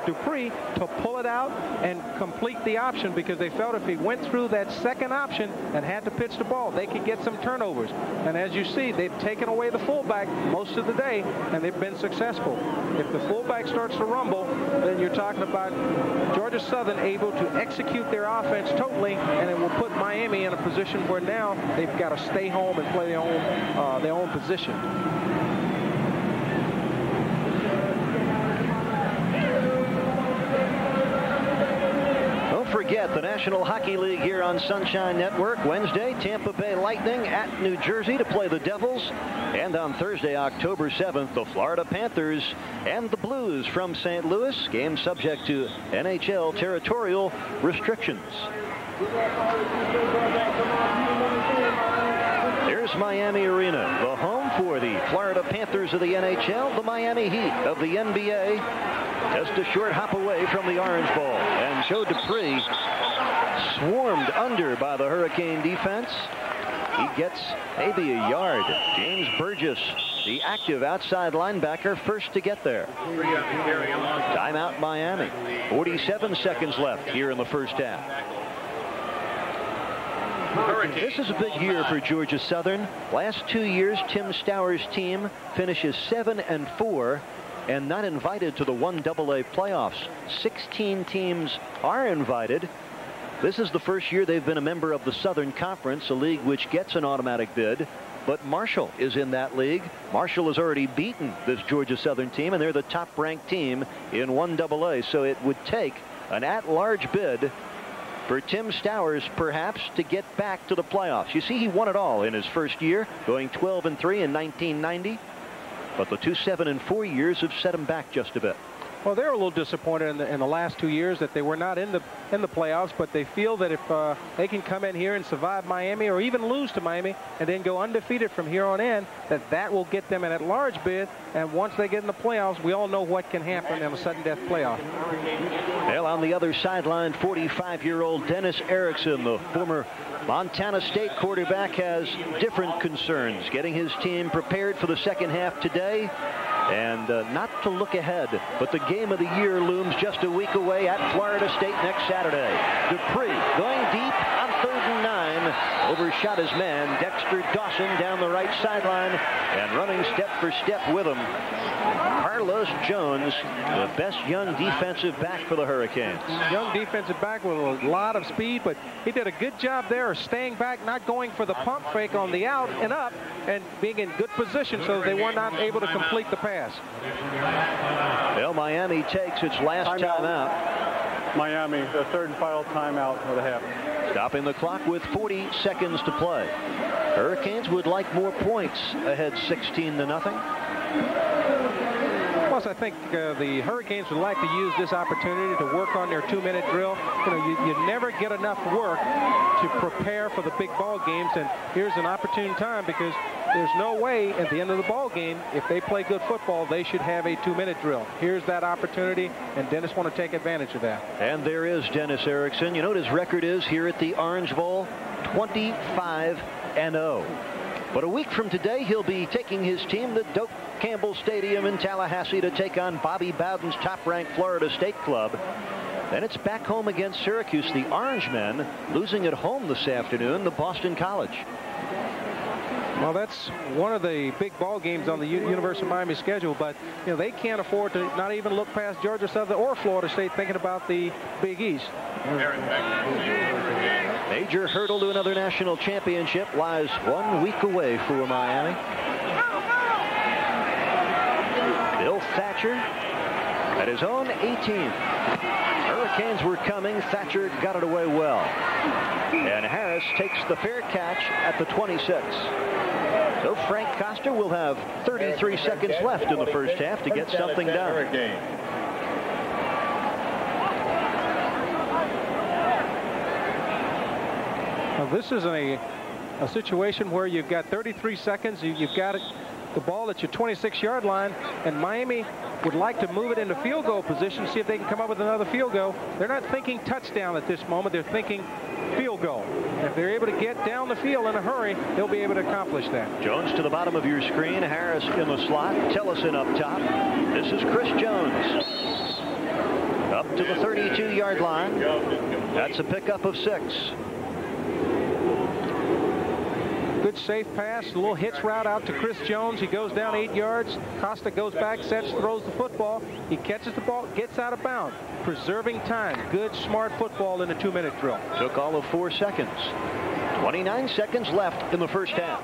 Dupree to pull it out and complete the option, because they felt if he went through that second option and had to pitch the ball, they could get some turnovers. And as you see, they've taken away the fullback most of the day, and they've been successful. If the fullback starts to rumble, then you're talking about Georgia Southern able to execute their offense totally, and it will put Miami in a position where now they've got to stay home and play their own position. Don't forget the National Hockey League here on Sunshine Network. Wednesday, Tampa Bay Lightning at New Jersey to play the Devils. And on Thursday, October 7th, the Florida Panthers and the Blues from St. Louis. Game subject to NHL territorial restrictions. Here's Miami Arena, the home for the Florida Panthers of the NHL, the Miami Heat of the NBA. Just a short hop away from the Orange Bowl. And Joe Dupree swarmed under by the Hurricane defense. He gets maybe a yard. James Burgess, the active outside linebacker, first to get there. Timeout Miami. 47 seconds left here in the first half. This is a big year for Georgia Southern. Last 2 years, Tim Stowers' team finishes 7-4 and not invited to the 1AA playoffs. 16 teams are invited. This is the first year they've been a member of the Southern Conference, a league which gets an automatic bid. But Marshall is in that league. Marshall has already beaten this Georgia Southern team, and they're the top-ranked team in 1AA. So it would take an at-large bid for Tim Stowers, perhaps, to get back to the playoffs. You see, he won it all in his first year, going 12-3 in 1990. But the 2 7-4 years have set him back just a bit. Well, they're a little disappointed in the last 2 years that they were not in the playoffs, but they feel that if they can come in here and survive Miami, or even lose to Miami and then go undefeated from here on in, that will get them an at-large bid. And once they get in the playoffs, we all know what can happen in a sudden death playoff. Well, on the other sideline, 45-year-old Dennis Erickson, the former Montana State quarterback, has different concerns, getting his team prepared for the second half today. And not to look ahead, but the game of the year looms just a week away at Florida State next Saturday. Dupree going deep on 3rd and 9. Overshot his man, Dexter Dawson, down the right sideline, and running step for step with him, Carlos Jones, the best young defensive back for the Hurricanes. Young defensive back with a lot of speed, but he did a good job there of staying back, not going for the pump fake on the out and up, and being in good position so they were not able to complete the pass. Well, Miami takes its last timeout. Miami, the third and final timeout of the half. Stopping the clock with 40 seconds to play. Hurricanes would like more points, ahead 16-0. Plus, I think the Hurricanes would like to use this opportunity to work on their 2-minute drill. You know, you never get enough work to prepare for the big ball games, and here's an opportune time, because there's no way at the end of the ball game, if they play good football, they should have a 2-minute drill. Here's that opportunity, and Dennis want to take advantage of that. And there is Dennis Erickson. You know what his record is here at the Orange Bowl? 25-0. But a week from today, he'll be taking his team to Doak Campbell Stadium in Tallahassee to take on Bobby Bowden's top-ranked Florida State club. Then it's back home against Syracuse. The Orangemen losing at home this afternoon to Boston College. Well, that's one of the big ball games on the University of Miami schedule, but you know they can't afford to not even look past Georgia Southern or Florida State thinking about the Big East. Major hurdle to another national championship lies 1 week away for Miami. Bill Thatcher at his own 18th. Hurricanes were coming. Thatcher got it away well. And Harris takes the fair catch at the 26. So Frank Costa will have 33 seconds left in the first half to get something done. Well, this is a situation where you've got 33 seconds. You've got the ball at your 26-yard line, and Miami would like to move it into field goal position, see if they can come up with another field goal. They're not thinking touchdown at this moment. They're thinking field goal. If they're able to get down the field in a hurry, they'll be able to accomplish that. Jones to the bottom of your screen. Harris in the slot. Tellison up top. This is Chris Jones. Up to the 32-yard line. That's a pickup of 6. Good safe pass, a little hitch route out to Chris Jones. He goes down 8 yards. Costa goes back, sets, throws the football. He catches the ball, gets out of bounds, preserving time. Good, smart football in a 2-minute drill. Took all of 4 seconds. 29 seconds left in the first half.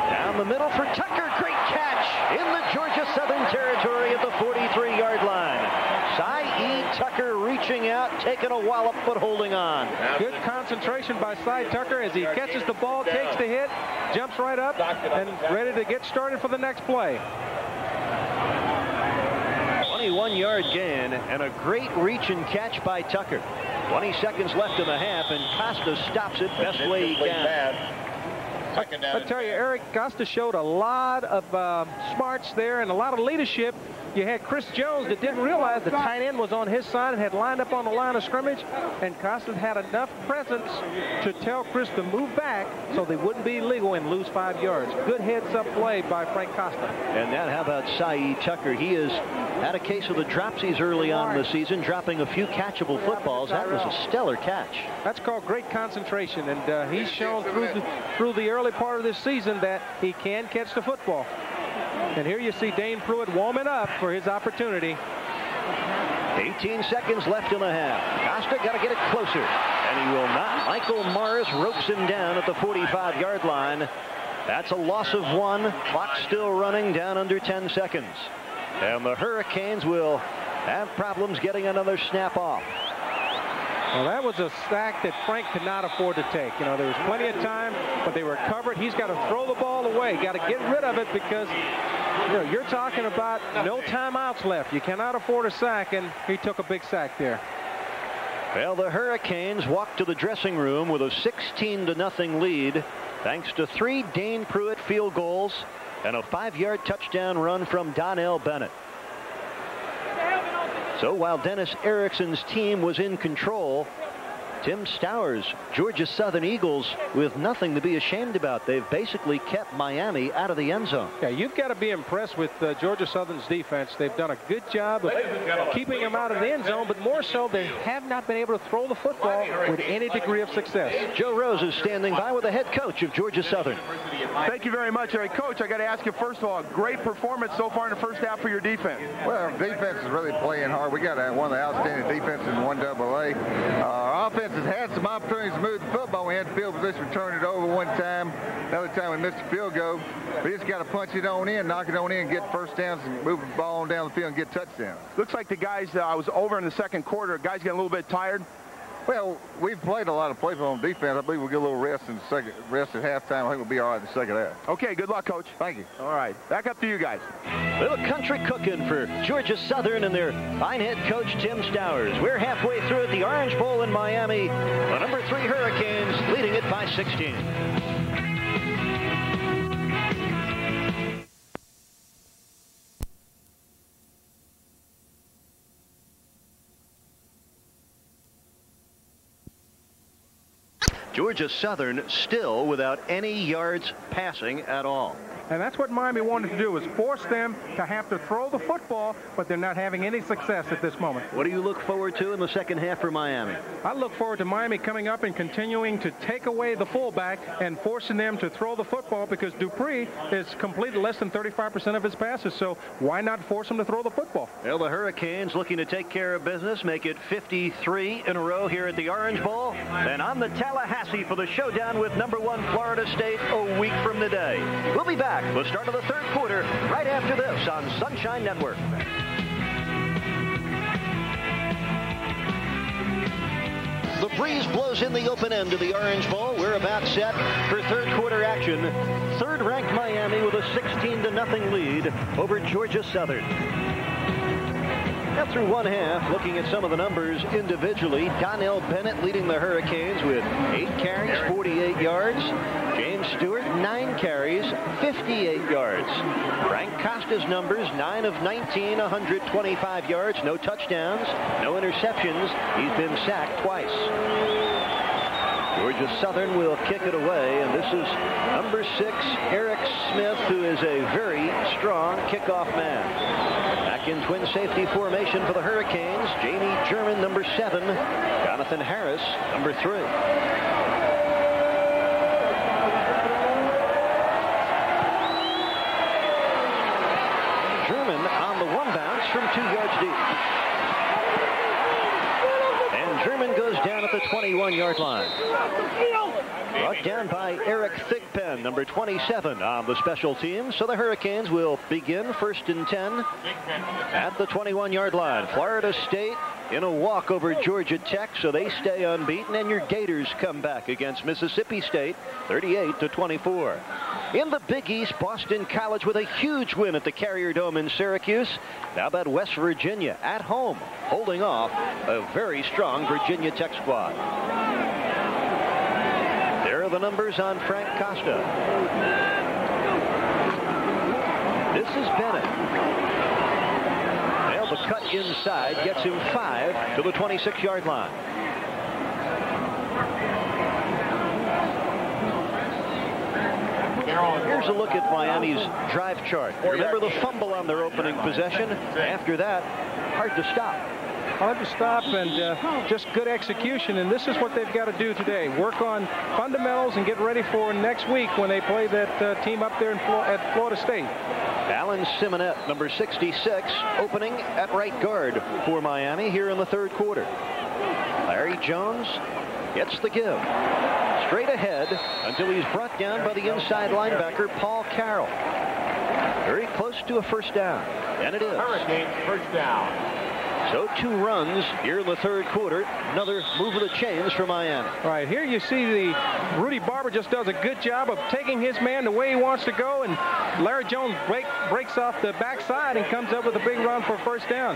Down the middle for Tucker. Great catch in the Georgia Southern territory at the 43-yard line. Cy Tucker reaching out, taking a wallop, but holding on. Good concentration by Cy Tucker as he catches the ball, takes the hit, jumps right up, and ready to get started for the next play. 21-yard gain and a great reach and catch by Tucker. 20 seconds left in the half, and Costa stops it best way he can. I tell you, Eric, Costa showed a lot of smarts there and a lot of leadership. You had Chris Jones that didn't realize the tight end was on his side and had lined up on the line of scrimmage, and Costa had enough presence to tell Chris to move back so they wouldn't be illegal and lose 5 yards. Good heads-up play by Frank Costa. And that, how about Cy Tucker? He has had a case of the dropsies early on in the season, dropping a few catchable footballs. That was a stellar catch. That's called great concentration, and he's shown through the early part of this season that he can catch the football. And here you see Dane Pruitt warming up for his opportunity. 18 seconds left in the half. Costa got to get it closer, and he will not. Michael Morris ropes him down at the 45-yard line. That's a loss of 1. Clock still running, down under 10 seconds. And the Hurricanes will have problems getting another snap off. Well, that was a sack that Frank could not afford to take. You know, there was plenty of time, but they were covered. He's got to throw the ball away. Got to get rid of it because, you know, you're talking about no timeouts left. You cannot afford a sack, and he took a big sack there. Well, the Hurricanes walk to the dressing room with a 16-0 lead, thanks to 3 Dane Pruitt field goals and a 5-yard touchdown run from Donnell Bennett. So while Dennis Erickson's team was in control, Tim Stowers, Georgia Southern Eagles, with nothing to be ashamed about. They've basically kept Miami out of the end zone. Yeah, you've got to be impressed with Georgia Southern's defense. They've done a good job of keeping them out of the end zone, but more so they have not been able to throw the football with any degree of success. Joe Rose is standing by with the head coach of Georgia Southern. Thank you very much, Eric. Coach, I got to ask you, first of all, great performance so far in the first half for your defense. Well, our defense is really playing hard. We got one of the outstanding defenses in 1AA. Our offense has had some opportunities to move the football. We had the field position, turn it over one time. Another time we missed a field goal. We just got to punch it on in, knock it on in, get first downs, and move the ball on down the field and get touchdowns. Looks like the guys, I was over in the second quarter, guys getting a little bit tired. Well, we've played a lot of plays on defense. I believe we'll get a little rest in the rest at halftime. I think we'll be all right in the second half. Okay, good luck, Coach. Thank you. All right, back up to you guys. Little country cooking for Georgia Southern and their fine head coach, Tim Stowers. We're halfway through at the Orange Bowl in Miami. The number 3 Hurricanes leading it by 16. Georgia Southern still without any yards passing at all. And that's what Miami wanted to do, was force them to have to throw the football, but they're not having any success at this moment. What do you look forward to in the second half for Miami? I look forward to Miami coming up and continuing to take away the fullback and forcing them to throw the football, because Dupree has completed less than 35% of his passes, so why not force him to throw the football? Well, the Hurricanes looking to take care of business, make it 53 in a row here at the Orange Bowl, and on the Tallahassee for the showdown with number 1 Florida State a week from today. We'll be back. The start of the third quarter right after this on Sunshine Network. The breeze blows in the open end of the Orange Bowl. We're about set for third quarter action. Third-ranked Miami with a 16-0 lead over Georgia Southern. Now through one half, looking at some of the numbers individually, Donnell Bennett leading the Hurricanes with 8 carries, 48 yards. James Stewart, 9 carries, 58 yards. Frank Costa's numbers, 9 of 19, 125 yards, no touchdowns, no interceptions. He's been sacked twice. Georgia Southern will kick it away, and this is number 6, Eric Smith, who is a very strong kickoff man. Back in twin safety formation for the Hurricanes, Jamie German, number 7, Jonathan Harris, number 3. German on the one bounce from 2 yards deep. And German goes down at the 21-yard line. Brought down by Eric Thigpen, number 27 on the special teams. So the Hurricanes will begin 1st and 10 at the 21-yard line. Florida State in a walk over Georgia Tech, so they stay unbeaten, and your Gators come back against Mississippi State 38-24. In the Big East, Boston College with a huge win at the Carrier Dome in Syracuse. How about West Virginia at home, holding off a very strong Virginia Tech squad. There are the numbers on Frank Costa. This is Bennett. Well, the cut inside gets him 5 to the 26-yard line. Here's a look at Miami's drive chart. Remember the fumble on their opening possession? After that, hard to stop. Hard to stop, and just good execution, and this is what they've got to do today. Work on fundamentals and get ready for next week when they play that team up there at Florida State. Alan Simonette, number 66, opening at right guard for Miami here in the 3rd quarter. Larry Jones gets the give. Straight ahead until he's brought down by the inside linebacker, Paul Carroll. Very close to a first down, and it is. Hurricanes first down. So 2 runs here in the 3rd quarter. Another move of the chains for Miami. Right here you see the Rudy Barber just does a good job of taking his man the way he wants to go, and Larry Jones breaks off the backside and comes up with a big run for first down.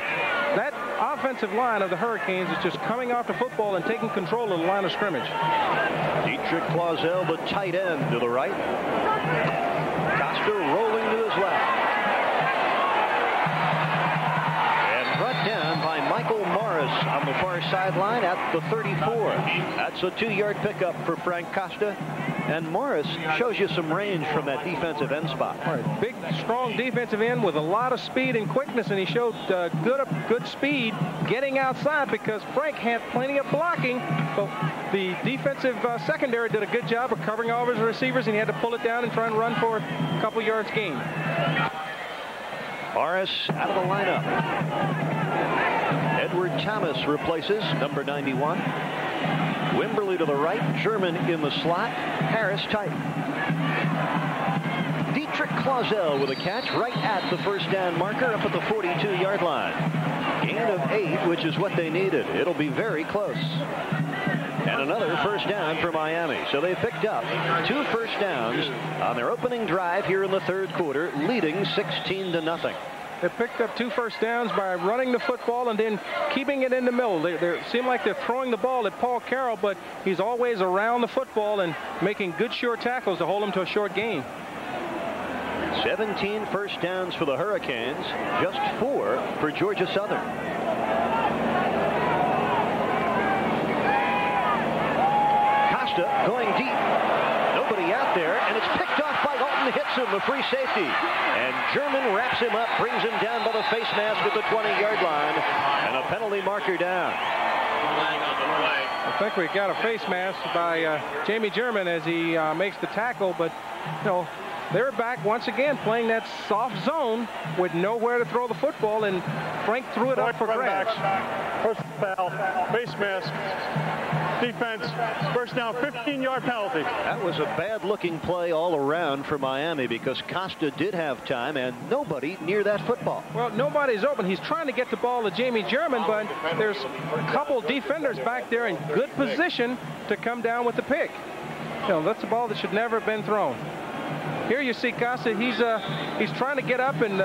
That offensive line of the Hurricanes is just coming off the football and taking control of the line of scrimmage. Dietrich Clausel, the tight end, to the right. Costa rolling to his left. Down by Michael Morris on the far sideline at the 34. That's a 2-yard pickup for Frank Costa. And Morris shows you some range from that defensive end spot. Right. Big, strong defensive end with a lot of speed and quickness, and he showed good speed getting outside because Frank had plenty of blocking. But the defensive secondary did a good job of covering all of his receivers, and he had to pull it down and try and run for a couple yards gain. Morris out of the lineup. Edward Thomas replaces number 91. Wimberly to the right. German in the slot. Harris tight. Dietrich Clausel with a catch right at the first down marker up at the 42-yard line. Gain of 8, which is what they needed. It'll be very close. And another first down for Miami. So they picked up 2 first downs on their opening drive here in the 3rd quarter, leading 16-0. They picked up 2 first downs by running the football and then keeping it in the middle. They seem like they're throwing the ball at Paul Carroll, but he's always around the football and making good sure tackles to hold him to a short gain. 17 first downs for the Hurricanes, just 4 for Georgia Southern. Costa going deep. Nobody out there, and it's picked off by Alton Hitson, the free safety. And German wraps him up, brings him down by the face mask at the 20-yard line, and a penalty marker down. I think we got a face mask by Jamie German as he makes the tackle, but you know, they're back once again playing that soft zone with nowhere to throw the football, and Frank threw it up for grabs. First foul, face mask, defense, first down, 15-yard penalty. That was a bad-looking play all around for Miami because Costa did have time and nobody near that football. Well, nobody's open. He's trying to get the ball to Jamie German, but there's a couple defenders back there in good position to come down with the pick. You know, that's a ball that should never have been thrown. Here you see Costa. He's trying to get up and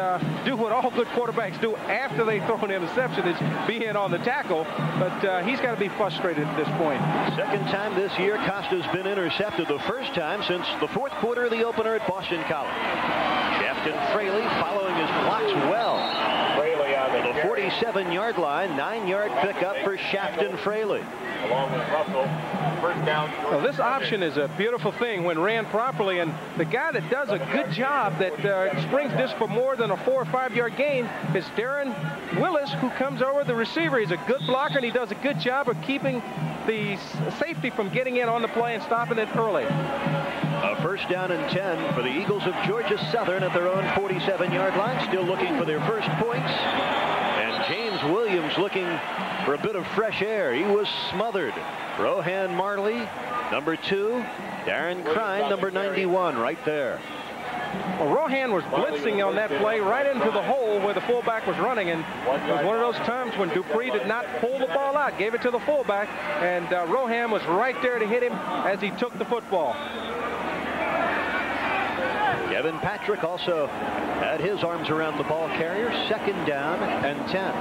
do what all good quarterbacks do after they throw an interception, is be in on the tackle. But he's got to be frustrated at this point. Second time this year Costa's been intercepted. The first time since the fourth quarter of the opener at Boston College. Shafton Fraley following his blocks well. The 47-yard line, 9-yard pickup for Shafton Fraley. Along with Russell, first down. Well, this option is a beautiful thing when ran properly, and the guy that does a good job that springs this for more than a 4 or 5 yard gain is Darren Willis, who comes over the receiver. He's a good blocker, and he does a good job of keeping the safety from getting in on the play and stopping it early. A first down and 10 for the Eagles of Georgia Southern at their own 47-yard line, still looking for their first points. And James Williams looking for a bit of fresh air. He was smothered. Rohan Marley, number 2. Darren Crine, number 91, right there. Well, Rohan was blitzing on that play right into the hole where the fullback was running, and it was one of those times when Dupree did not pull the ball out, gave it to the fullback, and Rohan was right there to hit him as he took the football. Kevin Patrick also had his arms around the ball carrier. Second down and 10.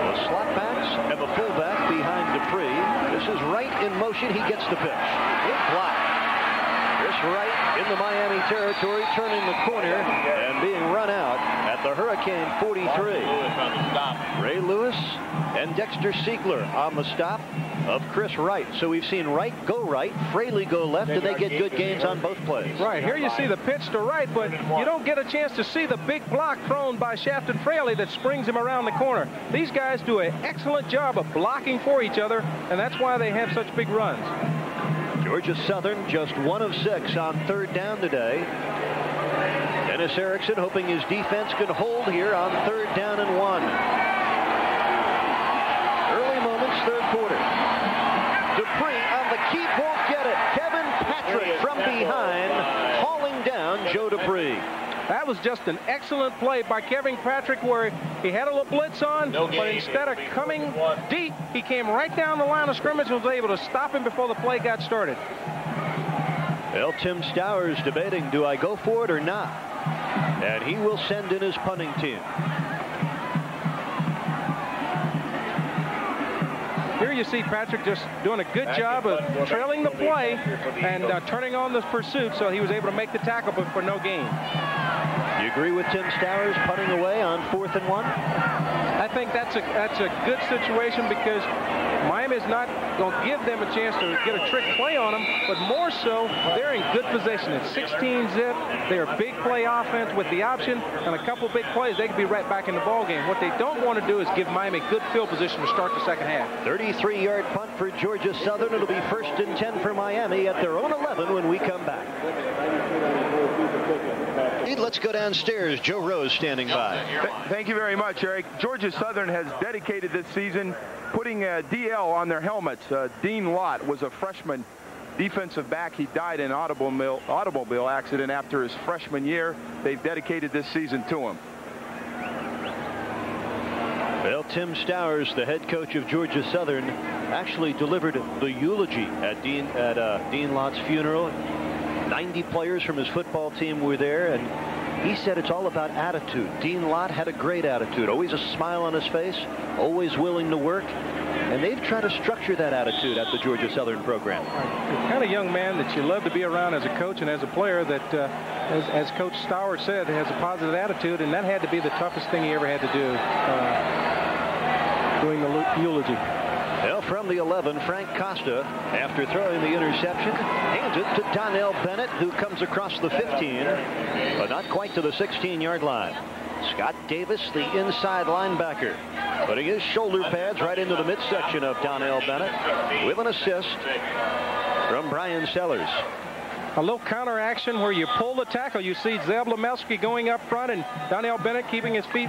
The slot backs and the fullback behind Dupree. This is Wright in motion. He gets the pitch. Good block. Chris Wright in the Miami territory, turning the corner and being run out at the Hurricane 43. Ray Lewis and Dexter Siegler on the stop of Chris Wright. So we've seen Wright go right, Fraley go left, and they get good gains on both plays. Right, here you see the pitch to Wright, but you don't get a chance to see the big block thrown by Shafton Fraley that springs him around the corner. These guys do an excellent job of blocking for each other, and that's why they have such big runs. Georgia Southern just 1 of 6 on third down today. Dennis Erickson hoping his defense can hold here on third down and 1. Early moments, third quarter. Dupree on the keep, won't get it. Kevin Patrick from behind, hauling down Joe Dupree. That was just an excellent play by Kevin Patrick where he had a little blitz on, but instead of coming deep, he came right down the line of scrimmage and was able to stop him before the play got started. Well, Tim Stowers debating, do I go for it or not? And he will send in his punting team. Here you see Patrick just doing a good job of trailing the play and turning on the pursuit, so he was able to make the tackle but for no gain. You agree with Tim Stowers punting away on 4th and 1? I think that's a good situation because Miami's not going to give them a chance to get a trick play on them, but more so, they're in good position. It's 16 zip. They're a big play offense with the option, and a couple big plays, they could be right back in the ball game. What they don't want to do is give Miami good field position to start the second half. 33-yard punt for Georgia Southern. It'll be 1st and 10 for Miami at their own 11 when we come back. Let's go downstairs. Joe Rose standing by. Thank you very much, Eric. Georgia Southern has dedicated this season putting DL on their helmets. Dean Lott was a freshman defensive back. He died in an automobile accident after his freshman year. They've dedicated this season to him. Well, Tim Stowers, the head coach of Georgia Southern, actually delivered the eulogy at Dean Lott's funeral. 90 players from his football team were there, and he said it's all about attitude. Dean Lott had a great attitude, always a smile on his face, always willing to work, and they've tried to structure that attitude at the Georgia Southern program. The kind of young man that you love to be around as a coach and as a player that, as Coach Stowers said, has a positive attitude, and that had to be the toughest thing he ever had to do doing the eulogy. Well, from the 11, Frank Costa, after throwing the interception, hands it to Donnell Bennett, who comes across the 15, but not quite to the 16-yard line. Scott Davis, the inside linebacker, putting his shoulder pads right into the midsection of Donnell Bennett with an assist from Brian Sellers. A little counter action where you pull the tackle. You see Zeb Lemelski going up front and Donnell Bennett keeping his feet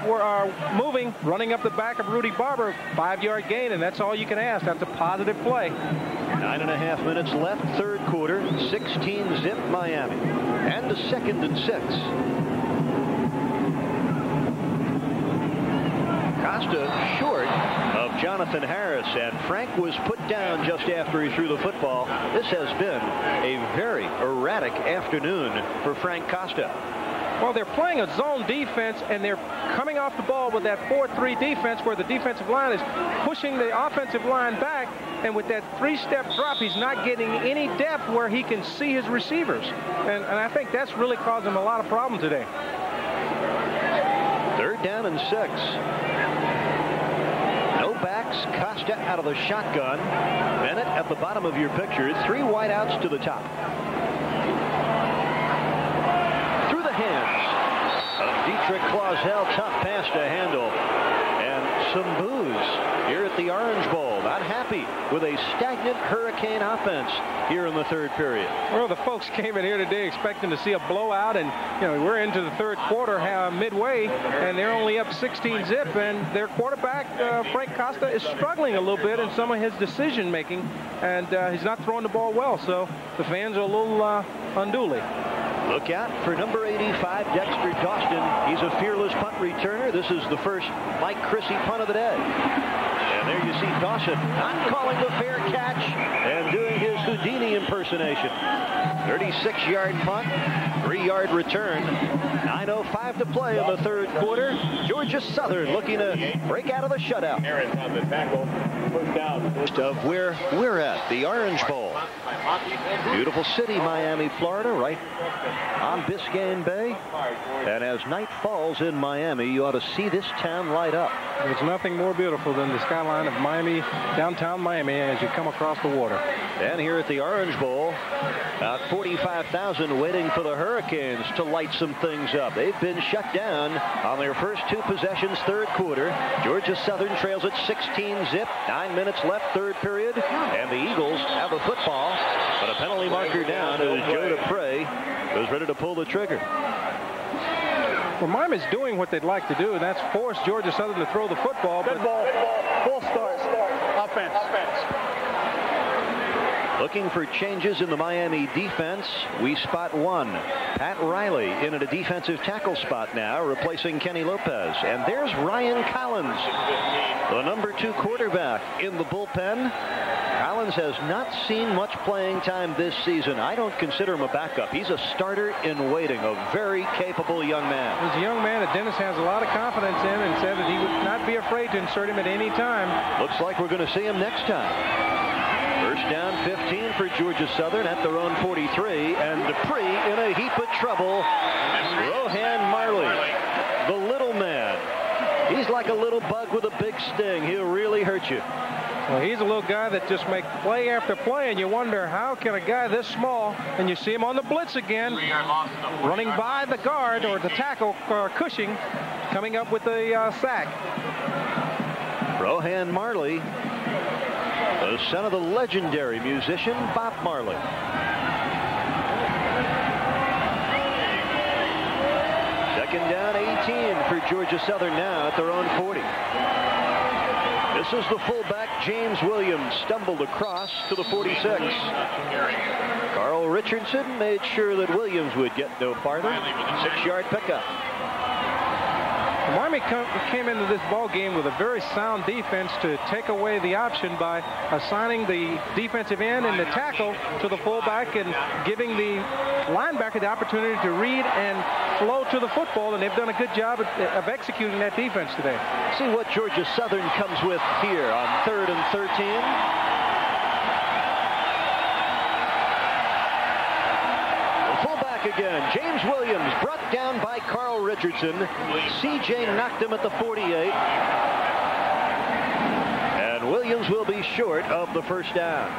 moving, running up the back of Rudy Barber. 5-yard gain, and that's all you can ask. That's a positive play. 9.5 minutes left, third quarter, 16 zip Miami. And a 2nd and 6. Costa short of Jonathan Harris, and Frank was put down just after he threw the football. This has been a very erratic afternoon for Frank Costa. Well, they're playing a zone defense, and they're coming off the ball with that 4-3 defense where the defensive line is pushing the offensive line back, and with that 3-step drop, he's not getting any depth where he can see his receivers. And I think that's really caused him a lot of problems today. 3rd down and 6. No backs. Costa out of the shotgun. Bennett at the bottom of your picture. 3 wideouts to the top. Through the hands of Dietrich Clausel. Tough pass to handle. And some boos here at the Orange Bowl. Not happy with a stagnant Hurricane offense here in the 3rd period. Well, the folks came in here today expecting to see a blowout, and we're into the 3rd quarter midway, and they're only up 16-zip, and their quarterback Frank Costa is struggling a little bit in some of his decision making, and he's not throwing the ball well, so the fans are a little unduly. Look out for number 85, Dexter Dawson. He's a fearless punt returner. This is the first Mike Chrissy punt of the day. And there you see Dawson not calling the fair catch and doing his Houdini impersonation. 36-yard punt, 3-yard return. 9:05 to play in the 3rd quarter. Georgia Southern looking to break out of the shutout. On the tackle, first down. Of where we're at, the Orange Bowl. Beautiful city, Miami, Florida, right on Biscayne Bay. And as night falls in Miami, you ought to see this town light up. There's nothing more beautiful than the skyline of Miami, downtown Miami, as you come across the water. And here at the Orange Bowl, about 45,000 waiting for the Hurricanes to light some things up. They've been shut down on their first 2 possessions, 3rd quarter. Georgia Southern trails at 16-zip. 9 minutes left, 3rd period. And the Eagles have the football, but a penalty marker down as Joe Dupre was ready to pull the trigger. Well, Miami's doing what they'd like to do, and that's force Georgia Southern to throw the football. Good ball. Full start. Offense. Looking for changes in the Miami defense. We spot one. Pat Riley in at a defensive tackle spot now, replacing Kenny Lopez. And there's Ryan Collins, the number 2 quarterback in the bullpen. Collins has not seen much playing time this season. I don't consider him a backup. He's a starter in waiting, a very capable young man. He's a young man that Dennis has a lot of confidence in, and said that he would not be afraid to insert him at any time. Looks like we're going to see him next time. First down, 15 for Georgia Southern at their own 43, and Dupree in a heap of trouble. Rohan Marley, the little man. He's like a little bug with a big sting. He'll really hurt you. Well, he's a little guy that just makes play after play, and you wonder, how can a guy this small, and you see him on the blitz again, running by the guard or the tackle, Cushing, coming up with a sack. Rohan Marley, the son of the legendary musician Bob Marley. Second down, 18 for Georgia Southern now at their own 40. This is the fullback, James Williams, stumbled across to the 46. Carl Richardson made sure that Williams would get no farther. 6-yard pickup. Miami came into this ball game with a very sound defense to take away the option by assigning the defensive end and the tackle to the fullback and giving the linebacker the opportunity to read and flow to the football, and they've done a good job of executing that defense today. See what Georgia Southern comes with here on 3rd and 13. Again, James Williams brought down by Carl Richardson. CJ knocked him at the 48. And Williams will be short of the first down.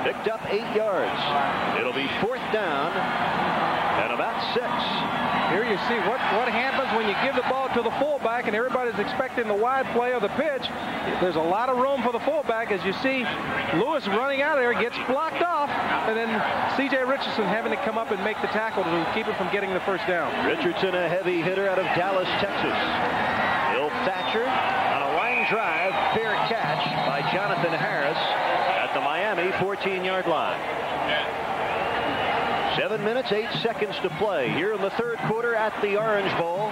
Picked up 8 yards. It'll be 4th down and about 6. Here you see what happens when you give the ball to the fullback and everybody's expecting the wide play or the pitch. There's a lot of room for the fullback. As you see, Lewis running out of there, gets blocked off, and then C.J. Richardson having to come up and make the tackle to keep him from getting the first down. Richardson, a heavy hitter out of Dallas, Texas. Bill Thatcher on a line drive, fair catch by Jonathan Harris at the Miami 14-yard line. 7 minutes, 8 seconds to play here in the 3rd quarter at the Orange Bowl.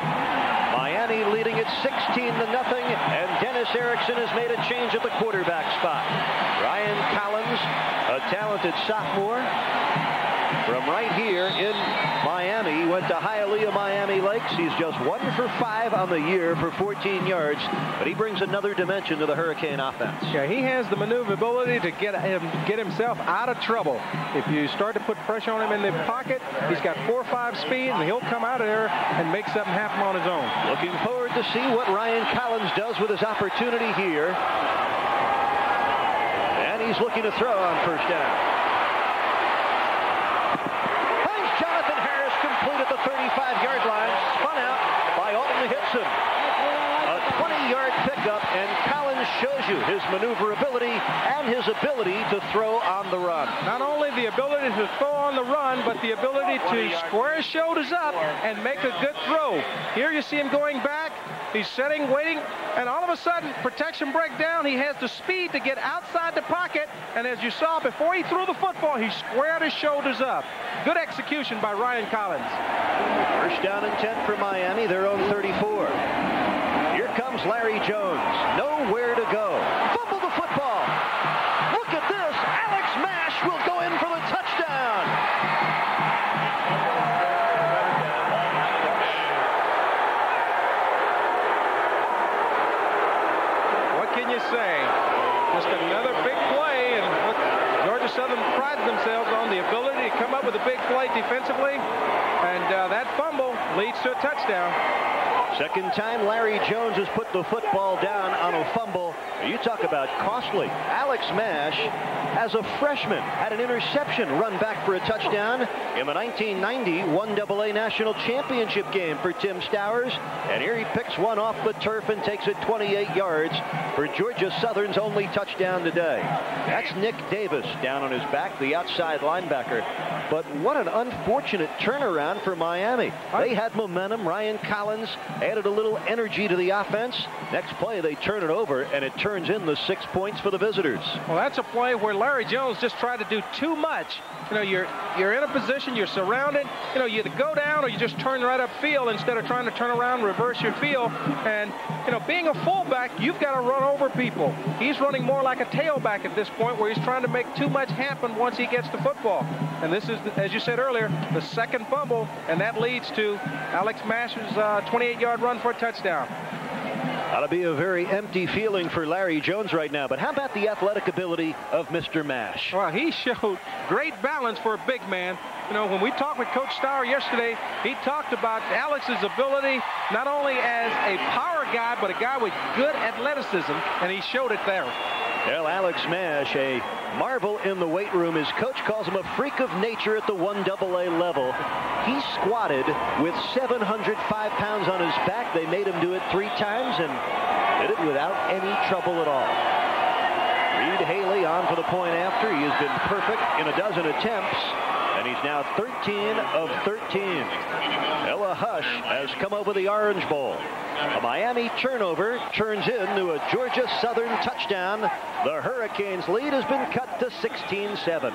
Miami leading it 16-0, and Dennis Erickson has made a change at the quarterback spot. Ryan Collins, a talented sophomore from right here in Miami. He went to Hialeah, Miami Lakes. He's just 1 for 5 on the year for 14 yards, but he brings another dimension to the Hurricane offense. Yeah, he has the maneuverability to get himself out of trouble. If you start to put pressure on him in the pocket, he's got 4.5 speed, and he'll come out of there and make something happen on his own. Looking forward to see what Ryan Collins does with his opportunity here. And he's looking to throw on first down. Complete at the 35-yard line, spun out by Alton Hitson. A 20-yard pickup, and Collins shows you his maneuverability and his ability to throw on the run. Not only the ability to throw on the run, but the ability to square his shoulders up and make a good throw. Here you see him going back. He's sitting, waiting, and all of a sudden, protection breakdown. He has the speed to get outside the pocket, and as you saw, before he threw the football, he squared his shoulders up. Good execution by Ryan Collins. First down and 10 for Miami, their own 34. Here comes Larry Jones. Nowhere to go. Fumble the football. Look at this. Alex Mash will go in for the touchdown. Can you say? Just another big play, and what Georgia Southern prides themselves on, the ability to come up with a big play defensively, and that fumble leads to a touchdown. Second time Larry Jones has put the football down on a fumble. You talk about costly. Alex Mash, as a freshman, had an interception run back for a touchdown in the 1990 1AA National Championship game for Tim Stowers. And here he picks one off the turf and takes it 28 yards for Georgia Southern's only touchdown today. That's Nick Davis down on his back, the outside linebacker. But what an unfortunate turnaround for Miami. They had momentum. Ryan Collins added a little energy to the offense. Next play, they turn it over, and it turns in the 6 points for the visitors. Well, that's a play where Larry Jones just tried to do too much. You know, you're in a position, you're surrounded. You know, you either go down or you just turn right up field instead of trying to turn around, reverse your field. And, you know, being a fullback, you've got to run over people. He's running more like a tailback at this point, where he's trying to make too much happen once he gets the football. And this is, as you said earlier, the second fumble, and that leads to Alex Mash's 28-yard run for a touchdown. Ought to be a very empty feeling for Larry Jones right now. But how about the athletic ability of Mr. Mash? Well, he showed great balance for a big man. You know, when we talked with Coach Stour yesterday, he talked about Alex's ability not only as a power guy, but a guy with good athleticism, and he showed it there. Well, Alex Mash, a marvel in the weight room. His coach calls him a freak of nature at the 1AA level. He squatted with 705 pounds on his back. They made him do it 3 times and did it without any trouble at all. Reed Haley on for the point after. He has been perfect in a dozen attempts, and he's now 13 of 13. Ella Hush has come over the Orange Bowl. A Miami turnover turns into a Georgia Southern touchdown. The Hurricanes' lead has been cut to 16-7.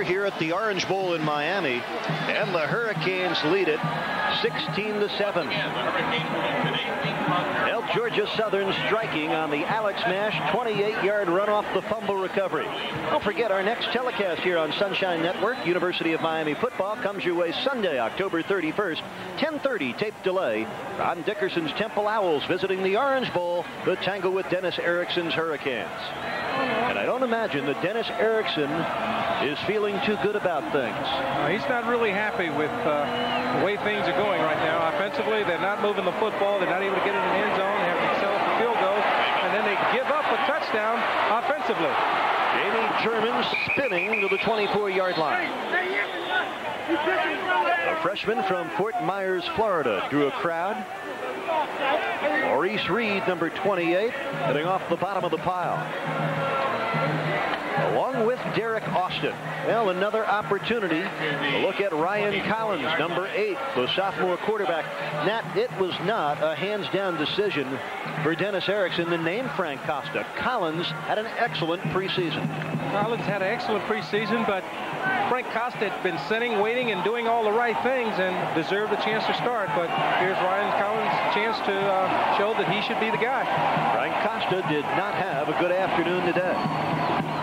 Here at the Orange Bowl in Miami, and the Hurricanes lead it 16-7. Well, Georgia Southern striking on the Alex Mash 28-yard run off the fumble recovery. Don't forget our next telecast here on Sunshine Network. University of Miami football comes your way Sunday, October 31st, 10:30 tape delay. Ron Dickerson's Temple Owls visiting the Orange Bowl, the tangle with Dennis Erickson's Hurricanes. And I don't imagine that Dennis Erickson is feeling too good about things. He's not really happy with the way things are going right now. Offensively, they're not moving the football. They're not able to get it in the end zone. They have to excel for field goals. And then they give up a touchdown offensively. Jamie German spinning to the 24-yard line. A freshman from Fort Myers, Florida, drew a crowd. Maurice Reed, number 28, heading off the bottom of the pile. Along with Derek Austin. Well, another opportunity to look at Ryan Collins, number 8, the sophomore quarterback. Nat, it was not a hands-down decision for Dennis Erickson to name Frank Costa. Collins had an excellent preseason. Collins had an excellent preseason, but Frank Costa had been sitting, waiting, and doing all the right things and deserved a chance to start. But here's Ryan Collins' chance to show that he should be the guy. Frank Costa did not have a good afternoon today.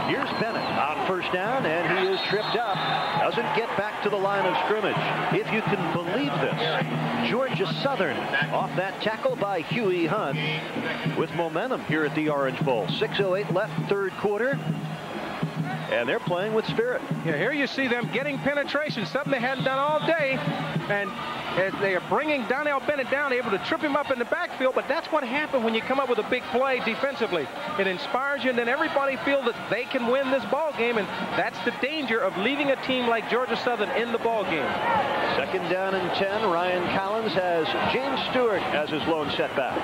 Here's Bennett on first down, and he is tripped up. Doesn't get back to the line of scrimmage. If you can believe this, Georgia Southern off that tackle by Huey Hunt with momentum here at the Orange Bowl. 6:08 left, third quarter. And they're playing with spirit. Yeah, here you see them getting penetration, something they hadn't done all day. And as they are bringing Donnell Bennett down, able to trip him up in the backfield. But that's what happened when you come up with a big play defensively. It inspires you, and then everybody feels that they can win this ball game. And that's the danger of leaving a team like Georgia Southern in the ball game. Second down and 10. Ryan Collins has James Stewart as his lone setback.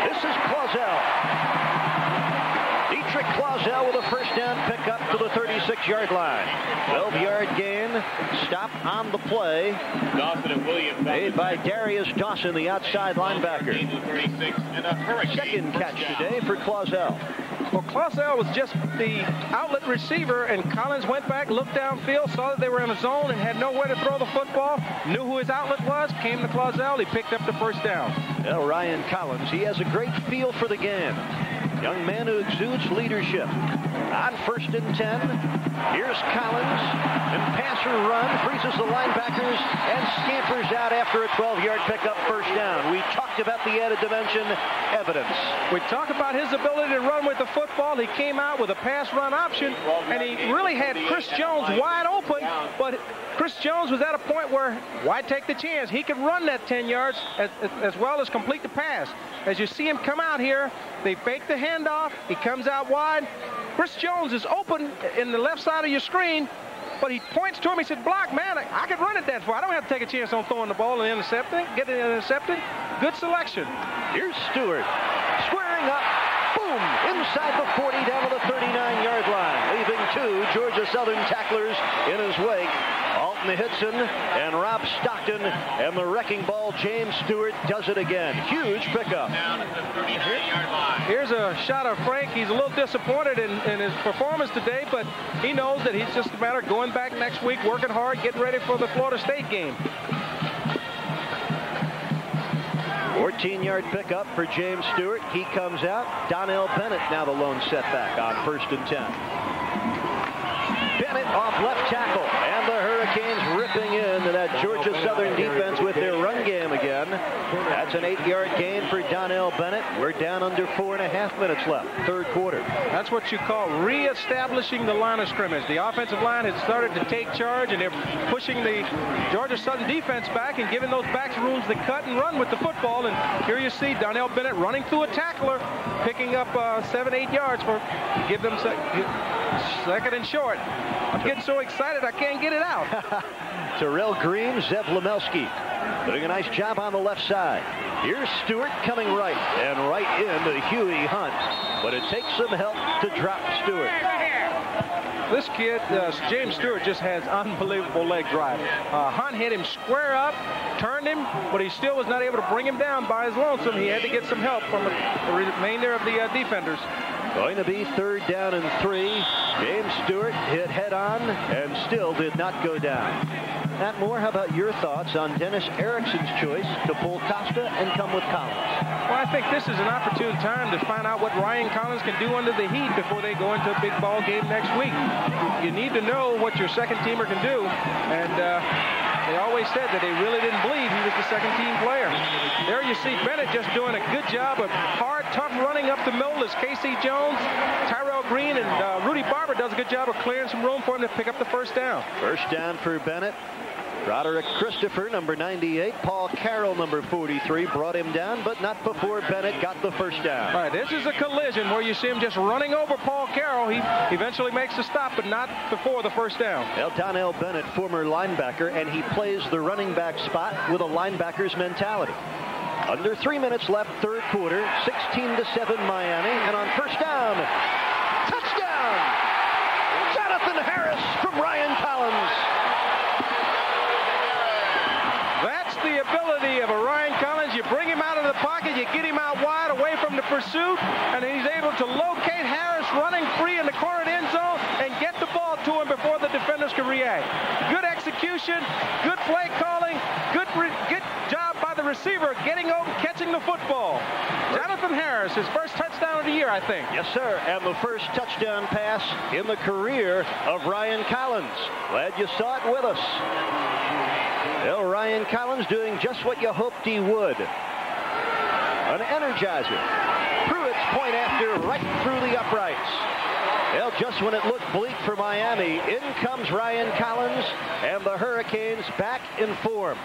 This is Clausell. Dietrich Clausell with a first down pickup to the 36-yard line. 12-yard gain. Stop on the play. Dawson and Williams made by Darius Dawson, the outside linebacker. Second catch today for Clausell. Well, Clausell was just the outlet receiver, and Collins went back, looked downfield, saw that they were in a zone and had nowhere to throw the football, knew who his outlet was, came to Clausell, he picked up the first down. Well, Ryan Collins, he has a great feel for the game. Young man who exudes leadership. On first and 10, here's Collins, and passer run, freezes the linebackers, and scampers out after a 12-yard pickup, first down. We talked about the added dimension evidence. We talked about his ability to run with the football. He came out with a pass run option, and he really had Chris Jones wide open, but Chris Jones was at a point where, why take the chance? He could run that 10 yards as well as complete the pass. As you see him come out here, they fake the handoff. He comes out wide. Chris Jones is open in the left side of your screen, but he points to him. He said, block, man, I could run it that far. I don't have to take a chance on throwing the ball and intercepting, getting it intercepted. Good selection. Here's Stewart squaring up. Boom! Inside the 40, down to the 39-yard line, leaving 2 Georgia Southern tacklers in his wake. Alton Hitson and Rob Stockton, and the wrecking ball, James Stewart, does it again. Huge pickup. Here's a shot of Frank. He's a little disappointed in his performance today, but he knows that he's just a matter of going back next week, working hard, getting ready for the Florida State game. 14-yard pickup for James Stewart. He comes out. Donnell Bennett now the lone setback on first and 10. Bennett off left tackle, and the Hurricanes ripping into that Georgia Southern defense with their run game again. That's an 8-yard gain for Donnell Bennett. We're down under 4.5 minutes left, third quarter. That's what you call reestablishing the line of scrimmage. The offensive line has started to take charge, and they're pushing the Georgia Southern defense back and giving those backs rooms to cut and run with the football. And here you see Donnell Bennett running through a tackler, picking up 7-8 yards for give them second and short. I'm getting so excited I can't get it out. Terrell Green, Zev Lemelski doing a nice job on the left side. Here's Stewart coming right, and right into Huey Hunt. But it takes some help to drop Stewart. This kid, James Stewart, just has unbelievable leg drive. Hunt hit him square up, turned him, but he still was not able to bring him down by his lonesome. He had to get some help from the remainder of the defenders. Going to be third down and 3. James Stewart hit head on and still did not go down. Matt Moore, how about your thoughts on Dennis Erickson's choice to pull Costa and come with Collins? Well, I think this is an opportune time to find out what Ryan Collins can do under the heat before they go into a big ball game next week. You need to know what your second teamer can do, and they always said that they really didn't believe he was the second team player. There you see Bennett just doing a good job of hard, tough running up the middle as Casey Jones, Tyrell Green, and Rudy Barber does a good job of clearing some room for him to pick up the first down. First down for Bennett. Roderick Christopher, number 98. Paul Carroll, number 43, brought him down, but not before Bennett got the first down. All right, this is a collision where you see him just running over Paul Carroll. He eventually makes the stop, but not before the first down. Well, Donnell Bennett, former linebacker, and he plays the running back spot with a linebacker's mentality. Under 3 minutes left, third quarter, 16-7 Miami, and on first down, touchdown! maneuverability of a Ryan Collins. You bring him out of the pocket, you get him out wide away from the pursuit, and he's able to locate Harris running free in the corner end zone and get the ball to him before the defenders can react. Good execution, good play calling, good job by the receiver getting over, catching the football. Jonathan Harris, his first touchdown of the year, I think. Yes, sir, and the first touchdown pass in the career of Ryan Collins. Glad you saw it with us. Well, Ryan Collins doing just what you hoped he would. An energizer. Pruitt's point after right through the uprights. Well, just when it looked bleak for Miami, in comes Ryan Collins, and the Hurricanes back in form.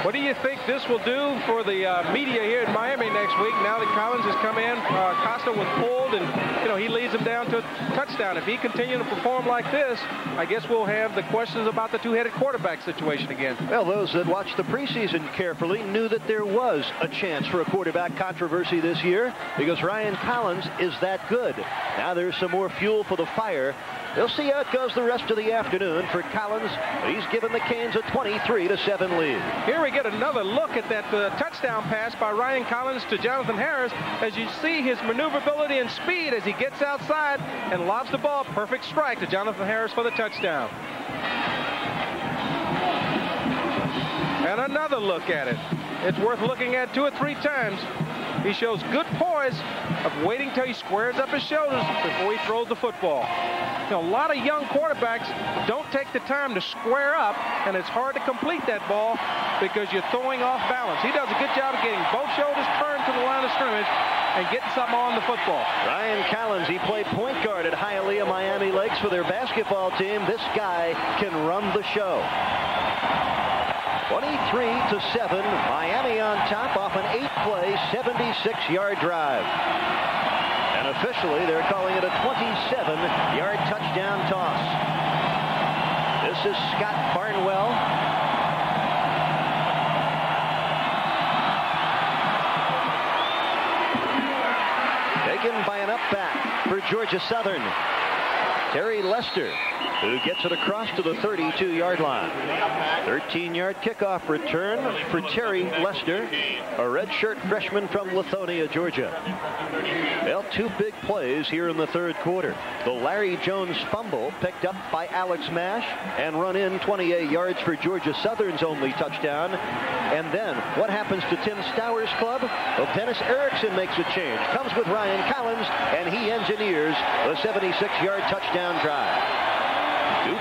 What do you think this will do for the media here in Miami next week now that Collins has come in? Costa was pulled, and he leads them down to a touchdown. If he continues to perform like this, I guess we'll have the questions about the two-headed quarterback situation again. Well, those that watched the preseason carefully knew that there was a chance for a quarterback controversy this year because Ryan Collins is that good. Now there's some more fuel for the fire. We'll see how it goes the rest of the afternoon for Collins. He's given the Canes a 23-7 lead. Here we get another look at that touchdown pass by Ryan Collins to Jonathan Harris. As you see his maneuverability and speed as he gets outside and lobs the ball. Perfect strike to Jonathan Harris for the touchdown. And another look at it. It's worth looking at 2 or 3 times. He shows good poise of waiting till he squares up his shoulders before he throws the football. A lot of young quarterbacks don't take the time to square up, and it's hard to complete that ball because you're throwing off balance. He does a good job of getting both shoulders turned to the line of scrimmage and getting something on the football. Ryan Collins, he played point guard at Hialeah Miami Lakes for their basketball team. This guy can run the show. 23-7, Miami on top off an 8-play, 76-yard drive. And officially, they're calling it a 27-yard touchdown toss. This is Scott Barnwell. Taken by an up back for Georgia Southern. Terry Lester, who gets it across to the 32-yard line. 13-yard kickoff return for Terry Lester, a redshirt freshman from Lithonia, Georgia. Well, 2 big plays here in the third quarter. The Larry Jones fumble picked up by Alex Mash and run in 28 yards for Georgia Southern's only touchdown. And then what happens to Tim Stowers' club? Well, Dennis Erickson makes a change. Comes with Ryan Collins, and he engineers the 76-yard touchdown drive.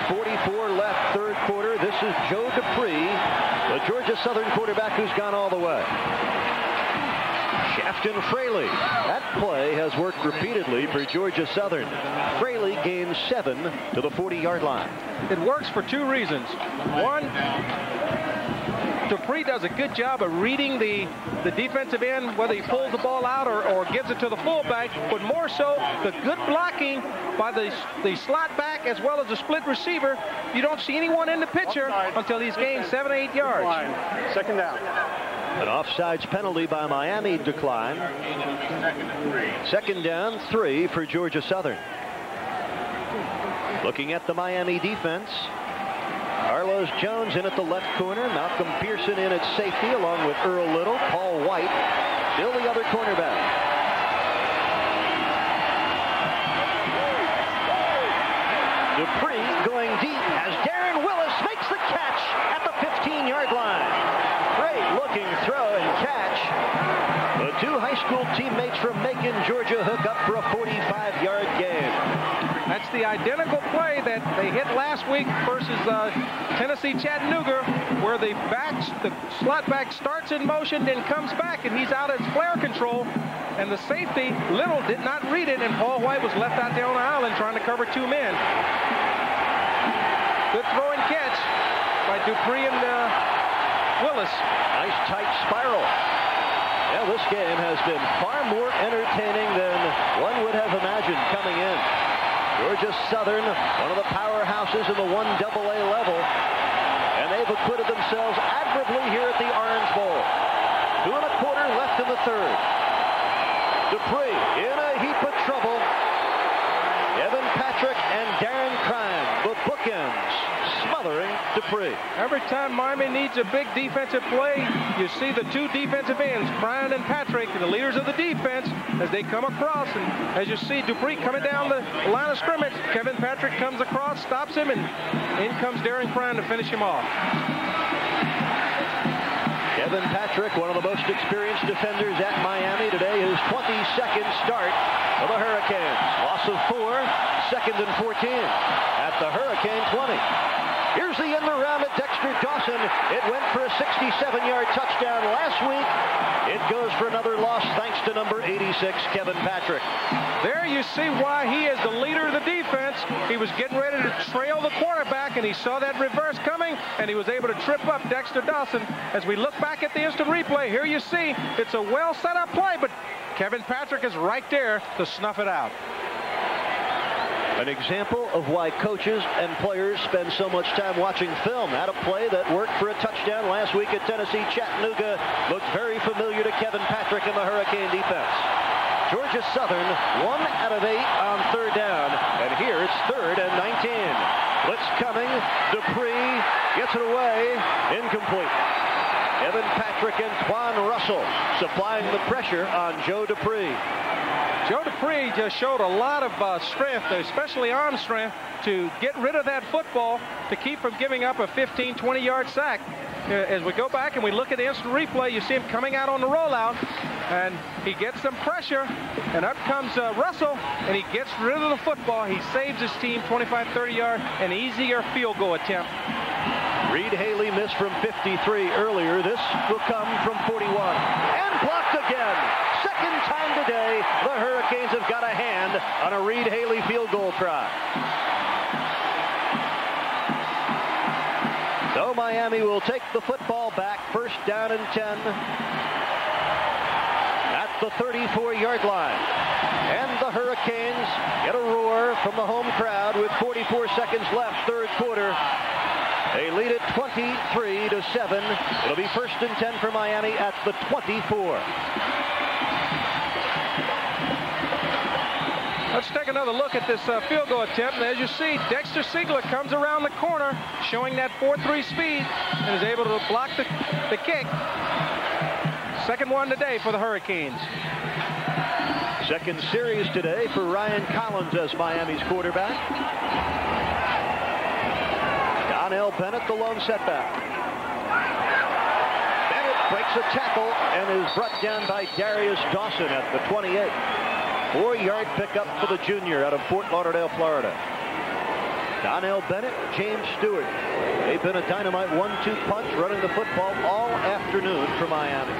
2:44 left, third quarter. This is Joe Dupree, the Georgia Southern quarterback who's gone all the way. Shafton Fraley. That play has worked repeatedly for Georgia Southern. Fraley gains 7 to the 40-yard line. It works for 2 reasons. One, Dupree does a good job of reading the defensive end, whether he pulls the ball out or gives it to the fullback, but more so the good blocking by the slot back as well as the split receiver. You don't see anyone in the picture until he's gained 7 or 8 yards. Second down. An offsides penalty by Miami declined. Second down, 3 for Georgia Southern. Looking at the Miami defense. Carlos Jones in at the left corner. Malcolm Pearson in at safety along with Earl Little. Paul White still the other cornerback. Dupree going deep as Darren Willis makes the catch at the 15-yard line. Great looking throw and catch. The 2 high school teammates from Macon, Georgia hook up for a 45-yard gain. That's the identical play that they hit last week versus Tennessee Chattanooga, where the slot back starts in motion, then comes back, and he's out at flare control. And the safety, Little, did not read it, and Paul White was left out there on the island trying to cover 2 men. Good throw and catch by Dupree and Willis. Nice tight spiral. Yeah, this game has been far more entertaining than one would have imagined coming in. Georgia Southern, one of the powerhouses in the 1AA level, and they've acquitted themselves admirably here at the Orange Bowl. 2 1/4 left in the third. Dupree in a heap of trouble. Evan Patrick and Darren Crime, the bookends, smothering Dupree. Every time Miami needs a big defensive play, you see the two defensive ends, Bryant and Patrick, the leaders of the defense, as they come across. And as you see Dupree coming down the line of scrimmage, Kevin Patrick comes across, stops him, and in comes Darren Crown to finish him off. Kevin Patrick, one of the most experienced defenders at Miami today, his 22nd start for the Hurricanes. Loss of 4, 2nd and 14 at the Hurricane 20. Here's the end around at Dexter Dawson. It went for a 67-yard touchdown last week. It goes for another loss thanks to number 86, Kevin Patrick. There you see why he is the leader of the defense. He was getting ready to trail the quarterback, and he saw that reverse coming, and he was able to trip up Dexter Dawson. As we look back at the instant replay, here you see it's a well set up play, but Kevin Patrick is right there to snuff it out. An example of why coaches and players spend so much time watching film. At a play that worked for a touchdown last week at Tennessee Chattanooga looked very familiar to Kevin Patrick and the Hurricane defense. Georgia Southern 1 out of 8 on 3rd down, and here it's 3rd and 19. Blitz coming. Dupree gets it away. Incomplete. Kevin Patrick and Quan Russell supplying the pressure on Joe Dupree. Joe Dupree just showed a lot of strength, especially arm strength, to get rid of that football to keep from giving up a 15, 20-yard sack. As we go back and we look at the instant replay, you see him coming out on the rollout, and he gets some pressure, and up comes Russell, and he gets rid of the football. He saves his team 25, 30-yard, an easier field goal attempt. Reed Haley missed from 53 earlier. This will come from 41. And blocked again. Second time today, the Hurricanes have got a hand on a Reed Haley field goal try. So Miami will take the football back, 1st down and 10 at the 34-yard line. And the Hurricanes get a roar from the home crowd with 44 seconds left, 3rd quarter. They lead it 23-7. It'll be 1st and 10 for Miami at the 24. Let's take another look at this field goal attempt. And as you see, Dexter Siegler comes around the corner, showing that 4.3 speed, and is able to block the kick. Second one today for the Hurricanes. Second series today for Ryan Collins as Miami's quarterback. Donnell Bennett, the lone setback. Bennett breaks a tackle and is brought down by Darius Dawson at the 28. 4-yard pickup for the junior out of Fort Lauderdale, Florida. Donnell Bennett, James Stewart. They've been a dynamite 1-2 punch running the football all afternoon for Miami.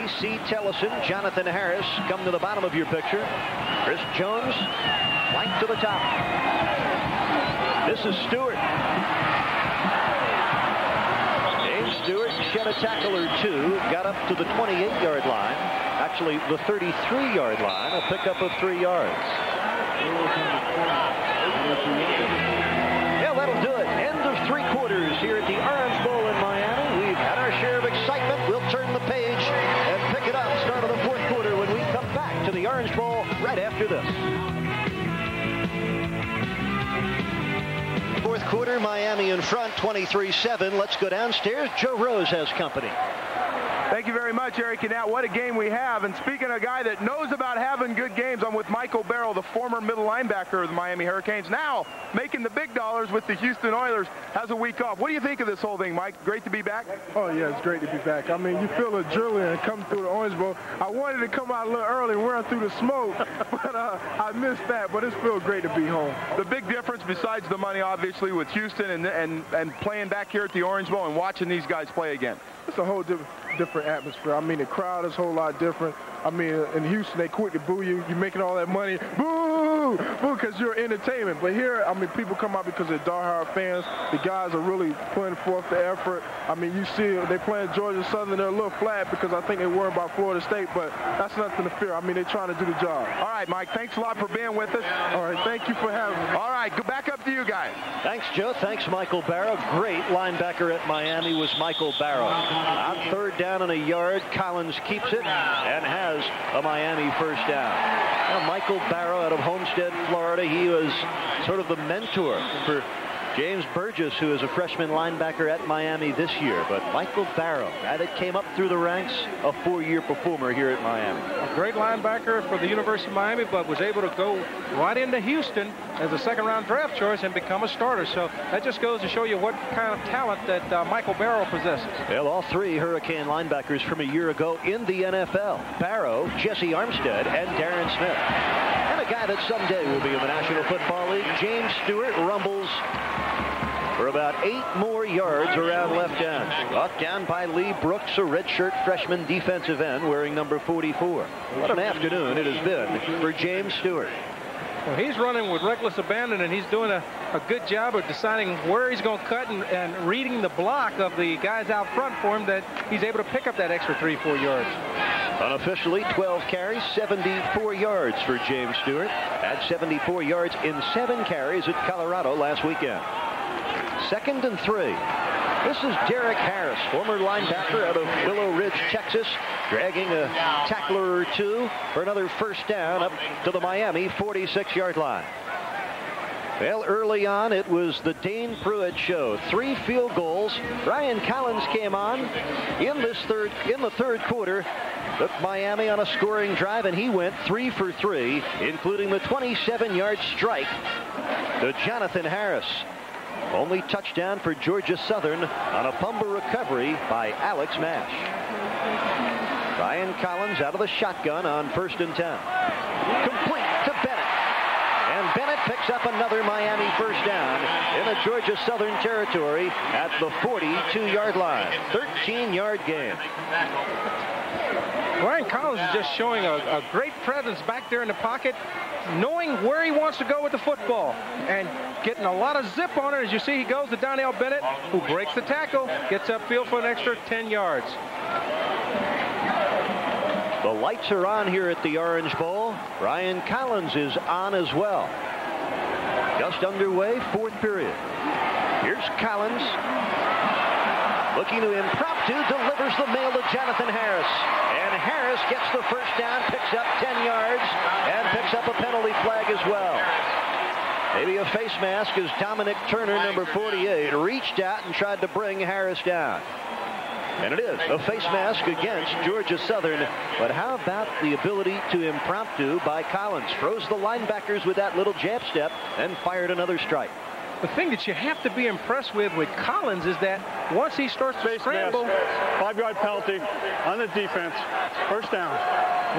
A.C. Tellison, Jonathan Harris come to the bottom of your picture. Chris Jones, flank to the top. This is Stewart. Stewart shed a tackle or two, got up to the 28-yard line, actually the 33-yard line, a pickup of 3 yards. Yeah, that'll do it. End of 3 quarters here at the Orange Bowl in Miami. We've had our share of excitement. We'll turn the page and pick it up, start of the 4th quarter when we come back to the Orange Bowl right after this. 4th quarter, Miami in front, 23-7. Let's go downstairs. Joe Rose has company. Thank you very much, Eric. And now, what a game we have. And speaking of a guy that knows about having good games, I'm with Michael Barrow, the former middle linebacker of the Miami Hurricanes, now making the big dollars with the Houston Oilers, has a week off. What do you think of this whole thing, Mike? Great to be back? Oh, yeah, it's great to be back. I mean, you feel adrenaline coming through the Orange Bowl. I wanted to come out a little early and run through the smoke, but I missed that. But it feels great to be home. The big difference, besides the money, obviously, with Houston and playing back here at the Orange Bowl and watching these guys play again. It's a whole different atmosphere. I mean, the crowd is a whole lot different. I mean, in Houston, they quick to boo you. You're making all that money. Boo! boo because you're entertainment. But here, I mean, people come out because they're diehard fans. The guys are really putting forth the effort. I mean, you see they playing Georgia Southern. They're a little flat because I think they worry about Florida State, but that's nothing to fear. I mean, they're trying to do the job. All right, Mike, thanks a lot for being with us. All right, thank you for having me. All right, go back up to you guys. Thanks, Joe. Thanks, Michael Barrow. Great linebacker at Miami was Michael Barrow. On 3rd down and a yard, Collins keeps it and has a Miami first down. Now, Michael Barrow out of Homestead, Florida. He was sort of the mentor for James Burgess, who is a freshman linebacker at Miami this year. But Michael Barrow, guy that came up through the ranks, a 4-year performer here at Miami. A great linebacker for the University of Miami, but was able to go right into Houston as a second-round draft choice and become a starter. So that just goes to show you what kind of talent that Michael Barrow possesses. Well, all 3 Hurricane linebackers from a year ago in the NFL. Barrow, Jesse Armstead, and Darren Smith. And a guy that someday will be in the National Football League, James Stewart, rumbles for about 8 more yards around left end. Brought down by Lee Brooks, a redshirt freshman defensive end wearing number 44. What an afternoon it has been for James Stewart. Well, he's running with reckless abandon, and he's doing a good job of deciding where he's going to cut and reading the block of the guys out front for him, that he's able to pick up that extra 3-4 yards. Unofficially, 12 carries, 74 yards for James Stewart. Had 74 yards in 7 carries at Colorado last weekend. 2nd and 3. This is Derek Harris, former linebacker out of Willow Ridge, Texas, dragging a tackler or 2 for another first down up to the Miami 46-yard line. Well, early on, it was the Dane Pruitt show. 3 field goals. Ryan Collins came on in the third quarter. Took Miami on a scoring drive, and he went 3 for 3, including the 27-yard strike to Jonathan Harris. Only touchdown for Georgia Southern on a fumble recovery by Alex Mash. Ryan Collins out of the shotgun on 1st and 10. Complete to Bennett. And Bennett picks up another Miami first down in the Georgia Southern territory at the 42-yard line. 13-yard gain. Ryan Collins is just showing a great presence back there in the pocket, knowing where he wants to go with the football and getting a lot of zip on it. As you see, he goes to Donnell Bennett, who breaks the tackle, gets upfield for an extra 10 yards. The lights are on here at the Orange Bowl. Ryan Collins is on as well. Just underway, 4th period. Here's Collins. Looking to impromptu, delivers the mail to Jonathan Harris. And Harris gets the first down, picks up 10 yards, and picks up a penalty flag as well. Maybe a face mask as Dominic Turner, number 48, reached out and tried to bring Harris down. And it is a face mask against Georgia Southern. But how about the ability to impromptu by Collins? Froze the linebackers with that little jab step, then fired another strike. The thing that you have to be impressed with Collins is that once he starts to scramble, 5-yard penalty on the defense, first down.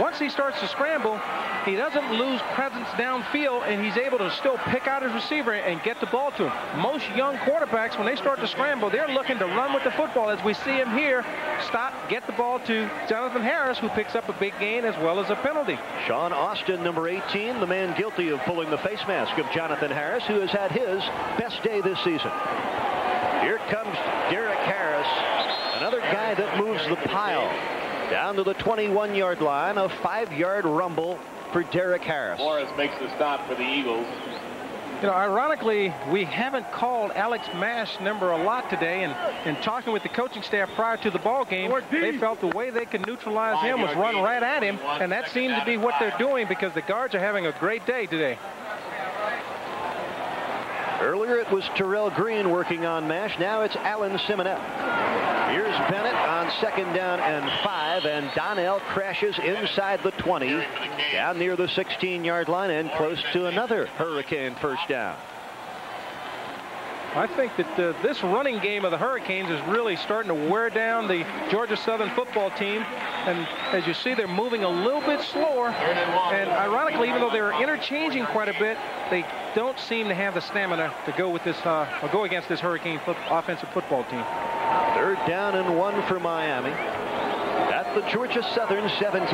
Once he starts to scramble, he doesn't lose presence downfield, and he's able to still pick out his receiver and get the ball to him. Most young quarterbacks, when they start to scramble, they're looking to run with the football, as we see him here. Stop, get the ball to Jonathan Harris, who picks up a big gain as well as a penalty. Sean Austin, number 18, the man guilty of pulling the face mask of Jonathan Harris, who has had his best day this season. Here comes Derek Harris, another guy that moves the pile down to the 21-yard line. A 5-yard rumble for Derek Harris. Morris makes the stop for the Eagles. You know, ironically, we haven't called Alex Mash number a lot today, and in talking with the coaching staff prior to the ball game, they felt the way they could neutralize him was run right at him, and that seemed to be what they're doing because the guards are having a great day today. Earlier it was Terrell Green working on Mash. Now it's Alan Simonette. Here's Bennett on 2nd down and 5, and Donnell crashes inside the 20, down near the 16-yard line and close to another Hurricane first down. I think that this running game of the Hurricanes is really starting to wear down the Georgia Southern football team. And as you see, they're moving a little bit slower. And ironically, even though they're interchanging quite a bit, they don't seem to have the stamina to go with this, or go against this Hurricane offensive football team. 3rd down and 1 for Miami at the Georgia Southern 17.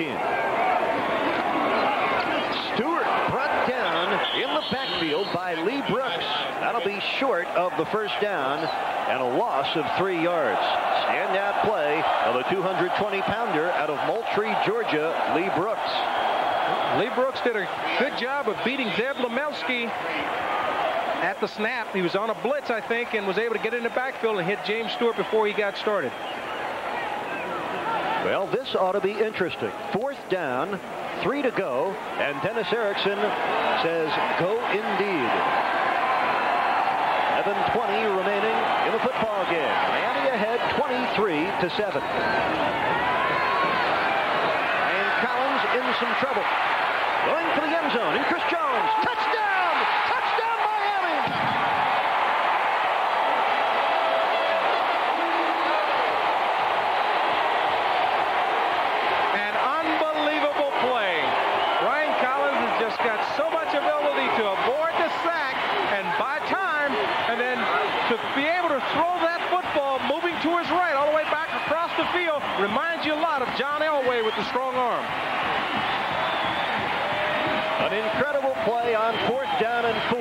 Stewart brought down in the backfield by Lee Brooks. That'll be short of the first down and a loss of 3 yards. Standout play of a 220-pounder out of Moultrie, Georgia, Lee Brooks. Lee Brooks did a good job of beating Zeb Lemelski at the snap. He was on a blitz, I think, and was able to get in the backfield and hit James Stewart before he got started. Well, this ought to be interesting. 4th down, 3 to go, and Dennis Erickson says, go indeed. 11:20 remaining in the football game. Miami ahead 23-7. And Collins in some trouble. Going for the end zone, and Chris Jones, touchdown! Touchdown, Miami! An unbelievable play. Ryan Collins has just got so much ability to avoid the sack and buy time, and then to be able to throw that football moving to his right all the way back across the field reminds you a lot of John Elway with the strong arm. An incredible play on 4th down and 4.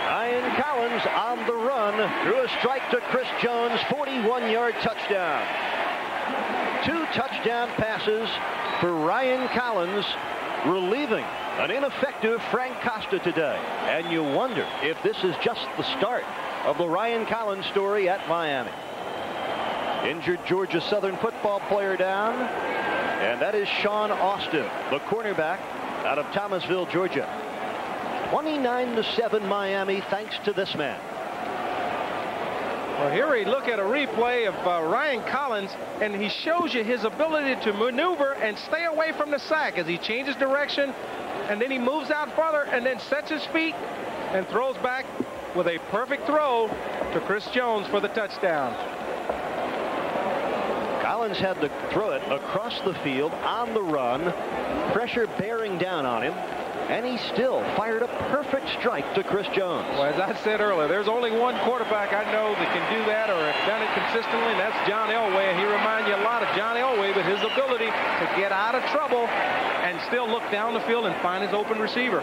Ryan Collins on the run threw a strike to Chris Jones, 41-yard touchdown. 2 touchdown passes for Ryan Collins, relieving an ineffective Frank Costa today. And you wonder if this is just the start of the Ryan Collins story at Miami. Injured Georgia Southern football player down, and that is Sean Austin, the cornerback out of Thomasville, Georgia. 29-7 Miami, thanks to this man. Well, here we look at a replay of Ryan Collins, and he shows you his ability to maneuver and stay away from the sack as he changes direction, and then he moves out farther and then sets his feet and throws back with a perfect throw to Chris Jones for the touchdown. Collins had to throw it across the field on the run, pressure bearing down on him, and he still fired a perfect strike to Chris Jones. Well, as I said earlier, there's only one quarterback I know that can do that or have done it consistently, and that's John Elway. And he reminds you a lot of John Elway with his ability to get out of trouble and still look down the field and find his open receiver.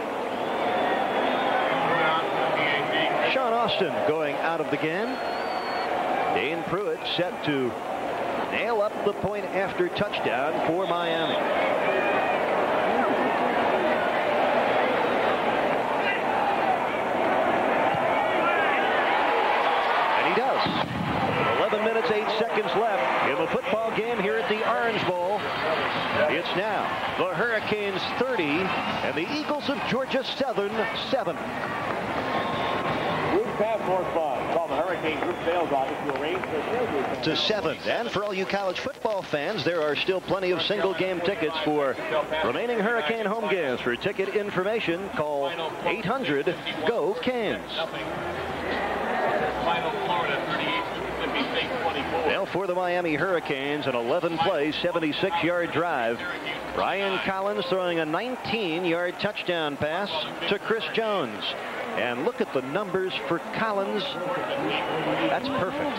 Sean Austin going out of the game. Dane Pruitt set to nail up the point after touchdown for Miami. And he does. 11 minutes, 8 seconds left in the football game here at the Orange Bowl. It's now the Hurricanes 30 and the Eagles of Georgia Southern 7. Call the Hurricane Group Sales Office to arrange for sales to 7. And for all you college football fans, there are still plenty of single game tickets for remaining Hurricane home games. For ticket information, call 800-GO-CANES. Well, for the Miami Hurricanes, an 11-play, 76-yard drive. Ryan Collins throwing a 19-yard touchdown pass to Chris Jones. And look at the numbers for Collins. That's perfect.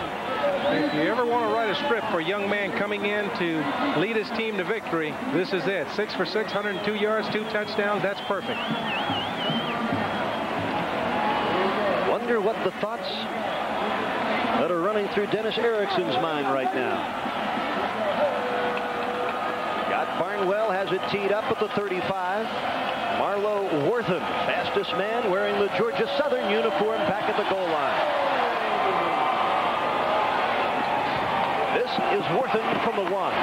If you ever want to write a script for a young man coming in to lead his team to victory, this is it. 6 for 6, 102 yards, 2 touchdowns. That's perfect. Wonder what the thoughts that are running through Dennis Erickson's mind right now. Scott Barnwell has it teed up at the 35. Marlo Worthen, fastest man wearing the Georgia Southern uniform, back at the goal line. This is Worthen from the 1.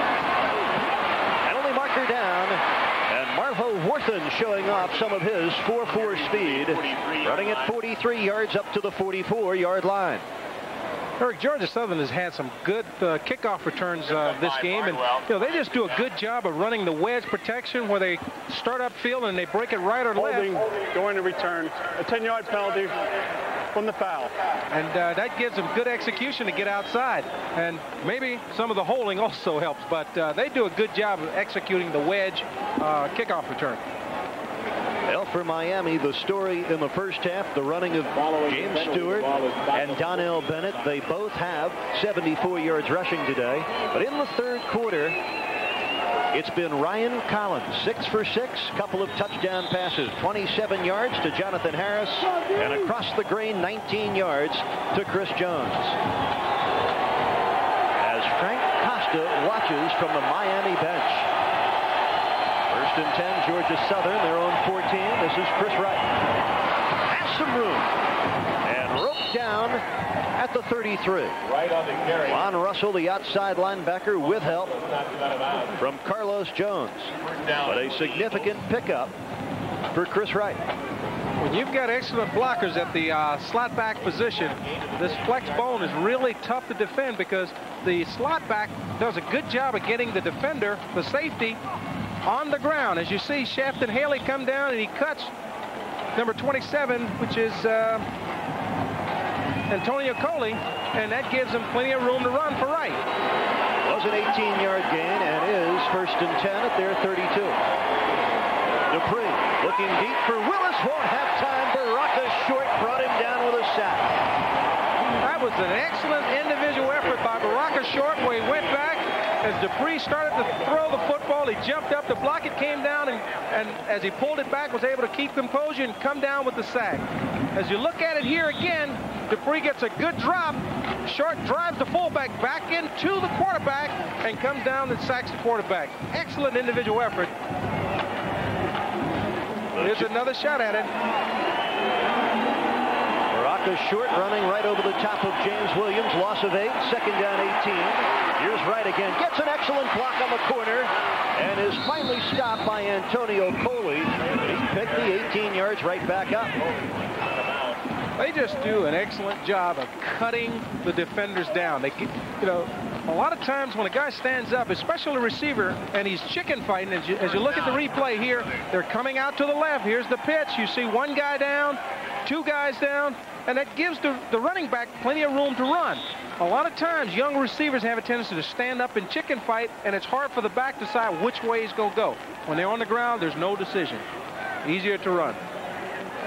Penalty marker down, and Marlo Worthen showing off some of his 4.4 speed, running at 43 yards up to the 44-yard line. Eric, Georgia Southern has had some good kickoff returns this game, and they just do a good job of running the wedge protection where they start upfield and they break it right or left. Going to return, a 10-yard penalty from the foul. And that gives them good execution to get outside, and maybe some of the holding also helps, but they do a good job of executing the wedge kickoff return. Well, for Miami, the story in the first half, the running of James Stewart and Donnell Bennett. They both have 74 yards rushing today. But in the third quarter, It's been Ryan Collins, 6 for 6, couple of touchdown passes, 27 yards to Jonathan Harris, and across the grain, 19 yards to Chris Jones. As Frank Costa watches from the Miami bench. 1st and 10, Georgia Southern, their own 14. This is Chris Wright. Has some room. And roped down at the 33. Right on the carry. Juan Russell, the outside linebacker, with help from Carlos Jones. But a significant pickup for Chris Wright. When you've got excellent blockers at the slot back position, this flex bone is really tough to defend because the slot back does a good job of getting the defender, the safety, on the ground. As you see, Shafton Haley come down and he cuts number 27, which is Antonio Coley, and that gives him plenty of room to run for Wright. Was an 18-yard gain and is 1st and 10 at their 32. Dupree looking deep for Willis, won't have time. Baraka Short brought him down with a sack. That was an excellent individual effort by Baraka Short where he went back. As Dupree started to throw the football, he jumped up to block it, came down, and as he pulled it back, was able to keep composure and come down with the sack. As you look at it here again, Dupree gets a good drop. Short drives the fullback back into the quarterback and comes down and sacks the quarterback. Excellent individual effort. Here's another shot at it. Baraka Short running right over the top of James Williams. Loss of 8. 2nd down 18. Here's Wright again. Gets an excellent block on the corner and is finally stopped by Antonio Coley. He picked the 18 yards right back up. They just do an excellent job of cutting the defenders down. They, a lot of times when a guy stands up, especially a receiver, and he's chicken fighting, as you look at the replay here, they're coming out to the left. Here's the pitch. You see one guy down, 2 guys down, and that gives the running back plenty of room to run. A lot of times, young receivers have a tendency to stand up and chicken fight, and it's hard for the back to decide which way he's going to go. When they're on the ground, there's no decision. Easier to run.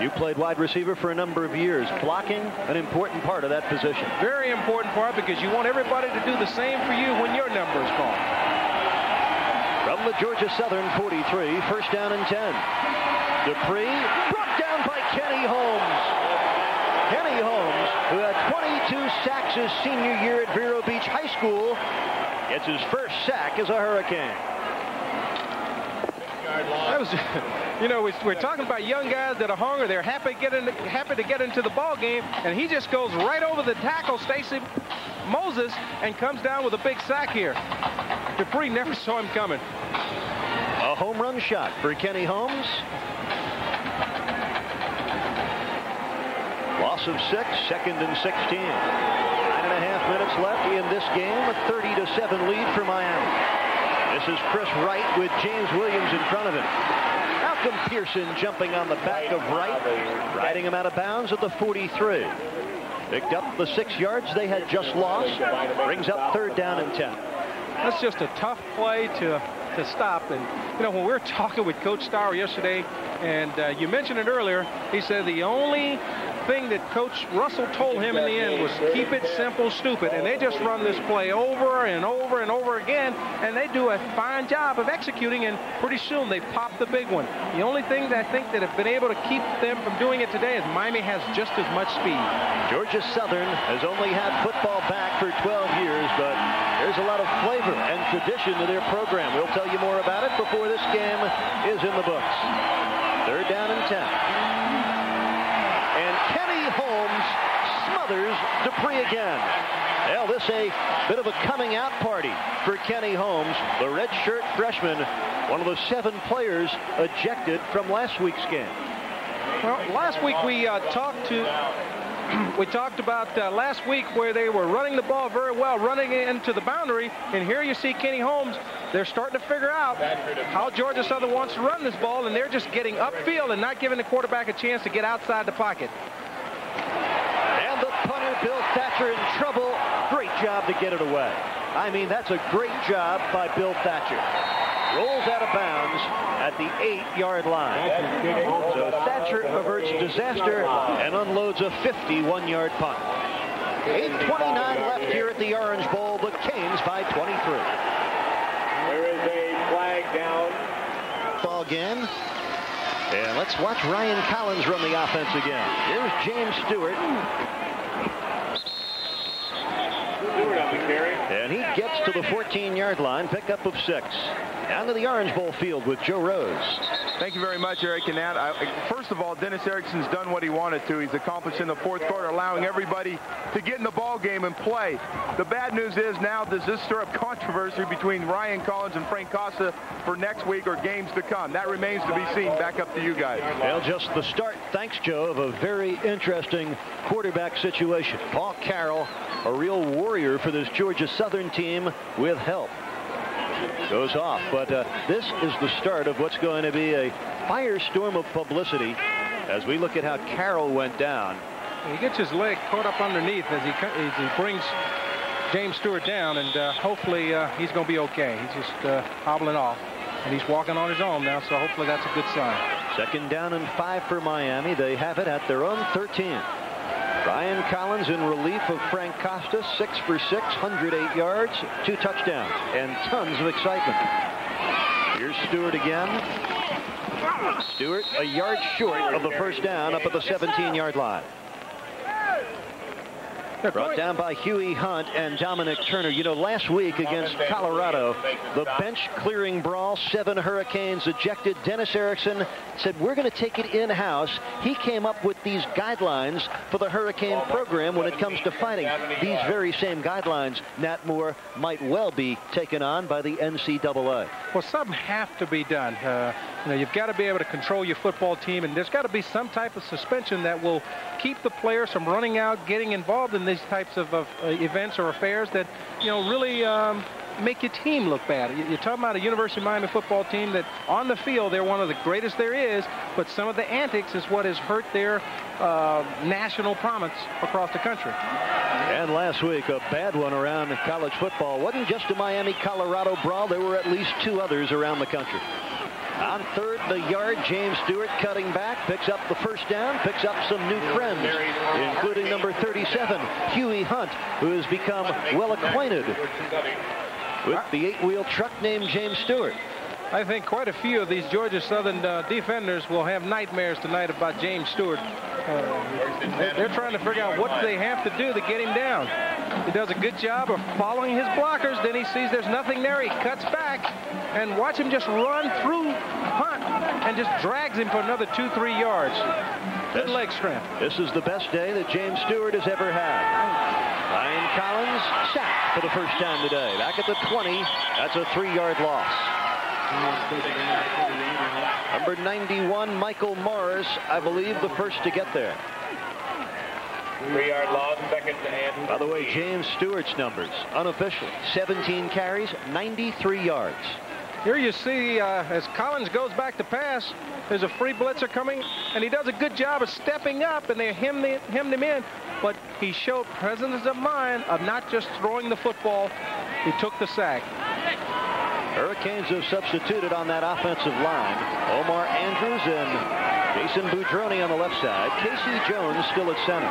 You played wide receiver for a number of years. Blocking, an important part of that position. Very important part because you want everybody to do the same for you when your number is called. From the Georgia Southern 43, 1st down and 10. Dupree brought down by Kenny Holmes. Kenny Holmes, who had 22 sacks his senior year at Vero Beach High School, gets his first sack as a Hurricane. That was, we're talking about young guys that are hungry. They're happy to get into the ball game, and he just goes right over the tackle, Stacy Moses, and comes down with a big sack here. Dupree never saw him coming. A home run shot for Kenny Holmes. Loss of 6, 2nd and 16. 9.5 minutes left in this game. A 30-7 lead for Miami. This is Chris Wright with James Williams in front of him. Malcolm Pearson jumping on the back of Wright, riding him out of bounds at the 43. Picked up the 6 yards they had just lost. Brings up 3rd down and 10. That's just a tough play to stop. And, when we were talking with Coach Starr yesterday, and you mentioned it earlier, he said the only thing that Coach Russell told him in the end was keep it simple, stupid. And they just run this play over and over and over again, and they do a fine job of executing, and pretty soon they pop the big one. The only thing that I think that have been able to keep them from doing it today is Miami has just as much speed. Georgia Southern has only had football back for 12 years, but there's a lot of flavor and tradition to their program. We'll tell you more about it before this game is in the books. 3rd down and 10. And Kenny Holmes smothers Dupree again. Well, this a bit of a coming out party for Kenny Holmes, the redshirt freshman, one of the 7 players ejected from last week's game. Well, last week we talked about last week where they were running the ball very well, running into the boundary, and here you see Kenny Holmes. They're starting to figure out how Georgia Southern wants to run this ball, and they're just getting upfield and not giving the quarterback a chance to get outside the pocket. And the punter, Bill Thatcher, in trouble. Great job to get it away. I mean, that's a great job by Bill Thatcher. Rolls out of bounds at the 8-yard line. So Thatcher averts disaster and unloads a 51-yard punt. 8:29 left here at the Orange Bowl. The Canes by 23. There is a flag game. And let's watch Ryan Collins run the offense again. Here's James Stewart. And he gets to the 14-yard line, pickup of 6. Down to the Orange Bowl field with Joe Rose. Thank you very much, Eric and Nat. First of all, Dennis Erickson's done what he wanted to. He's accomplished in the fourth quarter, allowing everybody to get in the ball game and play. The bad news is now, does this stir up controversy between Ryan Collins and Frank Costa for next week or games to come? That remains to be seen. Back up to you guys. Well, just the start, thanks, Joe, of a very interesting quarterback situation. Paul Carroll, a real warrior for this Georgia Southern team with help. Goes off, but this is the start of what's going to be a firestorm of publicity as we look at how Carroll went down. He gets his leg caught up underneath as he brings James Stewart down, and hopefully he's going to be okay. He's just hobbling off, and he's walking on his own now, so hopefully that's a good sign. 2nd down and 5 for Miami. They have it at their own 13. Ryan Collins in relief of Frank Costa, 6 for 6, 108 yards, 2 touchdowns, and tons of excitement. Here's Stewart again. Stewart a yard short of the first down up at the 17-yard line. Brought down by Huey Hunt and Dominic Turner. You know, last week against Colorado, the bench clearing brawl, 7 Hurricanes ejected. Dennis Erickson said, we're going to take it in-house. He came up with these guidelines for the Hurricane program when it comes to fighting. These very same guidelines, Nat Moore, might well be taken on by the NCAA. Well, some have to be done. You know, you've got to be able to control your football team, and there's got to be some type of suspension that will keep the players from running out, getting involved in these types of events or affairs that, you know, really make your team look bad. You're talking about a University of Miami football team that on the field they're one of the greatest there is, but some of the antics is what has hurt their national prominence across the country. And last week, a bad one around college football. Wasn't just a Miami-Colorado brawl. There were at least 2 others around the country. On 3rd the yard, James Stewart cutting back, picks up the first down, picks up some new friends, including number 37, Huey Hunt, who has become well acquainted with the 8-wheel truck named James Stewart. I think quite a few of these Georgia Southern defenders will have nightmares tonight about James Stewart. They're trying to figure out what they have to do to get him down. He does a good job of following his blockers. Then he sees there's nothing there. He cuts back, and watch him just run through Hunt and just drags him for another 2-3 yards. Good leg strength. This is the best day that James Stewart has ever had. Ryan Collins sacked for the first time today. Back at the 20, that's a 3-yard loss. Number 91, Michael Morris, I believe the first to get there. 3-yard loss, 2nd and. By the way, James Stewart's numbers, unofficially, 17 carries, 93 yards. Here you see, as Collins goes back to pass, there's a free blitzer coming, and he does a good job of stepping up, and they hemmed him in, but he showed presence of mind of not just throwing the football. He took the sack. Hurricanes have substituted on that offensive line. Omar Andrews and Jason Boudroni on the left side. Casey Jones still at center.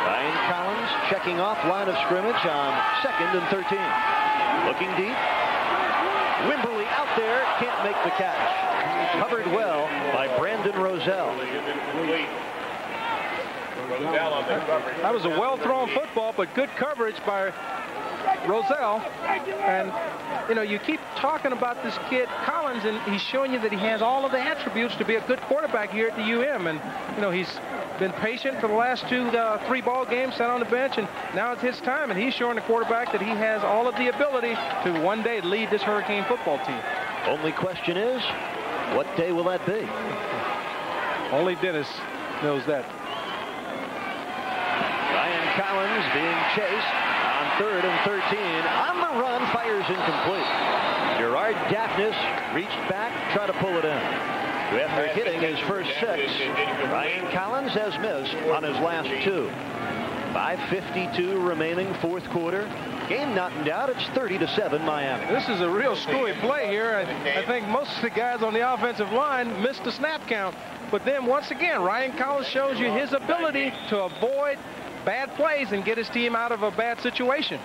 Ryan Collins checking off line of scrimmage on 2nd and 13. Looking deep. Wimberly out there, can't make the catch. Covered well by Brandon Roselle. That was a well-thrown football, but good coverage by Roselle. And, you know, you keep talking about this kid, Collins, and he's showing you that he has all of the attributes to be a good quarterback here at the UM. And, you know, he's been patient for the last 3 ball games, sat on the bench, and now it's his time. And he's showing the quarterback that he has all of the ability to one day lead this Hurricane football team. Only question is, what day will that be? Only Dennis knows that. Ryan Collins being chased on 3rd and 13. On the run, fires incomplete. Gerard Daphnis reached back, tried to pull it in. After hitting his first 6, Ryan Collins has missed on his last 2. 5:52 remaining, 4th quarter. Game not in doubt. It's 30-7 Miami. This is a real screwy play here. I think most of the guys on the offensive line missed the snap count. But then once again, Ryan Collins shows you his ability to avoid bad plays and get his team out of a bad situation.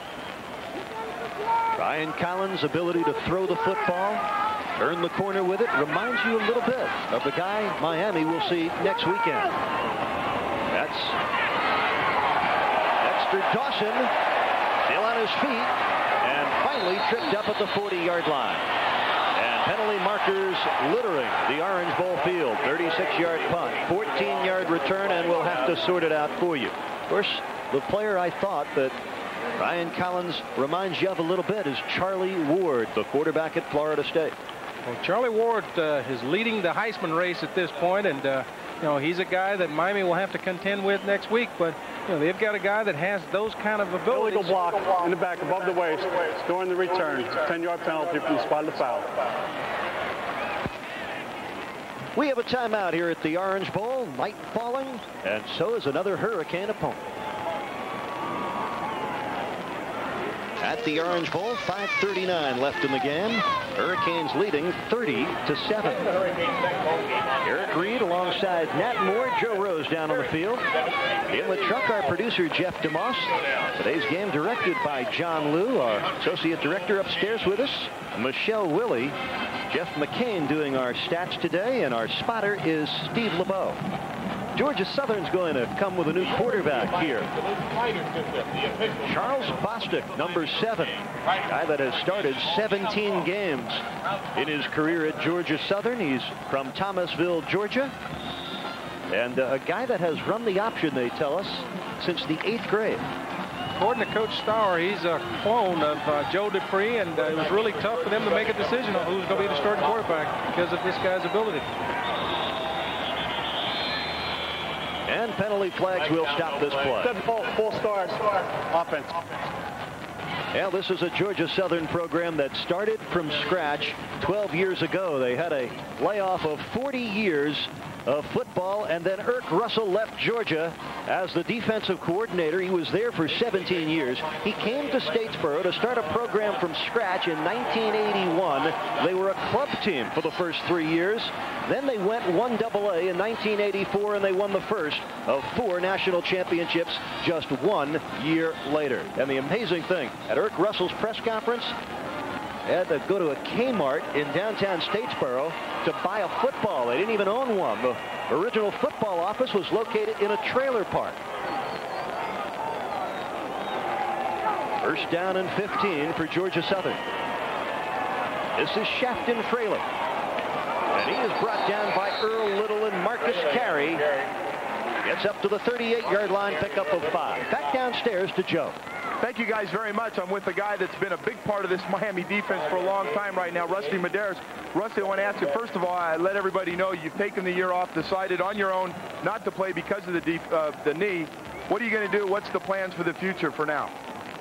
Ryan Collins' ability to throw the football, Turn the corner with it. Reminds you a little bit of the guy Miami will see next weekend. That's Dexter Dawson, still on his feet, and finally tripped up at the 40-yard line. And penalty markers littering the Orange Bowl field. 36-yard punt, 14-yard return, and we'll have to sort it out for you. Of course, the player I thought that Ryan Collins reminds you of a little bit is Charlie Ward, the quarterback at Florida State. Well, Charlie Ward is leading the Heisman race at this point, and you know, he's a guy that Miami will have to contend with next week. But you know, they've got a guy that has those kind of abilities. Illegal block in the back above the waist during the return. 10-yard penalty from the spot of the foul. We have a timeout here at the Orange Bowl. Night falling, and so is another Hurricane opponent. At the Orange Bowl, 5:39 left in the game. Hurricanes leading 30-7. Eric Reed alongside Nat Moore, Joe Rose down on the field. In the truck, our producer, Jeff DeMoss. Today's game directed by John Liu, our associate director upstairs with us, Michelle Willie. Jeff McCain doing our stats today, and our spotter is Steve LeBeau. Georgia Southern's going to come with a new quarterback here. Charles Bostic, number 7. Guy that has started 17 games in his career at Georgia Southern. He's from Thomasville, Georgia. And a guy that has run the option, they tell us, since the 8th grade. According to Coach Starr, he's a clone of Joe Dupree, and it was really tough for them to make a decision on who's going to be the starting quarterback because of this guy's ability. And penalty flags will stop this play. Full stars offense. Yeah, this is a Georgia Southern program that started from scratch 12 years ago. They had a layoff of 40 years of football, and then Irk Russell left Georgia as the defensive coordinator. He was there for 17 years. He came to Statesboro to start a program from scratch in 1981. They were a club team for the first 3 years. Then they went 1AA in 1984, and they won the first of 4 national championships just 1 year later. And the amazing thing, at Irk Russell's press conference, had to go to a Kmart in downtown Statesboro to buy a football. They didn't even own one. The original football office was located in a trailer park. First down and 15 for Georgia Southern. This is Shafton Fraley. And he is brought down by Earl Little, and Marcus Carey gets up to the 38-yard line, pickup of 5. Back downstairs to Joe. Thank you guys very much. I'm with the guy that's been a big part of this Miami defense for a long time right now, Rusty Medeiros. Rusty, I want to ask you, first of all, I let everybody know you've taken the year off, decided on your own not to play because of the knee. What are you going to do? What's the plans for the future for now?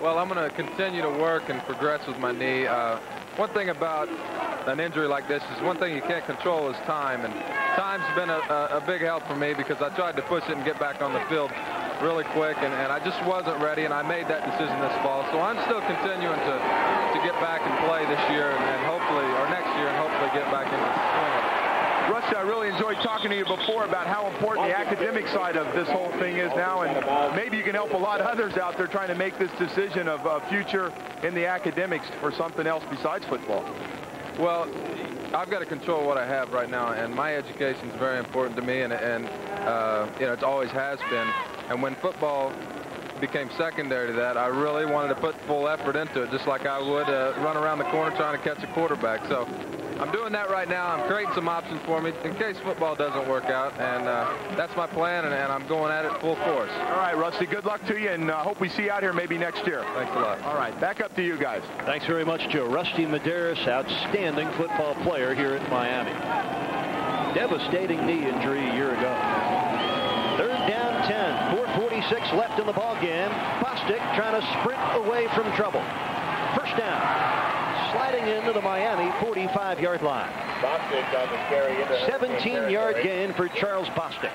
Well, I'm going to continue to work and progress with my knee. One thing about an injury like this is one thing you can't control is time, and time's been a big help for me because I tried to push it and get back on the field really quick, and I just wasn't ready, and I made that decision this fall. So I'm still continuing to get back and play this year, and hopefully, or next year, and hopefully get back into the swing. Rusty, I really enjoyed talking to you before about how important the academic side of this whole thing is now, and maybe you can help a lot of others out there trying to make this decision of future in the academics for something else besides football. Well, I've got to control what I have right now, and my education is very important to me, and you know, it always has been. And when football became secondary to that, I really wanted to put full effort into it, just like I would run around the corner trying to catch a quarterback. So I'm doing that right now. I'm creating some options for me in case football doesn't work out, and that's my plan, and I'm going at it full force. All right, Rusty, good luck to you, and hope we see you out here maybe next year. Thanks a lot. All right, back up to you guys. Thanks very much, Joe. Rusty Medeiros, outstanding football player here at Miami. Devastating knee injury a year ago. Third down 10, 4:46 left in the ball game. Bostic trying to sprint away from trouble. First down, sliding into the Miami 45-yard line. 17-yard gain for Charles Bostic.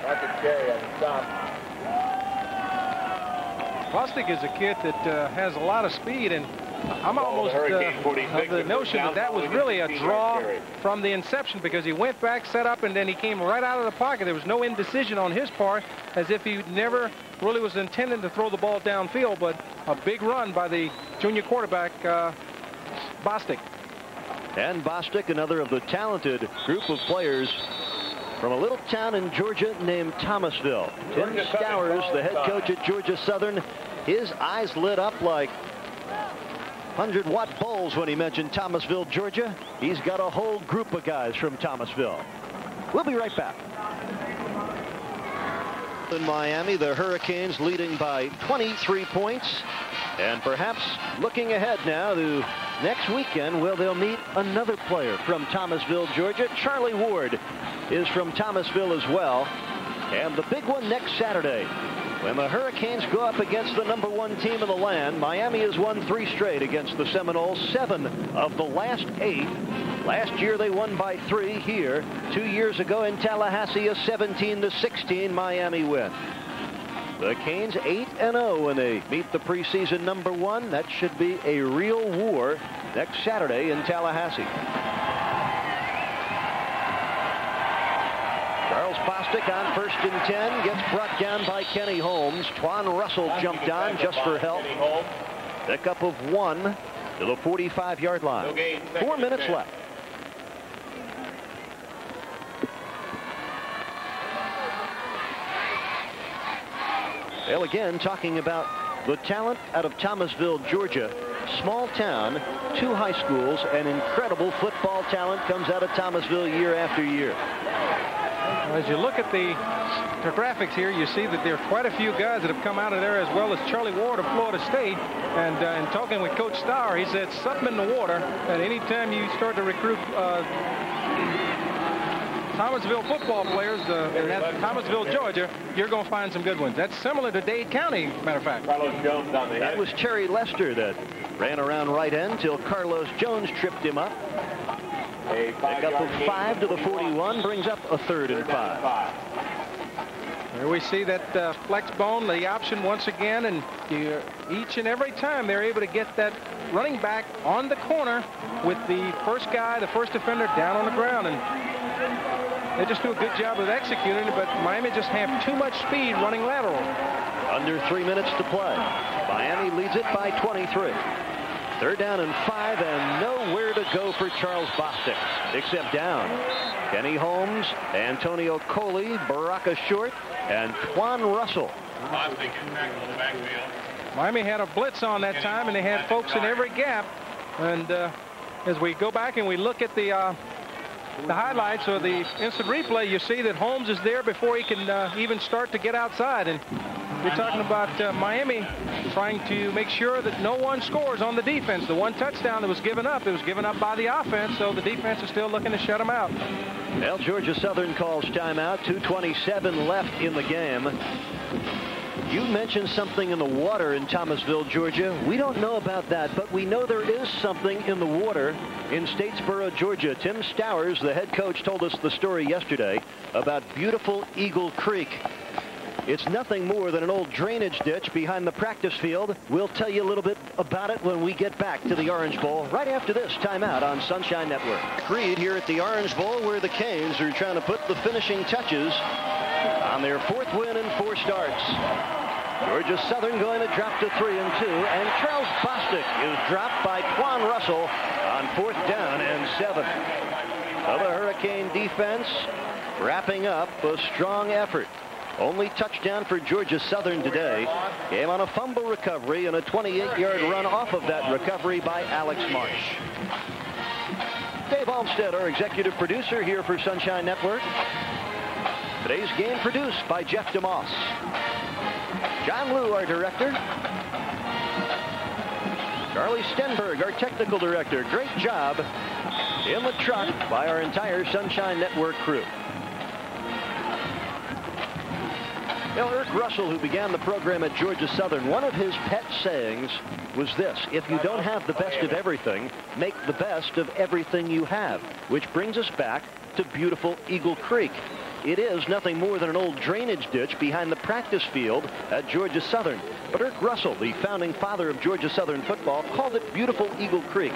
Bostic is a kid that has a lot of speed, and I'm almost of the notion that was really a draw from the inception, because he went back, set up, and then he came right out of the pocket. There was no indecision on his part, as if he never really was intending to throw the ball downfield, but a big run by the junior quarterback, Bostic. and Bostic, another of the talented group of players from a little town in Georgia named Thomasville. Tim Stowers, the head coach at Georgia Southern, his eyes lit up like 100-watt bulbs when he mentioned Thomasville, Georgia. He's got a whole group of guys from Thomasville. We'll be right back. In Miami, the Hurricanes leading by 23 points. And perhaps looking ahead now to next weekend, where they'll meet another player from Thomasville, Georgia. Charlie Ward is from Thomasville as well. And the big one next Saturday, when the Hurricanes go up against the #1 team in the land. Miami has won 3 straight against the Seminoles, 7 of the last 8. Last year they won by 3 here. 2 years ago in Tallahassee, a 17-16 Miami win. The Canes 8-0 when they meet the preseason #1. That should be a real war next Saturday in Tallahassee. Charles Bostic on 1st and 10, gets brought down by Kenny Holmes. Twan Russell jumped on just for help. Pickup of 1 to the 45-yard line. 4 minutes left. Well, again, talking about the talent out of Thomasville, Georgia. Small town, 2 high schools, and incredible football talent comes out of Thomasville year after year. As you look at the graphics here, you see that there are quite a few guys that have come out of there, as well as Charlie Ward of Florida State. And in talking with Coach Stour, he said something in the water. And anytime you start to recruit Thomasville football players in Thomasville, Georgia, you're going to find some good ones. That's similar to Dade County, matter of fact. Carlos Jones on the that was Terry Lester that ran around right end till Carlos Jones tripped him up. Pickup of 5 to the 41 brings up a 3rd and 5. There we see that flex bone, the option once again, and each and every time they're able to get that running back on the corner with the first guy, the first defender, down on the ground. And they just do a good job of executing it, but Miami just have too much speed running lateral. Under 3 minutes to play. Miami leads it by 23. 3rd down and 5, and nowhere to go for Charles Bostic except down. Kenny Holmes, Antonio Coley, Baraka Short, and Twan Russell. Miami had a blitz on that time, and they had folks in every gap. And as we go back and we look at the highlights or the instant replay, you see that Holmes is there before he can even start to get outside. And you're talking about Miami trying to make sure that no one scores on the defense. The one touchdown that was given up, it was given up by the offense, so the defense is still looking to shut them out. Well, Georgia Southern calls timeout. 2:27 left in the game. You mentioned something in the water in Thomasville, Georgia. We don't know about that, but we know there is something in the water in Statesboro, Georgia. Tim Stowers, the head coach, told us the story yesterday about beautiful Eagle Creek. It's nothing more than an old drainage ditch behind the practice field. We'll tell you a little bit about it when we get back to the Orange Bowl right after this timeout on Sunshine Network. Creed here at the Orange Bowl, where the Canes are trying to put the finishing touches on their 4th win in 4 starts. Georgia Southern going to drop to 3-2, and Charles Bostic is dropped by Twan Russell on 4th down and 7. Well, the Hurricane defense wrapping up a strong effort. Only touchdown for Georgia Southern today came on a fumble recovery and a 28-yard run off of that recovery by Alex Marsh. Dave Olmstead, our executive producer here for Sunshine Network. Today's game produced by Jeff DeMoss. John Liu, our director. Charlie Stenberg, our technical director. Great job in the truck by our entire Sunshine Network crew. Well, Eric Russell, who began the program at Georgia Southern, one of his pet sayings was this: if you don't have the best of everything, make the best of everything you have. Which brings us back to beautiful Eagle Creek. It is nothing more than an old drainage ditch behind the practice field at Georgia Southern. But Eric Russell, the founding father of Georgia Southern football, called it beautiful Eagle Creek.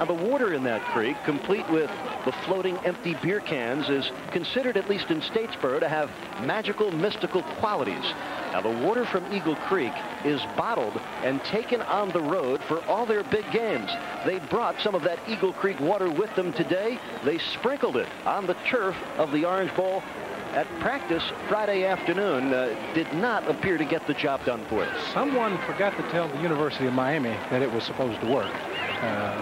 Now, the water in that creek, complete with the floating empty beer cans, is considered, at least in Statesboro, to have magical, mystical qualities. Now, the water from Eagle Creek is bottled and taken on the road for all their big games. They brought some of that Eagle Creek water with them today. They sprinkled it on the turf of the Orange Bowl at practice Friday afternoon. Did not appear to get the job done for us. Someone forgot to tell the University of Miami that it was supposed to work.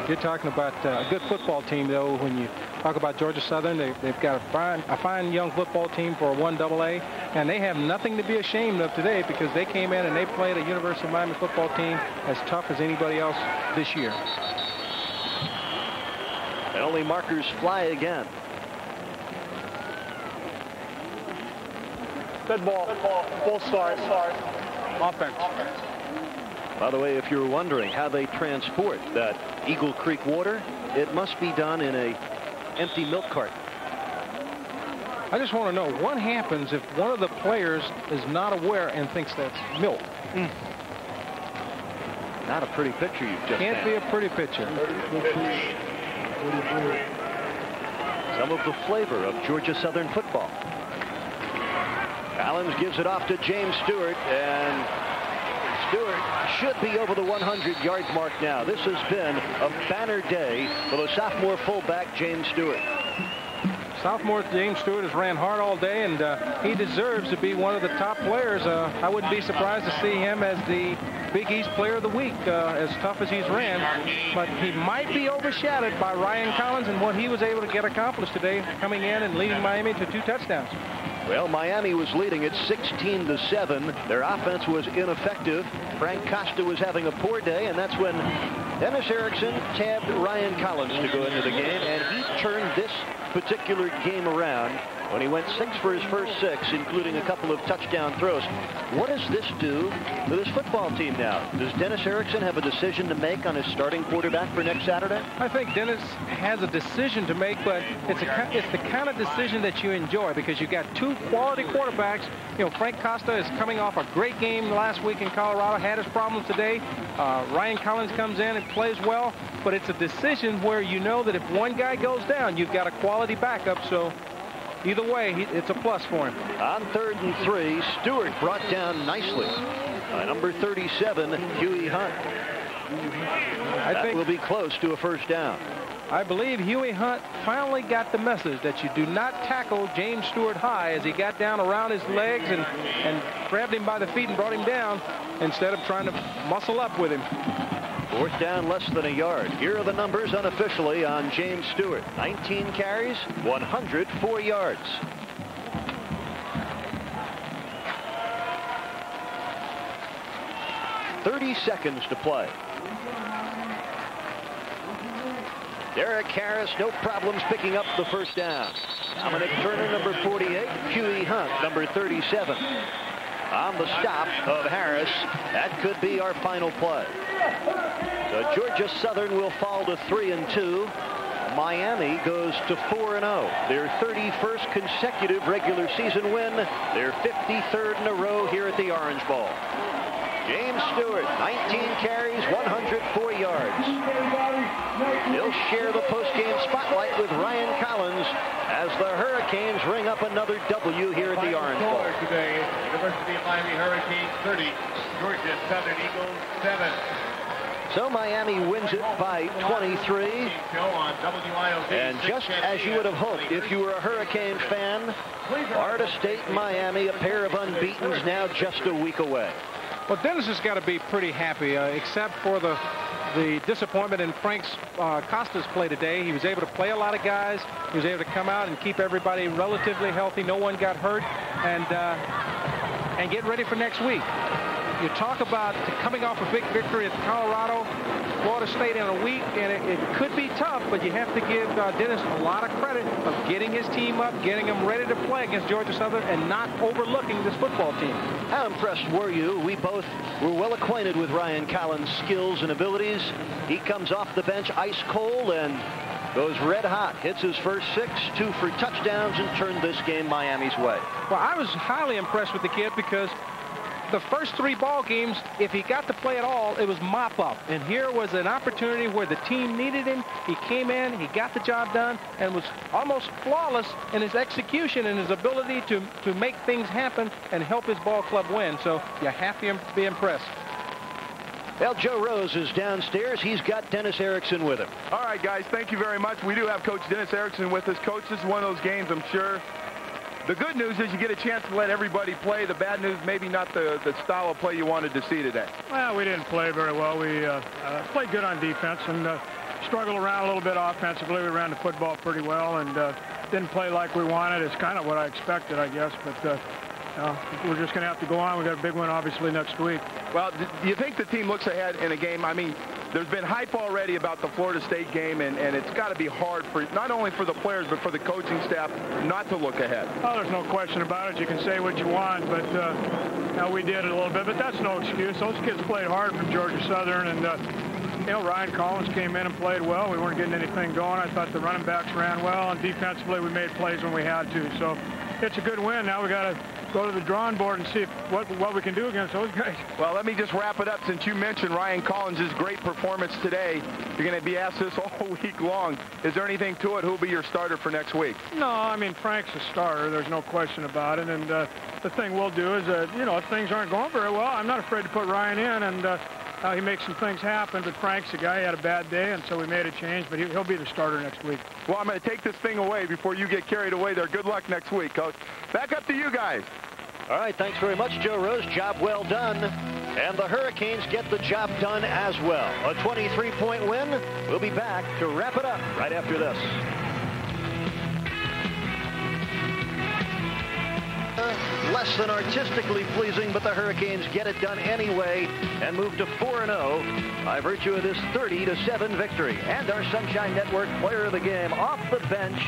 You're talking about a good football team, though. When you talk about Georgia Southern, they've got a fine young football team for a 1AA, and they have nothing to be ashamed of today because they came in and they played a University of Miami football team as tough as anybody else this year. Penalty markers fly again. Good ball. Full start. Offense. By the way, if you're wondering how they transport that Eagle Creek water, it must be done in a empty milk cart. I just want to know what happens if one of the players is not aware and thinks that's milk. Not a pretty picture you've just Can't had. be a pretty picture. Some of the flavor of Georgia Southern football. Collins gives it off to James Stewart, and Stewart should be over the 100-yard mark now. This has been a banner day for the sophomore fullback, James Stewart. Sophomore James Stewart has ran hard all day, and he deserves to be one of the top players. I wouldn't be surprised to see him as the Big East Player of the Week, as tough as he's ran. But he might be overshadowed by Ryan Collins and what he was able to get accomplished today, coming in and leading Miami to 2 touchdowns. Well, Miami was leading at 16-7. Their offense was ineffective. Frank Costa was having a poor day, and that's when Dennis Erickson tabbed Ryan Collins to go into the game, and he turned this particular game around when he went 6 for his first 6, including a couple of touchdown throws. What does this do to this football team now? Does Dennis Erickson have a decision to make on his starting quarterback for next Saturday? I think Dennis has a decision to make, but it's the kind of decision that you enjoy because you've got 2 quality quarterbacks. You know, Frank Costa is coming off a great game last week in Colorado, had his problems today. Ryan Collins comes in and plays well, but it's a decision where you know that if one guy goes down, you've got a quality backup, so either way, it's a plus for him. On 3rd and 3, Stewart brought down nicely by number 37, Huey Hunt. I think will be close to a first down. I believe Huey Hunt finally got the message that you do not tackle James Stewart high as he got down around his legs and grabbed him by the feet and brought him down instead of trying to muscle up with him. 4th down, less than a yard. Here are the numbers unofficially on James Stewart. 19 carries, 104 yards. .30 seconds to play. Derek Harris, no problems picking up the first down. Dominic Turner, number 48. Huey Hunt, number 37. On the stop of Harris, that could be our final play. So Georgia Southern will fall to 3-2. Miami goes to 4-0. Their 31st consecutive regular season win. Their 53rd in a row here at the Orange Bowl. James Stewart, 19 carries, 104 yards. He'll share the postgame spotlight with Ryan Collins as the Hurricanes ring up another W here at the Orange Bowl. Today, University of Miami Hurricanes 30, Georgia Southern Eagles 7. So Miami wins it by 23. And just as you would have hoped if you were a Hurricane fan, Florida State and Miami, a pair of unbeatens, now just a week away. Well, Dennis has got to be pretty happy, except for the disappointment in Frank's Costa's play today. He was able to play a lot of guys. He was able to come out and keep everybody relatively healthy. No one got hurt, and get ready for next week. You talk about coming off a big victory at Colorado, Florida State in a week, and it could be tough, but you have to give Dennis a lot of credit of getting his team up, getting them ready to play against Georgia Southern, and not overlooking this football team. How impressed were you? We both were well acquainted with Ryan Collins' skills and abilities. He comes off the bench ice cold and goes red hot, hits his first 6, 2 for touchdowns, and turned this game Miami's way. Well, I was highly impressed with the kid because the first 3 ball games, if he got to play at all, it was mop-up. And here was an opportunity where the team needed him. He came in, he got the job done, and was almost flawless in his execution and his ability to make things happen and help his ball club win. So you have to be impressed. Well, Joe Rose is downstairs. He's got Dennis Erickson with him. All right, guys, thank you very much. We do have Coach Dennis Erickson with us. Coach, this is one of those games, I'm sure. The good news is you get a chance to let everybody play. The bad news, maybe not the style of play you wanted to see today. Well, we didn't play very well. We played good on defense and struggled around a little bit offensively. We ran the football pretty well and didn't play like we wanted. It's kind of what I expected, I guess, but we're just going to have to go on. We've got a big one, obviously, next week. Well, do you think the team looks ahead in a game? I mean, there's been hype already about the Florida State game, and it's got to be hard for not only for the players but for the coaching staff not to look ahead. Oh, there's no question about it. You can say what you want, but we did it a little bit. But that's no excuse. Those kids played hard from Georgia Southern, and Ryan Collins came in and played well. We weren't getting anything going. I thought the running backs ran well, and defensively we made plays when we had to. So it's a good win. Now we got to go to the drawing board and see what we can do against those guys. Well, let me just wrap it up. Since you mentioned Ryan Collins' great performance today, you're going to be asked this all week long. Is there anything to it? Who'll be your starter for next week? No, I mean, Frank's a starter. There's no question about it. And the thing we'll do is, if things aren't going very well, I'm not afraid to put Ryan in, and he makes some things happen. But Frank's a guy. He had a bad day, and so we made a change. But he'll be the starter next week. Well, I'm going to take this thing away before you get carried away there. Good luck next week, Coach. Back up to you guys. All right, thanks very much, Joe Rose. Job well done. And the Hurricanes get the job done as well. A 23-point win. We'll be back to wrap it up right after this. Less than artistically pleasing, but the Hurricanes get it done anyway and move to 4-0 by virtue of this 30-7 victory. And our Sunshine Network player of the game off the bench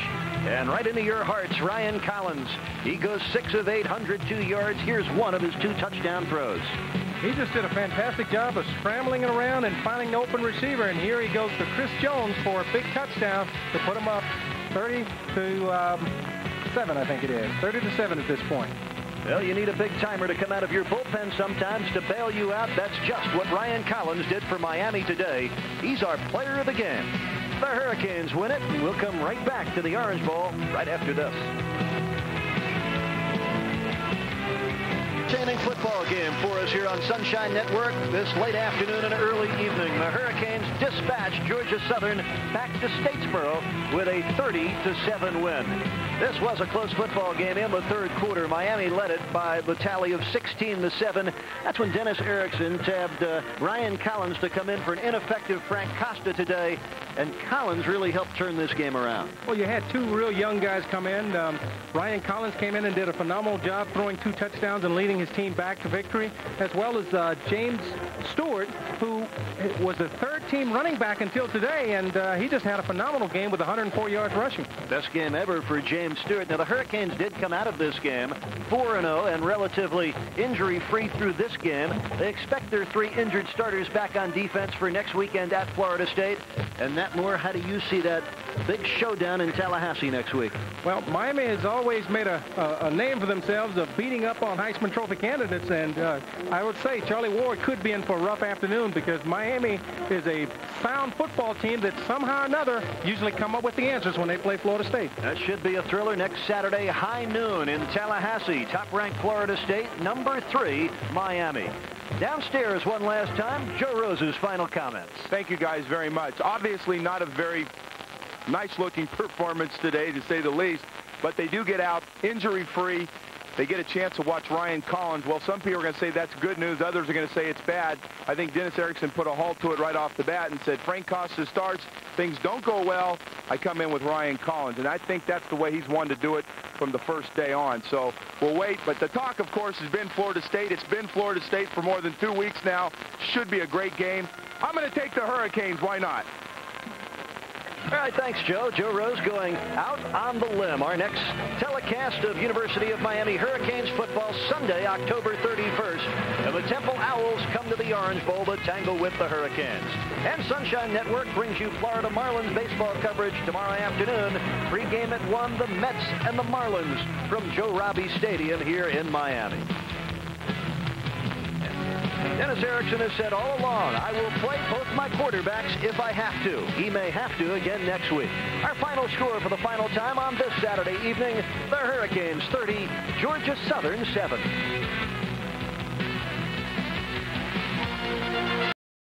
and right into your hearts, Ryan Collins. He goes 6 of 8, 102 yards. Here's one of his 2 touchdown throws. He just did a fantastic job of scrambling around and finding an open receiver. And here he goes to Chris Jones for a big touchdown to put him up 30-7, I think it is. 30-7 at this point. Well, you need a big timer to come out of your bullpen sometimes to bail you out. That's just what Ryan Collins did for Miami today. He's our player of the game. The Hurricanes win it, and we'll come right back to the Orange Bowl right after this. Entertaining football game for us here on Sunshine Network this late afternoon and early evening. The Hurricanes dispatch Georgia Southern back to Statesboro with a 30-7 win. This was a close football game in the third quarter. Miami led it by the tally of 16-7. That's when Dennis Erickson tabbed Ryan Collins to come in for an ineffective Frank Costa today, and Collins really helped turn this game around. Well, you had 2 real young guys come in. Ryan Collins came in and did a phenomenal job throwing 2 touchdowns and leading his team back to victory, as well as James Stewart, who was a third-team running back until today, and he just had a phenomenal game with 104 yards rushing. Best game ever for James Stewart. Now, the Hurricanes did come out of this game 4-0 and relatively injury-free through this game. They expect their 3 injured starters back on defense for next weekend at Florida State. And Matt Moore, how do you see that big showdown in Tallahassee next week? Well, Miami has always made a name for themselves of beating up on Heisman Trophy candidates, and I would say Charlie Ward could be in for a rough afternoon because Miami is a sound football team that somehow or another usually come up with the answers when they play Florida State. That should be a thriller next Saturday, high noon in Tallahassee. Top-ranked Florida State, number 3, Miami. Downstairs one last time, Joe Rose's final comments. Thank you guys very much. Obviously not a very nice-looking performance today, to say the least, but they do get out injury-free. They get a chance to watch Ryan Collins. Well, some people are going to say that's good news. Others are going to say it's bad. I think Dennis Erickson put a halt to it right off the bat and said, Frank Costa starts. Things don't go well. I come in with Ryan Collins. And I think that's the way he's wanted to do it from the first day on. So we'll wait. But the talk, of course, has been Florida State. It's been Florida State for more than 2 weeks now. Should be a great game. I'm going to take the Hurricanes. Why not? All right, thanks, Joe. Joe Rose going out on the limb. Our next telecast of University of Miami Hurricanes football Sunday, October 31st. And the Temple Owls come to the Orange Bowl to tangle with the Hurricanes. And Sunshine Network brings you Florida Marlins baseball coverage tomorrow afternoon. Pre-game at 1, the Mets and the Marlins from Joe Robbie Stadium here in Miami. Dennis Erickson has said all along, I will play both my quarterbacks if I have to. He may have to again next week. Our final score for the final time on this Saturday evening, the Hurricanes 30, Georgia Southern 7.